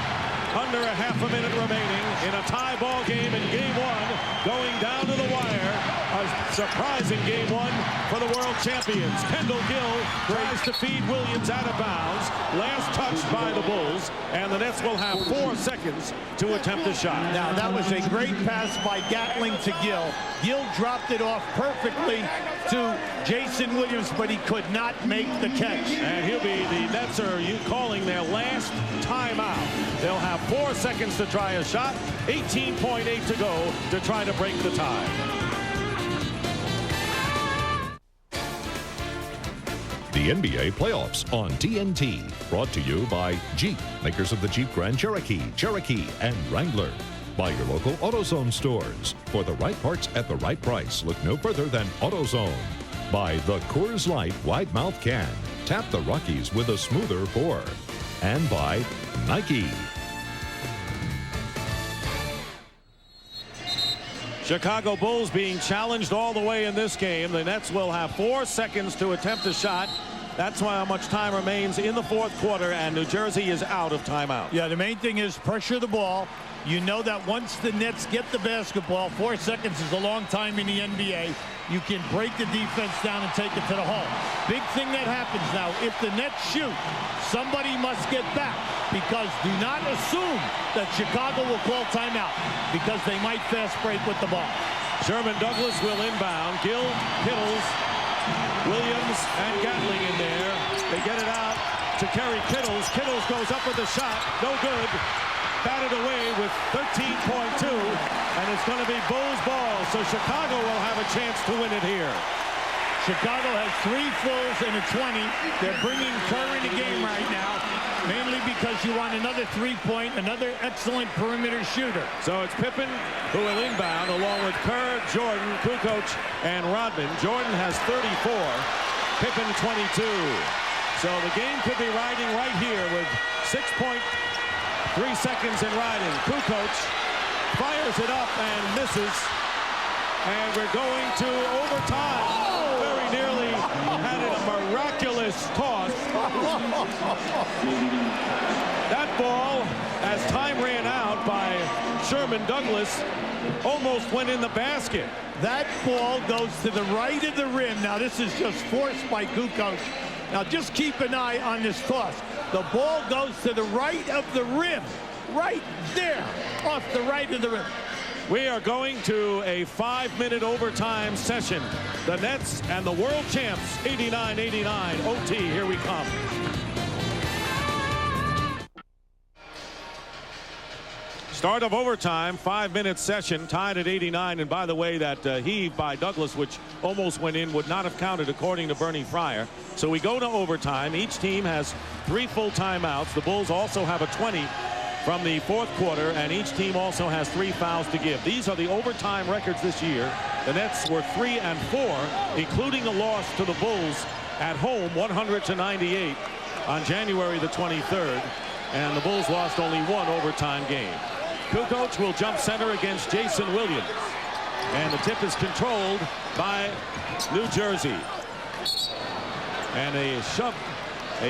under a half a minute remaining in a tie ball game in game one, going down to the wire. A surprising game one for the world champions. Kendall Gill tries to feed Williams out of bounds. Last touched by the Bulls, and the Nets will have 4 seconds to attempt a shot.
Now, that was a great pass by Gatling to Gill. Gill dropped it off perfectly to Jayson Williams, but he could not make the catch.
And the Nets are calling their last timeout. They'll have 4 seconds to try a shot, 18.8 to go to try to break the tie.
The NBA playoffs on TNT, brought to you by Jeep, makers of the Jeep Grand Cherokee, Cherokee, and Wrangler. By your local AutoZone stores. For the right parts at the right price, look no further than AutoZone. By the Coors Light Wide Mouth Can. Tap the Rockies with a smoother pour. And by Nike.
Chicago Bulls being challenged all the way in this game. The Nets will have 4 seconds to attempt a shot. That's why how much time remains in the fourth quarter, and New Jersey is out of timeout.
Yeah, the main thing is pressure the ball. You know that once the Nets get the basketball, 4 seconds is a long time in the NBA. You can break the defense down and take it to the hole. Big thing that happens now, if the Nets shoot, somebody must get back, because do not assume that Chicago will call timeout, because they might fast break with the ball.
Sherman Douglas will inbound. Gill, Kittles, Williams, and Gatling in there. They get it out to Kerry Kittles. Kittles goes up with the shot. No good. Batted away with 13.2, and it's going to be Bulls ball, so Chicago will have a chance to win it here.
Chicago has 3 fulls and a 20. They're bringing Kerr in the game right now, mainly because you want another 3-point, another excellent perimeter shooter.
So it's Pippen who will inbound, along with Kerr, Jordan, Kukoc, and Rodman. Jordan has 34, Pippen 22. So the game could be riding right here with 6.3 seconds in riding. Kukoc fires it up and misses. And we're going to overtime. Very nearly had a miraculous toss. That ball, as time ran out by Sherman Douglas, almost went in the basket.
That ball goes to the right of the rim. Now, this is just forced by Kukoc. Now, just keep an eye on this toss. The ball goes to the right of the rim. Right there, off the right of the rim.
We are going to a 5-minute overtime session. The Nets and the world champs, 89-89 OT. Here we come. Start of overtime, 5-minute session, tied at 89. And by the way, that heave by Douglas, which almost went in, would not have counted according to Bernie Fryer. So we go to overtime. Each team has 3 full timeouts. The Bulls also have a 20 from the fourth quarter, and each team also has 3 fouls to give. These are the overtime records this year. The Nets were 3-4, including a loss to the Bulls at home, 100-98 on January the 23rd. And the Bulls lost only 1 overtime game. Kukoc will jump center against Jayson Williams. And the tip is controlled by New Jersey. And a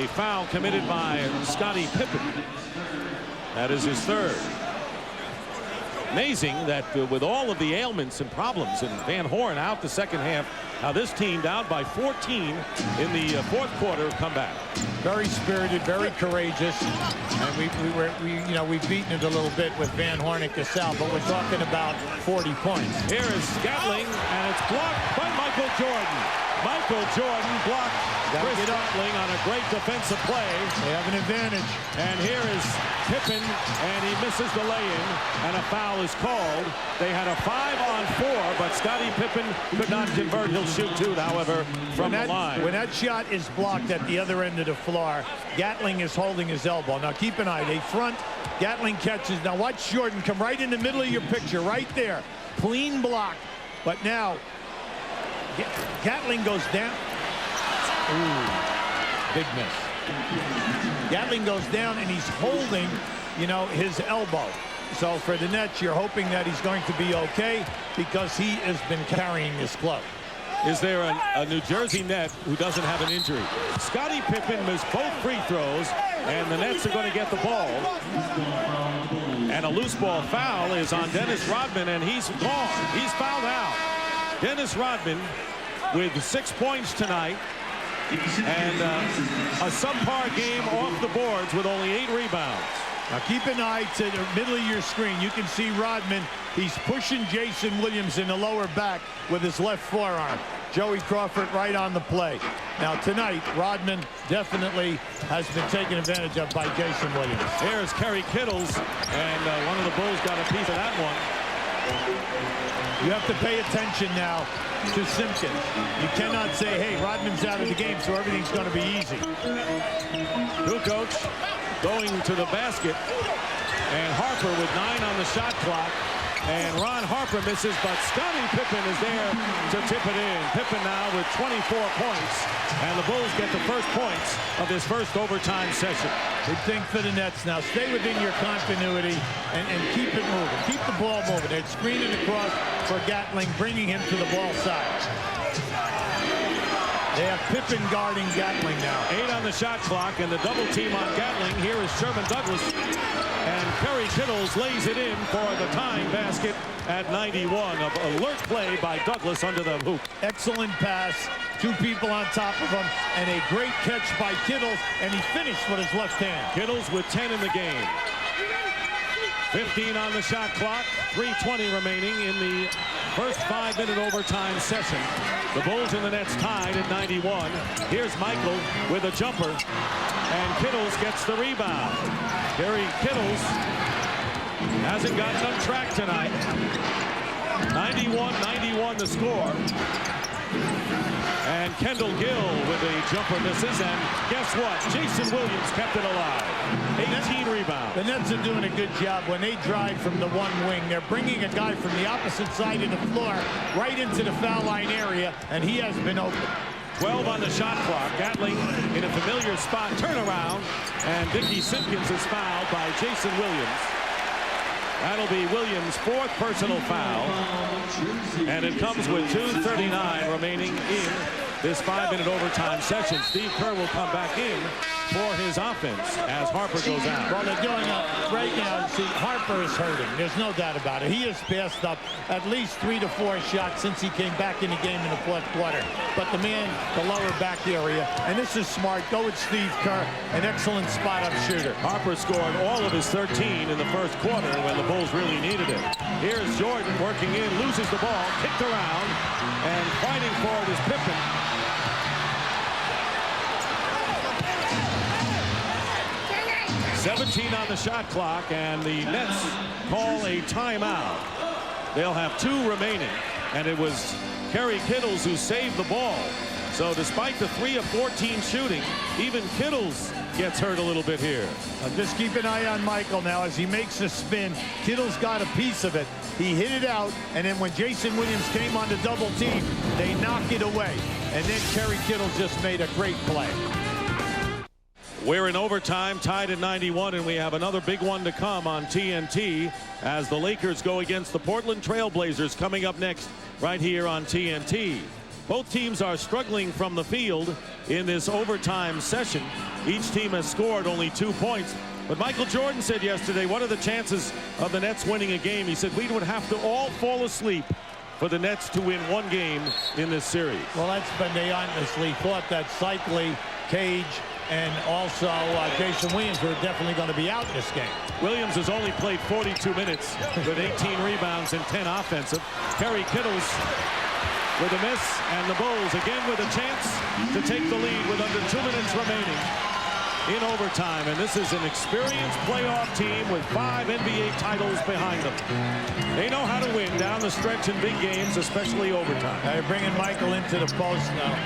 foul committed by Scottie Pippen. That is his 3rd. Amazing that with all of the ailments and problems, and Van Horn out the second half, now this team down by 14 in the fourth quarter comeback.
Very spirited, very courageous, and we've beaten it a little bit with Van Horn and Cassell, but we're talking about 40 points.
Here is Gatling, and it's blocked by Michael Jordan. Michael Jordan blocked Chris Gatling on a great defensive play.
They have an advantage.
And here is Pippen, and he misses the lay-in, and a foul is called. They had a 5-on-4, but Scottie Pippen could not convert. He'll shoot 2, however, from the line.
When that shot is blocked at the other end of the floor, Gatling is holding his elbow. Now keep an eye. They front. Gatling catches. Now watch Jordan come right in the middle of your picture, right there. Clean block. But now Gatling goes down. Ooh, big miss. Gatling goes down, and he's holding, his elbow. So for the Nets, you're hoping that he's going to be okay, because he has been carrying this club.
Is there a New Jersey net who doesn't have an injury? Scottie Pippen missed both free throws, And the Nets are going to get the ball. And a loose ball foul is on Dennis Rodman, and he's gone. He's fouled out. Dennis Rodman with 6 points tonight. And a subpar game off the boards with only 8 rebounds.
Now keep an eye to the middle of your screen. You can see Rodman. He's pushing Jayson Williams in the lower back with his left forearm. Joey Crawford right on the play. Now tonight, Rodman definitely has been taken advantage of by Jayson Williams.
Here's Kerry Kittles, and one of the Bulls got a piece of that one.
You have to pay attention now to Simpkins. You cannot say, hey, Rodman's out of the game, so everything's going to be easy.
Kukoc going to the basket, and Harper with 9 on the shot clock. And Ron Harper misses, but Scottie Pippen is there to tip it in. Pippen now with 24 points, and the Bulls get the first points of this first overtime session.
Big thing for the Nets now. Stay within your continuity and keep it moving. Keep the ball moving. They're screening across for Gatling, bringing him to the ball side. They have Pippen guarding Gatling now.
8 on the shot clock, and the double team on Gatling. Here is Sherman Douglas. And Kerry Kittles lays it in for the tying basket at 91. Of alert play by Douglas under the hoop.
Excellent pass. 2 people on top of him. And a great catch by Kittles. And he finished with his left hand.
Kittles with 10 in the game. 15 on the shot clock. 3:20 remaining in the first 5-minute overtime session. The Bulls and the Nets tied at 91. Here's Michael with a jumper. And Kittles gets the rebound. Kerry Kittles hasn't gotten on track tonight. 91-91 the score. And Kendall Gill with a jumper misses. And guess what? Jayson Williams kept it alive. 18 rebounds.
The Nets are doing a good job when they drive from the one wing. They're bringing a guy from the opposite side of the floor right into the foul line area, and he has been open.
12 on the shot clock. Gatling in a familiar spot. Turnaround. And Dickie Simpkins is fouled by Jayson Williams. That'll be Williams' 4th personal foul. And it comes with 2:39 remaining in this 5-minute overtime session. Steve Kerr will come back in for his offense as Harper goes out.
Well, they're doing right now. See, Harper is hurting. There's no doubt about it. He has passed up at least 3 to 4 shots since he came back in the game in the 4th quarter. But the man, the lower back area, and this is smart. Go with Steve Kerr, an excellent spot-up shooter.
Harper scored all of his 13 in the first quarter when the Bulls really needed it. Here's Jordan working in, loses the ball, kicked around, and fighting for it is Pippen. 17 on the shot clock, and the Nets call a timeout. They'll have 2 remaining, and it was Kerry Kittles who saved the ball. So despite the 3 of 14 shooting, even Kittles gets hurt a little bit here.
Just keep an eye on Michael now as he makes a spin. Kittles got a piece of it. He hit it out, and then when Jayson Williams came on the double team, they knocked it away. And then Kerry Kittles just made a great play.
We're in overtime, tied at 91, and we have another big one to come on TNT as the Lakers go against the Portland Trail Blazers coming up next right here on TNT. Both teams are struggling from the field in this overtime session. Each team has scored only 2 points. But Michael Jordan said yesterday, what are the chances of the Nets winning a game? He said we would have to all fall asleep for the Nets to win 1 game in this series.
Well, that's been they honestly thought that Cycli, Cage, and also Jayson Williams were definitely going to be out in this game.
Williams has only played 42 minutes with 18 rebounds and 10 offensive. Kerry Kittles with a miss, and the Bulls again with a chance to take the lead with under 2 minutes remaining in overtime. And this is an experienced playoff team with 5 NBA titles behind them. They know how to win down the stretch in big games, especially overtime.
They're bringing Michael into the post now.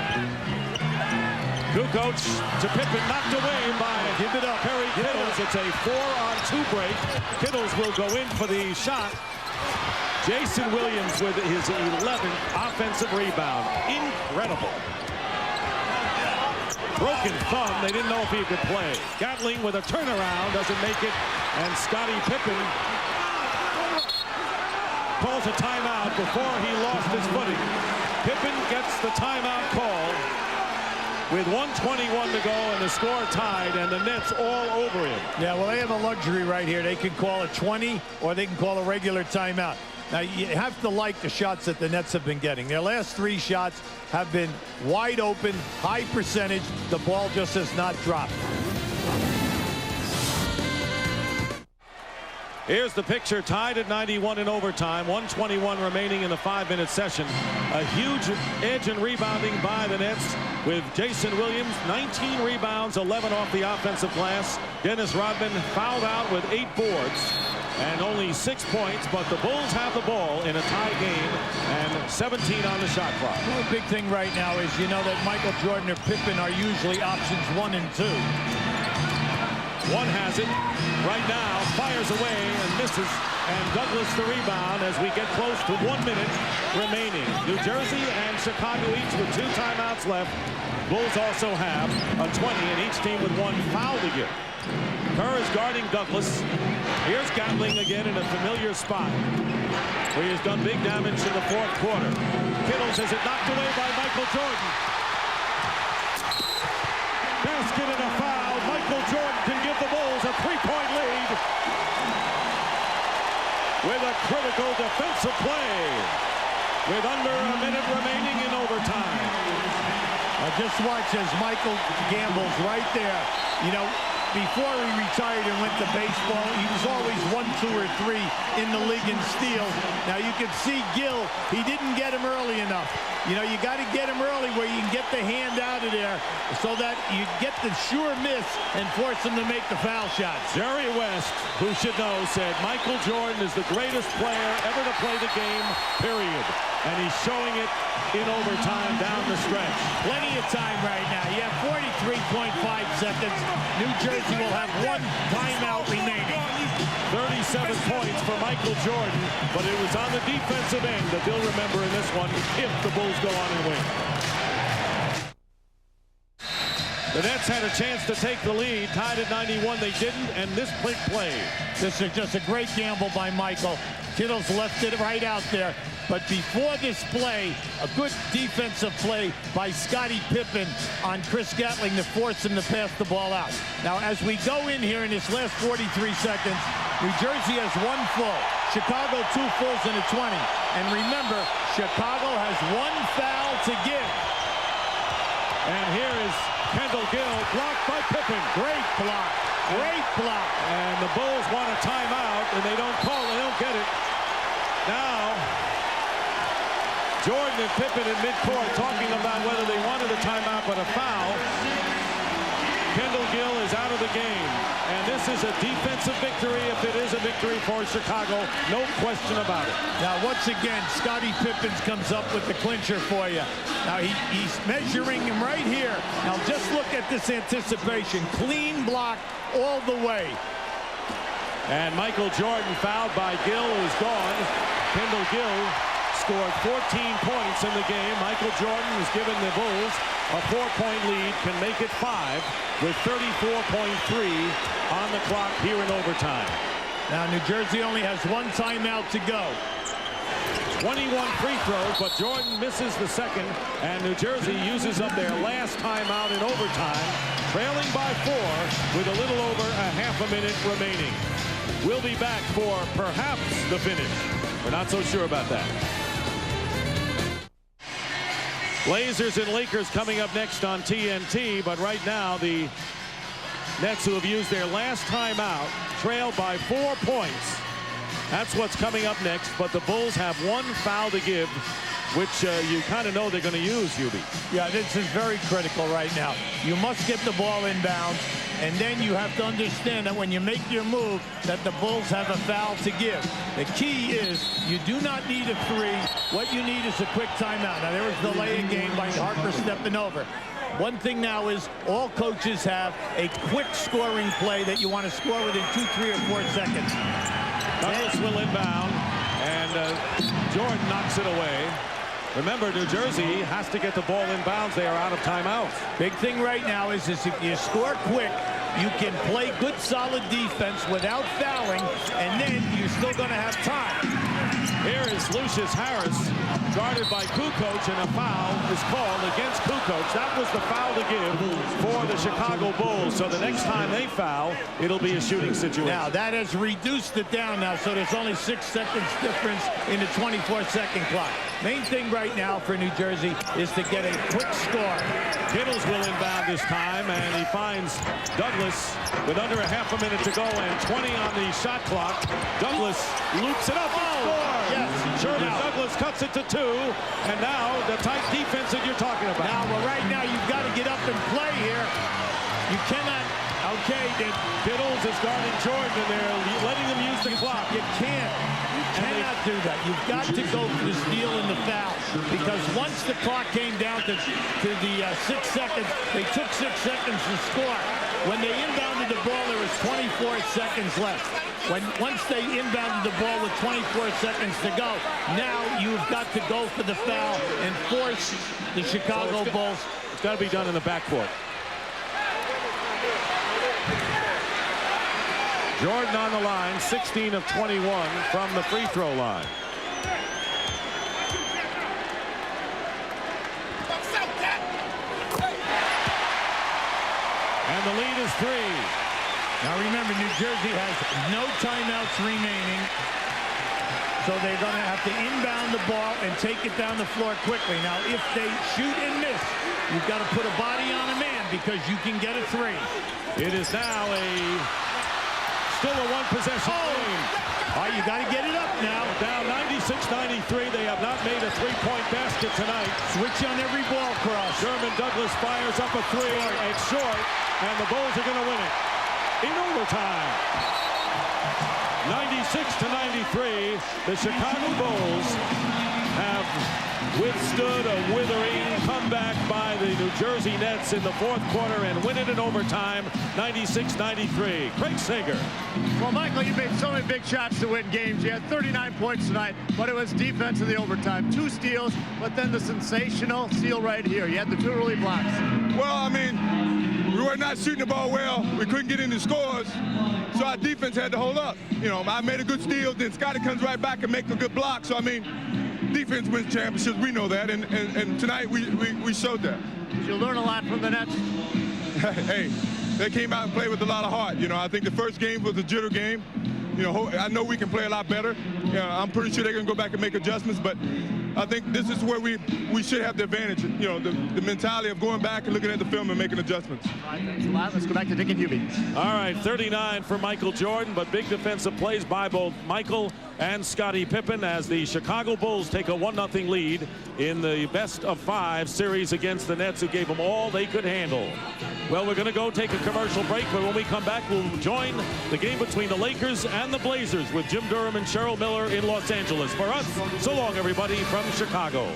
Kukoc to Pippen, knocked away by
Give it up.
Kerry Kittles. It's a 4-on-2 break. Kittles will go in for the shot. Jayson Williams with his 11th offensive rebound. Incredible. Broken thumb. They didn't know if he could play. Gatling with a turnaround, doesn't make it. And Scottie Pippen calls a timeout before he lost his footing. Pippen gets the timeout call. with 1:21 to go and the score tied, and the Nets all over him.
Yeah, well, they have a luxury right here. They can call a 20 or they can call a regular timeout. Now, you have to like the shots that the Nets have been getting. Their last 3 shots have been wide open, high percentage. The ball just has not dropped.
Here's the picture, tied at 91 in overtime, 1:21 remaining in the 5-minute session. A huge edge in rebounding by the Nets with Jayson Williams, 19 rebounds, 11 off the offensive glass. Dennis Rodman fouled out with 8 boards and only 6 points, but the Bulls have the ball in a tie game and 17 on the shot clock.
Well, the big thing right now is you know that Michael Jordan or Pippen are usually options 1 and 2.
One has it right now, fires away and misses, and Douglas the rebound as we get close to 1 minute remaining. New Jersey and Chicago each with 2 timeouts left. Bulls also have a 20 and each team with 1 foul to give. Kerr is guarding Douglas. Here's Gatling again in a familiar spot where he has done big damage in the 4th quarter. Kittles has it knocked away by Michael Jordan. Basket and a foul. Michael Jordan can give the Bulls a 3-point lead with a critical defensive play with under a minute remaining in overtime.
Just watch as Michael gambles right there. You know, before he retired and went to baseball, he was always 1, 2, or 3 in the league in steals. Now you can see Gill, he didn't get him early enough. You know, you got to get him early where you can get the hand out of there so that you get the sure miss and force him to make the foul shots.
Jerry West, who should know, said Michael Jordan is the greatest player ever to play the game, period. And he's showing it in overtime down the stretch.
Plenty of time right now. You have 43.5 seconds. New Jersey will have 1 timeout remaining.
37 points for Michael Jordan, but it was on the defensive end that they'll remember in this one if the Bulls go on and win. The Nets had a chance to take the lead, tied at 91. They didn't, and this big play.
This is just a great gamble by Michael. Kittles left it right out there. But before this play, a good defensive play by Scottie Pippen on Chris Gatling to force him to pass the ball out. Now, as we go in here in this last 43 seconds, New Jersey has 1 full. Chicago 2 fulls and a 20. And remember, Chicago has 1 foul to give.
And here is Kendall Gill, blocked by Pippen.
Great block. Great block.
And the Bulls want a timeout, and they don't call it. They don't get it. Now, Jordan and Pippen in midcourt talking about whether they wanted a timeout, but a foul. Kendall Gill is out of the game. And this is a defensive victory, if it is a victory for Chicago. No question about it.
Now, once again, Scottie Pippen comes up with the clincher for you. Now, he's measuring him right here. Now, just look at this anticipation. Clean block all the way.
And Michael Jordan fouled by Gill, who's gone. Kendall Gill scored 14 points in the game. Michael Jordan has given the Bulls a 4-point lead, can make it 5 with 34.3 on the clock here in overtime.
Now New Jersey only has 1 timeout to go.
21 free throws, but Jordan misses the second, and New Jersey uses up their last timeout in overtime, trailing by 4 with a little over a half a minute remaining. We'll be back for perhaps the finish. We're not so sure about that. Blazers and Lakers coming up next on TNT, but right now the Nets, who have used their last timeout, trail by 4 points. That's what's coming up next, but the Bulls have 1 foul to give, which you kind of know they're going to use, Hubie.
Yeah, this is very critical right now. You must get the ball inbounds, and then you have to understand that when you make your move, that the Bulls have a foul to give. The key is you do not need a 3. What you need is a quick timeout. Now, there was the lay-in game by Harper stepping over. One thing now is all coaches have a quick scoring play that you want to score within 2, 3, or 4 seconds.
Douglas will inbound, and Jordan knocks it away. Remember, New Jersey has to get the ball inbounds. They are out of timeouts.
Big thing right now is if you score quick, you can play good, solid defense without fouling, and then you're still going to have time.
Here is Lucius Harris Guarded by Kukoc, and a foul is called against Kukoc. That was the foul to give for the Chicago Bulls. So the next time they foul, it'll be a shooting situation.
Now, that has reduced it down now, so there's only 6 seconds difference in the 24-second clock. Main thing right now for New Jersey is to get a quick score.
Kittles will inbound this time, and he finds Douglas with under a half a minute to go and 20 on the shot clock. Douglas loops it up and scores.
Yes.
Sherman Douglas cuts it to 2, and now the tight defense that you're talking about.
Now, well, right now, you've got to get up and play here. You cannot. Okay,
Kittles is guarding Jordan, and they're letting him use the clock.
You can't. You cannot do that. You've got to go for the steal and the foul, because once the clock came down to the 6 seconds, they took 6 seconds to score. When they inbounded the ball, there was 24 seconds left. Once they inbounded the ball with 24 seconds to go, now you've got to go for the foul and force the Chicago Bulls.
It's got to be done in the backcourt. Jordan on the line, 16 of 21 from the free throw line. And the lead is 3.
Now remember, New Jersey has no timeouts remaining, so they're going to have to inbound the ball and take it down the floor quickly. Now, if they shoot and miss, you've got to put a body on a man, because you can get a 3.
It is now still a one-possession game.
All right, you got to get it up now.
Down 96-93. They have not made a three-point basket tonight.
Switch on every ball cross.
Sherman Douglas fires up a 3. It's short, and the Bulls are going to win it in overtime. 96-93. The Chicago Bulls have withstood a withering comeback by the New Jersey Nets in the fourth quarter and win it in overtime, 96-93. Craig Sager.
Well, Michael, you made so many big shots to win games. You had 39 points tonight, but it was defense in the overtime. 2 steals, but then the sensational steal right here. You had the 2 early blocks.
Well, I mean, we were not shooting the ball well. We couldn't get any scores, so our defense had to hold up. You know, I made a good steal, then Scottie comes right back and makes a good block. So, I mean, defense wins championships. We know that, and tonight we showed that.
Did you learn a lot from the Nets?
Hey, they came out and played with a lot of heart. You know, I think the first game was a jitter game. You know, I know we can play a lot better. I'm pretty sure they're going to go back and make adjustments, but I think this is where we should have the advantage. You know, the mentality of going back and looking at the film and making adjustments.
All right, thanks a lot. Let's go back to Dick and Hubie.
All right, 39 for Michael Jordan, but big defensive plays by both Michael and Scottie Pippen as the Chicago Bulls take a 1-0 lead in the best-of-5 series against the Nets, who gave them all they could handle. Well, we're going to go take a commercial break, but when we come back, we'll join the game between the Lakers and the Blazers with Jim Durham and Cheryl Miller in Los Angeles. For us, so long, everybody, from Chicago.